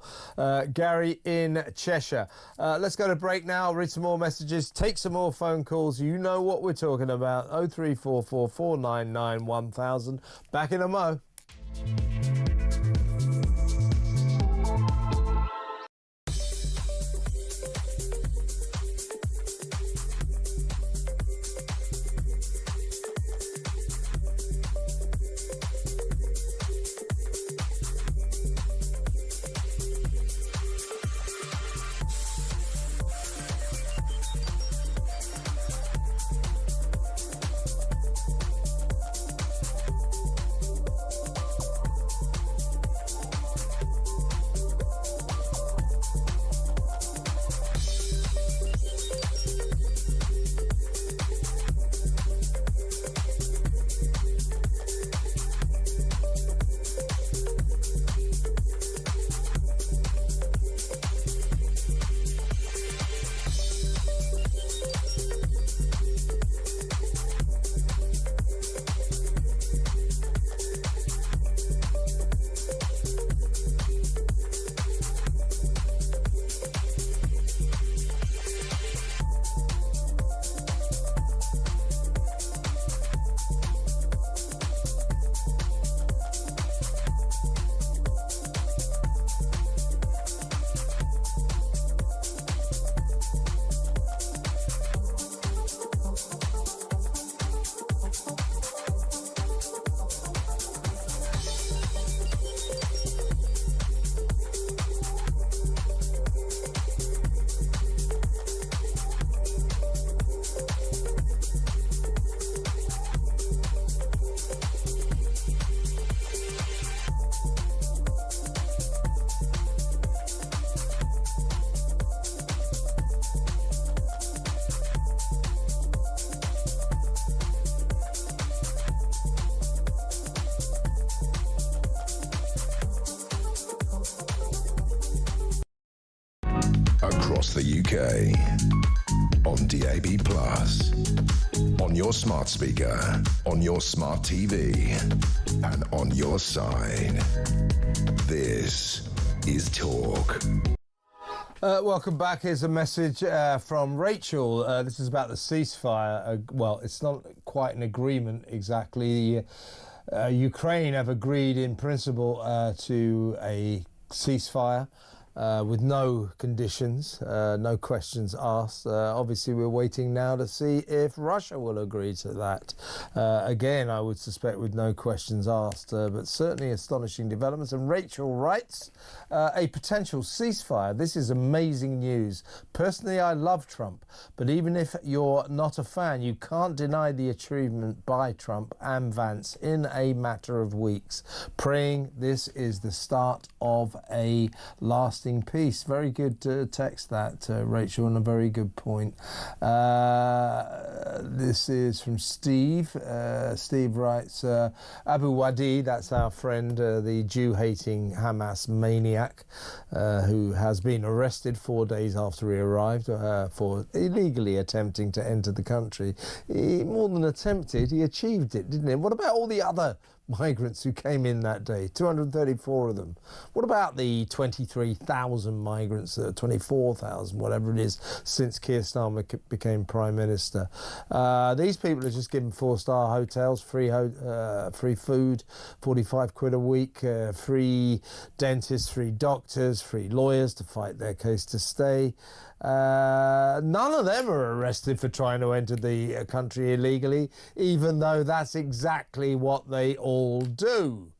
Gary in Cheshire. Let's go to break now. I'll read some more messages, take some more phone calls. You know what we're talking about. 0344 499 1000. Back in a mo. Across the UK, on DAB+, on your smart speaker, on your smart TV, and on your side. This is Talk. Welcome back. Here's a message from Rachel. This is about the ceasefire. Well, it's not quite an agreement exactly. Ukraine have agreed in principle to a ceasefire with no conditions, no questions asked. Obviously, we're waiting now to see if Russia will agree to that. Again, I would suspect with no questions asked, but certainly astonishing developments. And Rachel writes, a potential ceasefire. This is amazing news. Personally, I love Trump, but even if you're not a fan, you can't deny the achievement by Trump and Vance in a matter of weeks. Praying this is the start of a lasting peace. Very good text that, Rachel, and a very good point. This is from Steve. Steve writes, Abu Wadi, that's our friend, the Jew-hating Hamas maniac who has been arrested 4 days after he arrived for illegally attempting to enter the country. He, more than attempted, he achieved it, didn't he? What about all the other migrants who came in that day, 234 of them? What about the 23,000 migrants, 24,000, whatever it is, since Keir Starmer became Prime Minister? These people are just given 4-star hotels, free food, 45 quid a week, free dentists, free doctors, free lawyers to fight their case to stay. None of them are arrested for trying to enter the country illegally, even though that's exactly what they all do,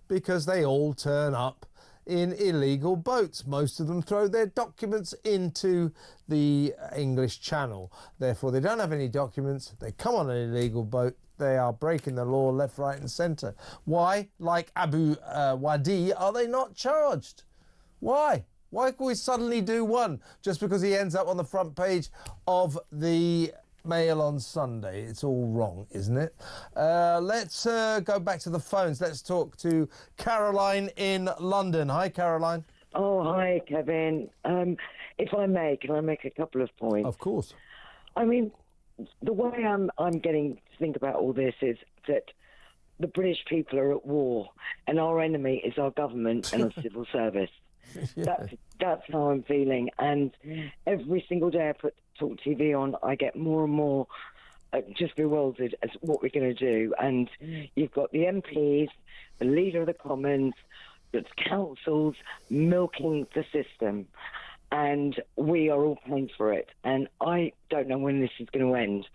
because they all turn up in illegal boats. Most of them throw their documents into the English Channel. Therefore, they don't have any documents. They come on an illegal boat. They are breaking the law left, right and centre. Why, like Abu Wadi, are they not charged? Why? Why can we suddenly do one just because he ends up on the front page of the Mail on Sunday? It's all wrong, isn't it? Let's go back to the phones. Let's talk to Caroline in London. Hi, Caroline. Oh, hi, Kevin. If I may, can I make a couple of points? Of course. I mean, the way I'm getting to think about all this is that the British people are at war and our enemy is our government and our civil service. Yeah. That's how I'm feeling, and every single day I put talkTV on, I get more and more just bewildered as what we're going to do. And you've got the MPs, the Leader of the Commons, the councils milking the system, and we are all paying for it. And I don't know when this is going to end,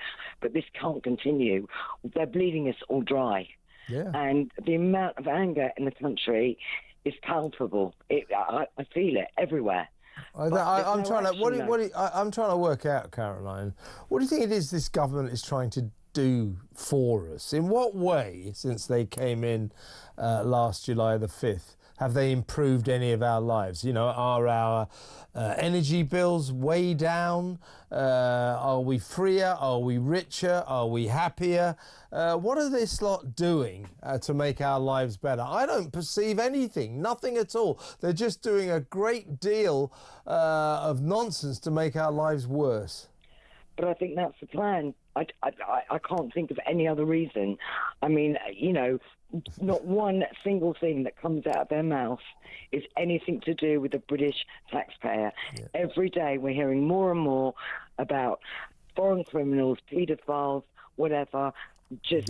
but this can't continue. They're bleeding us all dry. Yeah. And the amount of anger in the country is palpable. I feel it everywhere. I'm trying to work out, Caroline, what do you think it is this government is trying to do for us? In what way, since they came in last July the 5th, have they improved any of our lives? You know, are our energy bills way down? Are we freer? Are we richer? Are we happier? What are this lot doing to make our lives better? I don't perceive anything, nothing at all. They're just doing a great deal of nonsense to make our lives worse. But I think that's the plan. I can't think of any other reason. I mean, you know, not one single thing that comes out of their mouth is anything to do with the British taxpayer. Yeah. Every day we're hearing more and more about foreign criminals, paedophiles, whatever, just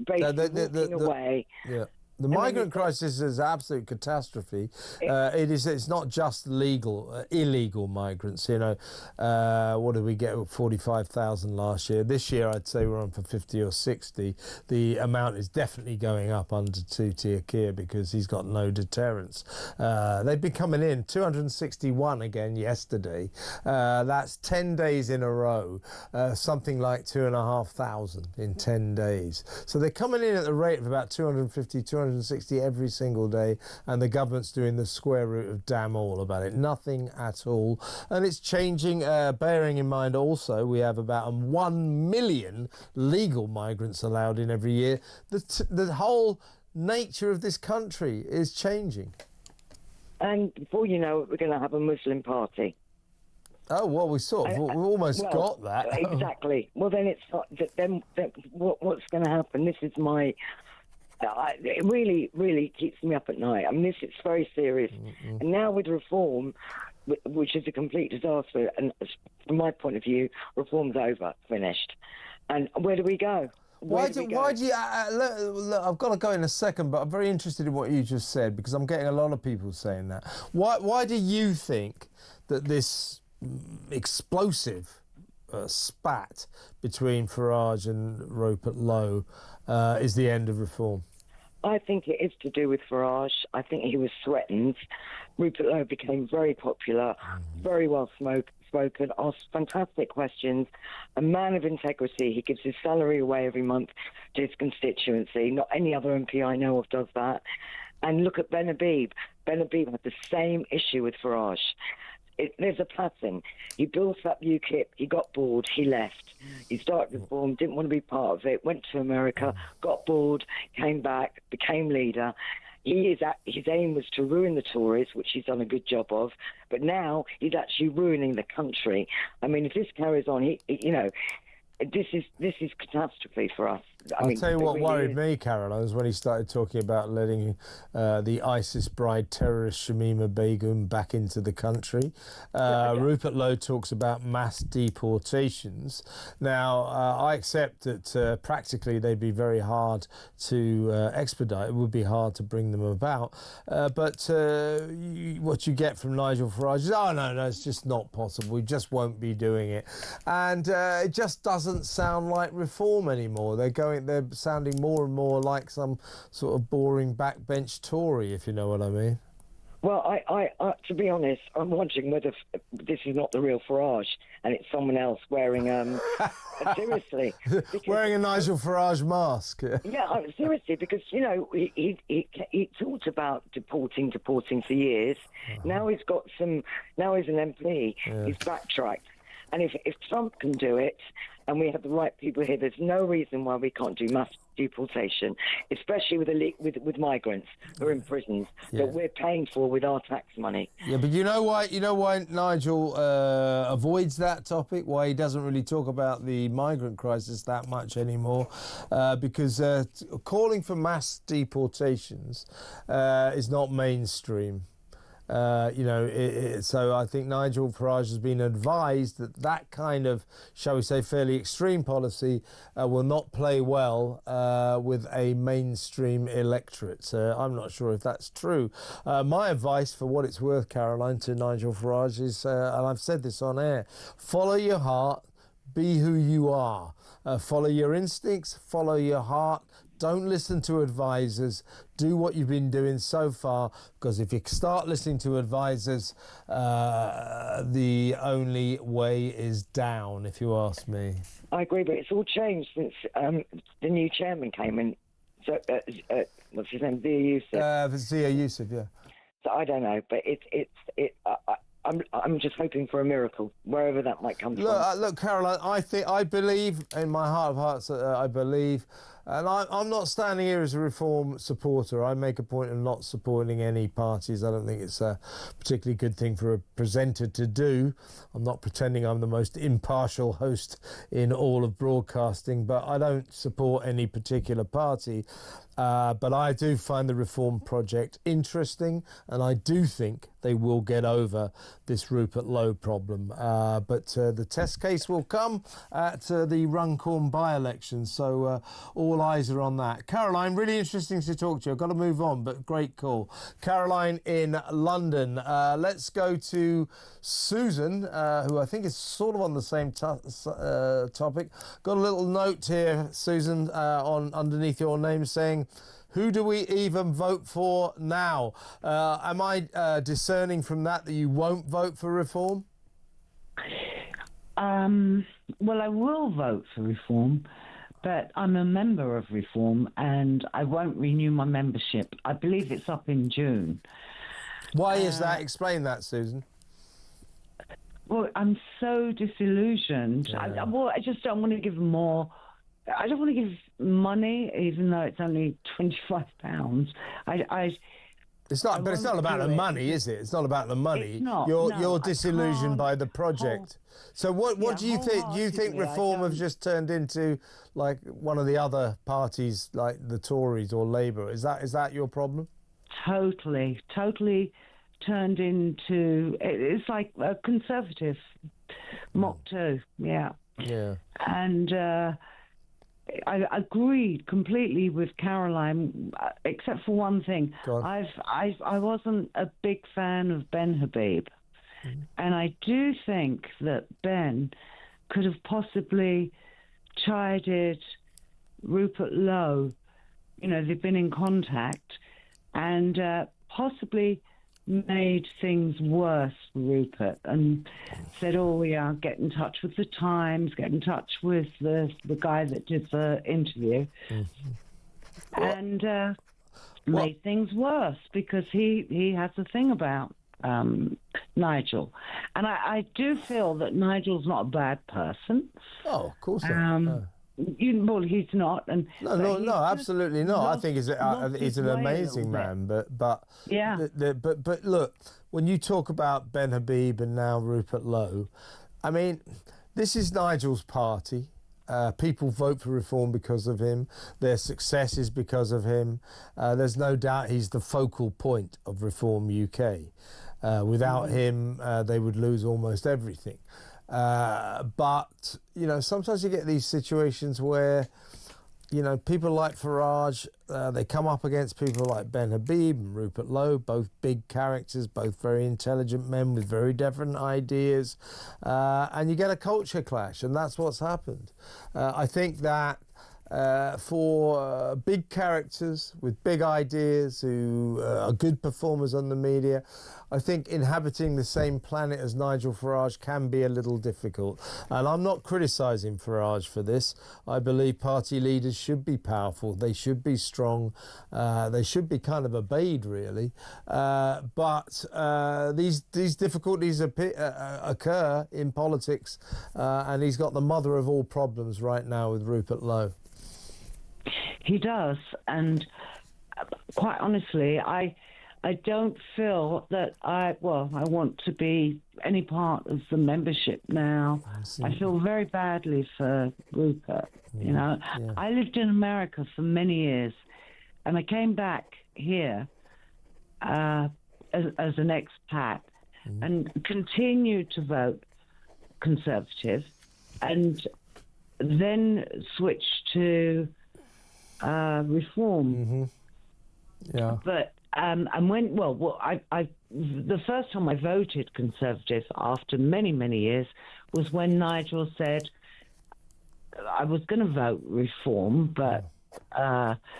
basically walking away. Yeah. The migrant crisis is an absolute catastrophe. It's not just illegal migrants. You know, what did we get? 45,000 last year. This year, I'd say we're on for 50 or 60. The amount is definitely going up under two-tier Keir because he's got no deterrence. They've been coming in 261 again yesterday. That's 10 days in a row. Something like 2,500 in 10 days. So they're coming in at the rate of about 250, 260 every single day, and the government's doing the square root of damn all about it. Nothing at all. And it's changing, bearing in mind also we have about 1 million legal migrants allowed in every year. The whole nature of this country is changing. And before you know it, we're going to have a Muslim party. Oh, well, we almost got that. Exactly. Well, then it's not. We've almost got that. Exactly. Well, then it's not. Then what's going to happen? This is my. It really, really keeps me up at night. I mean, it's very serious. Mm-hmm. And now with reform, which is a complete disaster, and from my point of view, reform's over, finished. And where do we go? Why do you... look, I've got to go in a second, but I'm very interested in what you just said, because I'm getting a lot of people saying that. Why do you think that this explosive spat between Farage and Rupert Lowe is the end of reform? I think it is to do with Farage. I think he was threatened. Rupert Lowe became very popular, very well spoken, asked fantastic questions, a man of integrity. He gives his salary away every month to his constituency. Not any other MP I know of does that. And look at Ben Habib. Ben Habib had the same issue with Farage. There's a pattern. He built up UKIP, he got bored, he left. He started reform, didn't want to be part of it, went to America, got bored, came back, became leader. His aim was to ruin the Tories, which he's done a good job of, but now he's actually ruining the country. I mean, if this carries on, this is catastrophe for us. I'll tell you what worried me, Caroline, was when he started talking about letting the ISIS bride terrorist Shamima Begum back into the country. Rupert Lowe talks about mass deportations. Now, I accept that practically they'd be very hard to expedite. It would be hard to bring them about. But what you get from Nigel Farage is, oh, no, it's just not possible. We just won't be doing it. And it just doesn't sound like reform anymore. They're sounding more and more like some sort of boring backbench Tory, if you know what I mean. Well, I to be honest, I'm wondering whether this is not the real Farage and it's someone else wearing seriously, wearing a Nigel Farage mask. Yeah, seriously, because he talked about deporting for years. Now he's got some. Now he's an MP. Yeah. He's backtracked, and if Trump can do it, and we have the right people here, there's no reason why we can't do mass deportation, especially with migrants who are in prisons that we're paying for with our tax money. Yeah, but you know why Nigel avoids that topic, why he doesn't really talk about the migrant crisis that much anymore, because calling for mass deportations is not mainstream. So I think Nigel Farage has been advised that kind of, shall we say, fairly extreme policy will not play well with a mainstream electorate. I'm not sure if that's true. My advice, for what it's worth, Caroline, to Nigel Farage is, and I've said this on air, follow your heart, be who you are. Follow your instincts, follow your heart. Don't listen to advisors. Do what you've been doing so far, because if you start listening to advisors, the only way is down, if you ask me. I agree, but it's all changed since the new chairman came in. So, what's his name? Zia Yusuf, yeah. So I don't know, but I'm just hoping for a miracle, wherever that might come from. Look, Caroline, I believe, in my heart of hearts, I believe, and I'm not standing here as a reform supporter. I make a point of not supporting any parties. I don't think it's a particularly good thing for a presenter to do. I'm not pretending I'm the most impartial host in all of broadcasting, but I don't support any particular party. But I do find the reform project interesting, and I do think they will get over this Rupert Lowe problem. But the test case will come at the Runcorn by-election, so all eyes are on that. Caroline, really interesting to talk to you. I've got to move on, but great call. Caroline in London. Let's go to Susan, who I think is sort of on the same topic. Got a little note here, Susan, on underneath your name saying, who do we even vote for now? Am I discerning from that you won't vote for reform? Well, I will vote for reform, but I'm a member of reform and I won't renew my membership. I believe it's up in June. Why is that? Explain that, Susan. Well, I'm so disillusioned. Yeah. I just don't want to give more. I don't want to give money, even though it's only £25. It's not, but it's not about the money, is it? It's not about the money. It's not. You're disillusioned by the project. So what do you think? Do you think Reform have just turned into like one of the other parties, like the Tories or Labour? Is that your problem? Totally turned into, it's like a Conservative mock two, yeah. And I agreed completely with Caroline, except for one thing. I wasn't a big fan of Ben Habib, and I do think that Ben could have possibly chided Rupert Lowe. You know, they've been in contact, and possibly made things worse for Rupert and said, oh, yeah, get in touch with the Times, get in touch with the guy that did the interview. And made things worse because he has a thing about Nigel. And I do feel that Nigel's not a bad person. Oh, of course not. Well, he's not, and no, absolutely not. I think he's an amazing man, but yeah. But look, when you talk about Ben Habib and now Rupert Lowe, I mean, this is Nigel's party. People vote for Reform because of him. Their success is because of him. There's no doubt he's the focal point of Reform UK. Without him, they would lose almost everything. But, you know, sometimes you get these situations where, you know, people like Farage, they come up against people like Ben Habib and Rupert Lowe, both big characters, both very intelligent men with very different ideas, and you get a culture clash, and that's what's happened. I think that for big characters with big ideas who are good performers on the media, I think inhabiting the same planet as Nigel Farage can be a little difficult. And I'm not criticising Farage for this. I believe party leaders should be powerful. They should be strong. They should be kind of obeyed, really. But these difficulties occur in politics, and he's got the mother of all problems right now with Rupert Lowe. He does, and quite honestly, I don't feel that I want to be any part of the membership now. I feel very badly for Rupert. You know, I lived in America for many years, and I came back here as an expat and continued to vote Conservative, and then switched to Reform. Yeah. But and when I the first time I voted Conservative after many years was when Nigel said I was going to vote Reform, but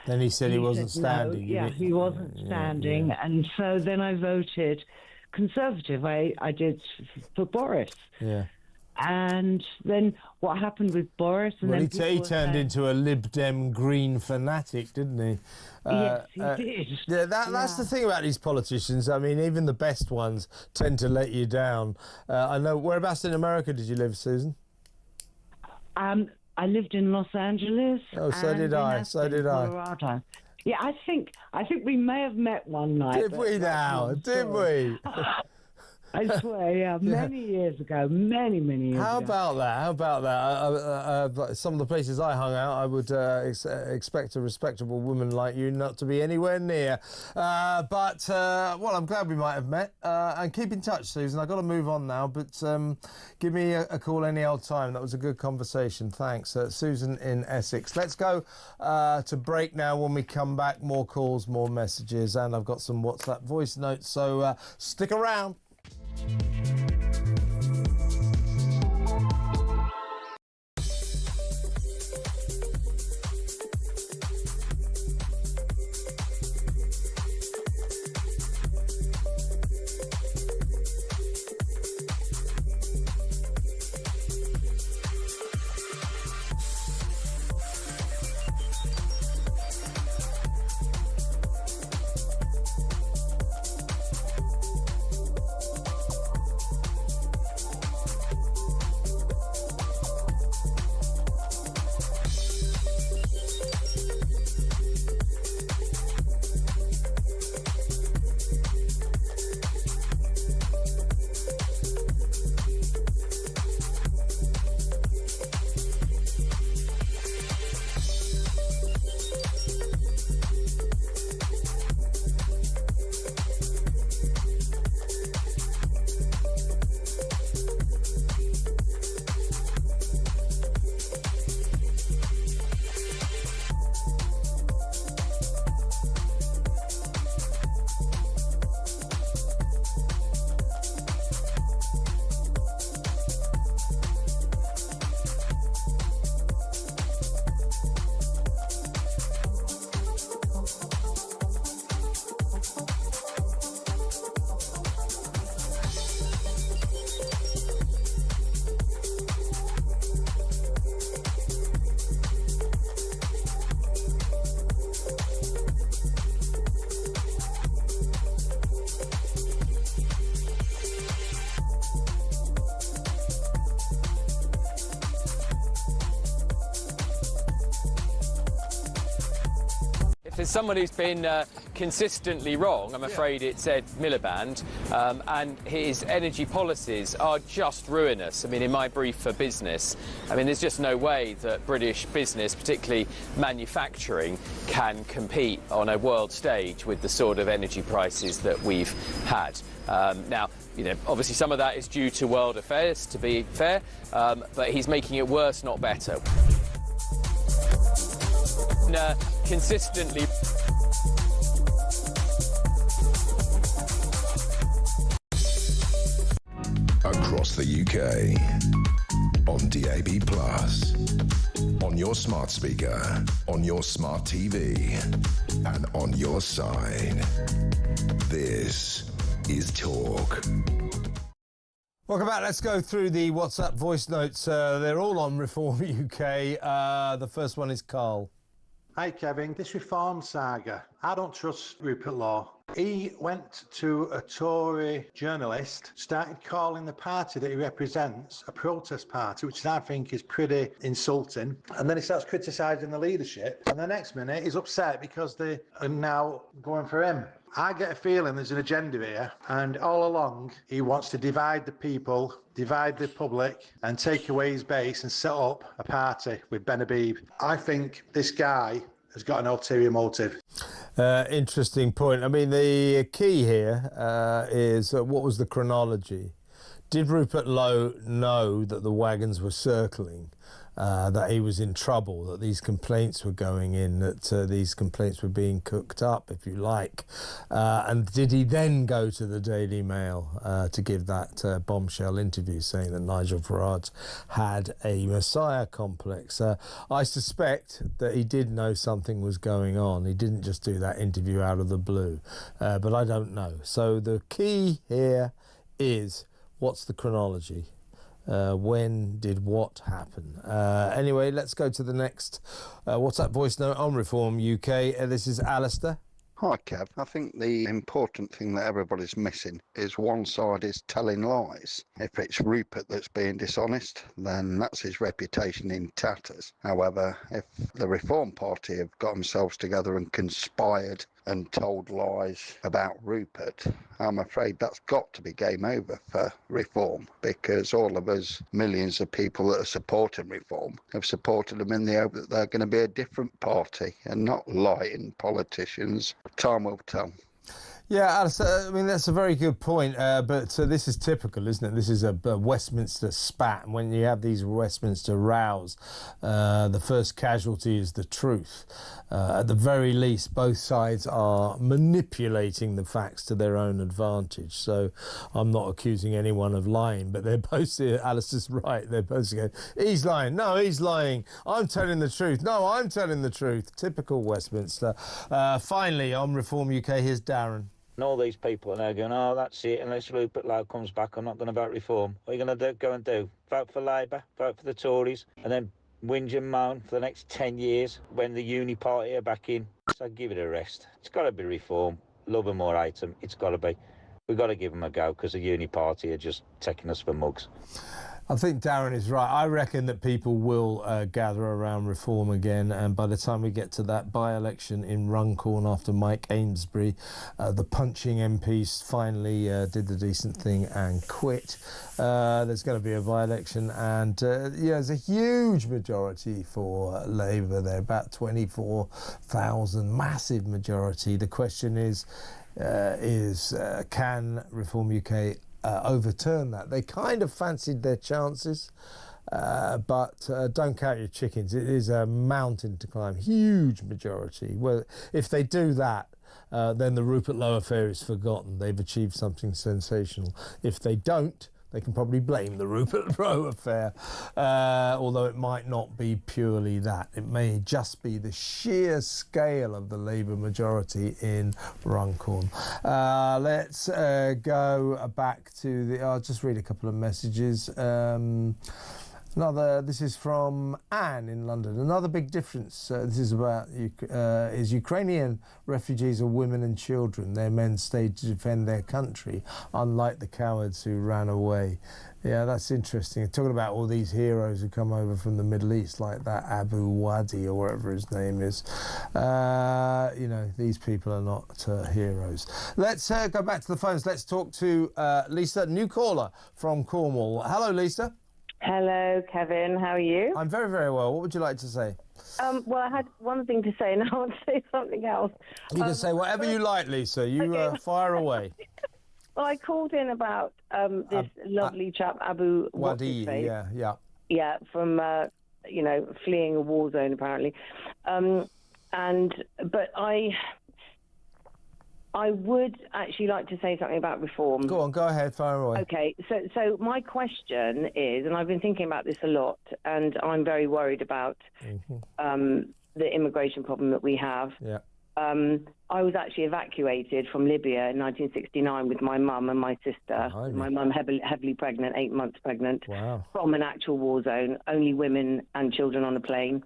then he said he wasn't standing. No, yeah, he wasn't standing, and so then I voted Conservative. I did for Boris. Yeah. And then what happened with Boris? And well, then he turned into a Lib Dem Green fanatic, didn't he? Yes, he did. Yeah, that's the thing about these politicians. I mean, even the best ones tend to let you down. I know. Whereabouts in America did you live, Susan? I lived in Los Angeles. Oh, so did I. So did I. Colorado. Yeah, I think we may have met one night. Did we now? Did we? I swear, yeah, many years ago, many years ago. How about that? Some of the places I hung out, I would expect a respectable woman like you not to be anywhere near. But I'm glad we might have met. And keep in touch, Susan. I've got to move on now, but give me a call any old time. That was a good conversation. Thanks. Susan in Essex. Let's go to break now. When we come back, more calls, more messages, and I've got some WhatsApp voice notes, so stick around. If it's someone who's been consistently wrong, I'm afraid it's Ed Miliband, and his energy policies are just ruinous. I mean, in my brief for business, I mean, there's just no way that British business, particularly manufacturing, can compete on a world stage with the sort of energy prices that we've had. Now, you know, obviously some of that is due to world affairs, to be fair, but he's making it worse, not better. Consistently. Across the UK, on DAB+, on your smart speaker, on your smart TV, and on your side. This is Talk. Welcome back. Let's go through the WhatsApp voice notes. They're all on Reform UK. The first one is Carl. Hi, Kevin. This Reform saga. I don't trust Rupert Law. He went to a Tory journalist, started calling the party that he represents a protest party, which I think is pretty insulting. And then he starts criticising the leadership. And the next minute, he's upset because they are now going for him. I get a feeling there's an agenda here, and all along he wants to divide the people, divide the public, and take away his base and set up a party with Ben Habib. I think this guy has got an ulterior motive. Interesting point. I mean, the key here is what was the chronology? Did Rupert Lowe know that the wagons were circling, that he was in trouble, that these complaints were going in, that these complaints were being cooked up, if you like? And did he then go to the Daily Mail to give that bombshell interview saying that Nigel Farage had a Messiah complex? I suspect that he did know something was going on. He didn't just do that interview out of the blue, but I don't know. So the key here is, what's the chronology? When did what happen? Anyway, let's go to the next WhatsApp voice note on Reform UK. This is Alistair. Hi, Kev. I think the important thing that everybody's missing is one side is telling lies. If it's Rupert that's being dishonest, then that's his reputation in tatters. However, if the Reform Party have got themselves together and conspired and told lies about Rupert, I'm afraid that's got to be game over for Reform, because all of us, millions of people that are supporting Reform, have supported them in the hope that they're going to be a different party and not lying politicians. Time will tell. Yeah, Alistair, I mean, that's a very good point, but this is typical, isn't it? This is a Westminster spat, and when you have these Westminster rows, the first casualty is the truth. At the very least, both sides are manipulating the facts to their own advantage, so I'm not accusing anyone of lying, but they're both, Alistair's right, they're both going, he's lying, no, he's lying, I'm telling the truth, no, I'm telling the truth. Typical Westminster. Finally, on Reform UK, here's Darren. And all these people are now going, oh, that's it, unless Rupert Lowe comes back, I'm not going to vote Reform. What are you going to go and do? Vote for Labour, vote for the Tories, and then whinge and moan for the next 10 years when the Uni Party are back in? So give it a rest. It's got to be Reform. Love them or hate them, it's got to be. We've got to give them a go, because the Uni Party are just taking us for mugs. I think Darren is right. I reckon that people will gather around Reform again, and by the time we get to that by-election in Runcorn after Mike Amesbury, the punching MPs finally did the decent thing and quit. There's going to be a by-election, and there's a huge majority for Labour there, about 24,000, massive majority. The question is can Reform UK overturn that? They kind of fancied their chances, but don't count your chickens. It is a mountain to climb, huge majority. Well, if they do that, then the Rupert Lowe affair is forgotten. They've achieved something sensational. If they don't, they can probably blame the Rupert Lowe affair, although it might not be purely that. It may just be the sheer scale of the Labour majority in Runcorn. Let's go back to the... I'll just read a couple of messages. This is from Anne in London. Another big difference. This is about is Ukrainian refugees are women and children. Their men stayed to defend their country, unlike the cowards who ran away. Yeah, that's interesting. Talking about all these heroes who come over from the Middle East, like that Abu Wadi or whatever his name is. You know, these people are not heroes. Let's go back to the phones. Let's talk to Lisa, new caller from Cornwall. Hello, Lisa. Hello, Kevin. How are you? I'm very, very well. What would you like to say? Well, I had one thing to say, and I want to say something else. You can say whatever you like, Lisa. You fire away. Well, I called in about this lovely chap, Abu Wadi. Yeah, from you know, fleeing a war zone apparently, but I would actually like to say something about reform. Go on, go ahead, fire away. Okay, so my question is, and I've been thinking about this a lot, and I'm very worried about the immigration problem that we have. Yeah. I was actually evacuated from Libya in 1969 with my mum and my sister. My mum heavily pregnant, 8 months pregnant, from an actual war zone. Only women and children on a plane,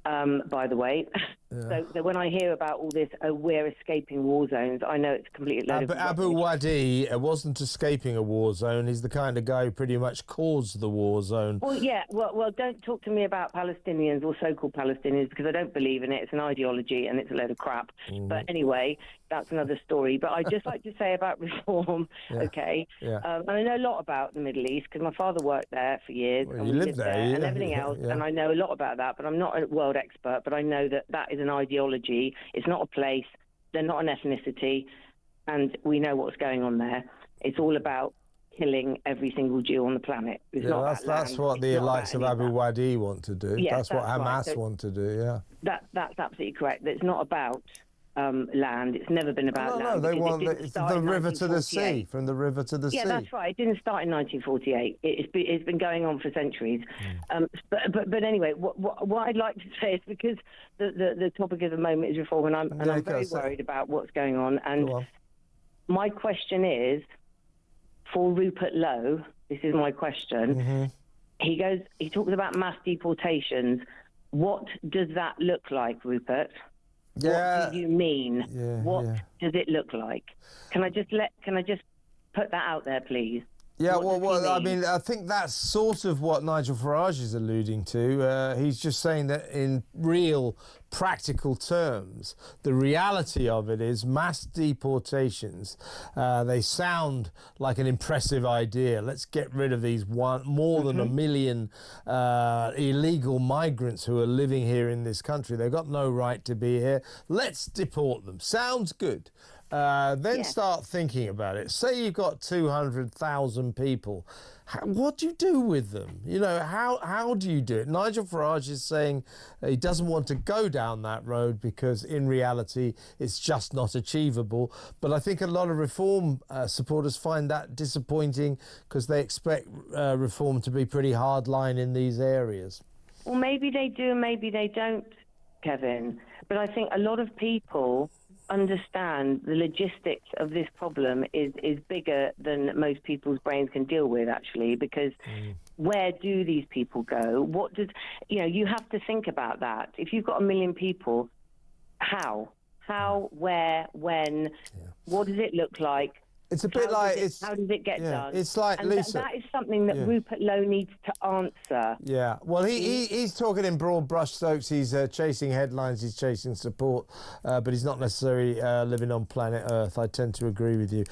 by the way. Yeah. So when I hear about all this, we're escaping war zones, I know it's completely load of Abu Wadi wasn't escaping a war zone. He's the kind of guy who pretty much caused the war zone. Well, yeah. Well, don't talk to me about Palestinians or so-called Palestinians, because I don't believe in it. It's an ideology and it's a load of crap. But anyway, that's another story. But I'd just like to say about reform, okay? Yeah. And I know a lot about the Middle East because my father worked there for years. Well, you lived there, yeah, and everything else. Yeah. And I know a lot about that, but I'm not a world expert. But I know that that is an ideology. It's not a place. They're not an ethnicity. And we know what's going on there. It's all about killing every single Jew on the planet. It's not that's what the likes of Abu Wadi want to do. Yeah, that's what Hamas right. So want to do, yeah. That's absolutely correct. It's not about land. It's never been about land. No, they want it's the river to the sea, from the river to the sea. Yeah, that's right. It didn't start in 1948. It's been going on for centuries. But anyway, what I'd like to say is, because the topic of the moment is reform, and I'm very worried about what's going on. And my question is, for Rupert Lowe, this is my question. He talks about mass deportations. What does that look like, Rupert? Yeah. What do you mean? What does it look like? Can I just put that out there, please? Yeah, I mean, I think that's sort of what Nigel Farage is alluding to. He's just saying that in real practical terms, the reality of it is mass deportations. They sound like an impressive idea. Let's get rid of these more than 1 million illegal migrants who are living here in this country. They've got no right to be here. Let's deport them. Sounds good. Then start thinking about it. Say you've got 200,000 people. What do you do with them? You know, how do you do it? Nigel Farage is saying he doesn't want to go down that road because in reality it's just not achievable. But I think a lot of reform supporters find that disappointing because they expect reform to be pretty hardline in these areas. Well, maybe they do, maybe they don't, Kevin. But I think a lot of people understand the logistics of this problem is bigger than most people's brains can deal with, actually, because where do these people go? What does, you have to think about that. If you've got 1 million people, how, where, when, what does it look like? It's a bit like how does it get done? It's like, and Lisa, that is something that Rupert Lowe needs to answer. Yeah, well, he's talking in broad brushstrokes. He's chasing headlines. He's chasing support, but he's not necessarily living on planet Earth. I tend to agree with you,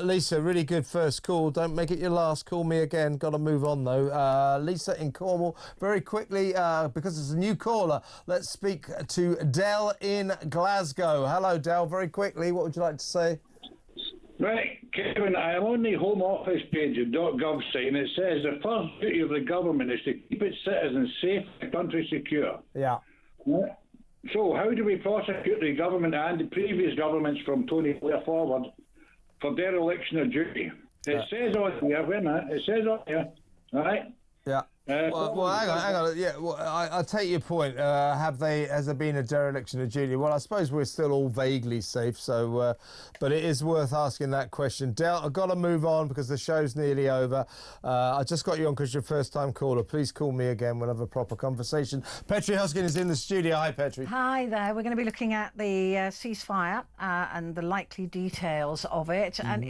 Lisa. Really good first call. Don't make it your last. Call me again. Got to move on though. Lisa in Cornwall. Very quickly, because it's a new caller. Let's speak to Dell in Glasgow. Hello, Dell. Very quickly, what would you like to say? Right, Kevin, I am on the Home Office page of .gov site, and it says the first duty of the government is to keep its citizens safe and the country secure. Yeah. So how do we prosecute the government and the previous governments from Tony Blair forward for dereliction of duty? It says on here, it says on here, right? Yeah. Well, hang on. Yeah, well, I take your point. Has there been a dereliction of duty? Well, I suppose we're still all vaguely safe. So, but it is worth asking that question. Del, I've got to move on because the show's nearly over. I just got you on because you're a first-time caller. Please call me again. We'll have a proper conversation. Petri Hoskin is in the studio. Hi, Petri. Hi there. We're going to be looking at the ceasefire and the likely details of it. And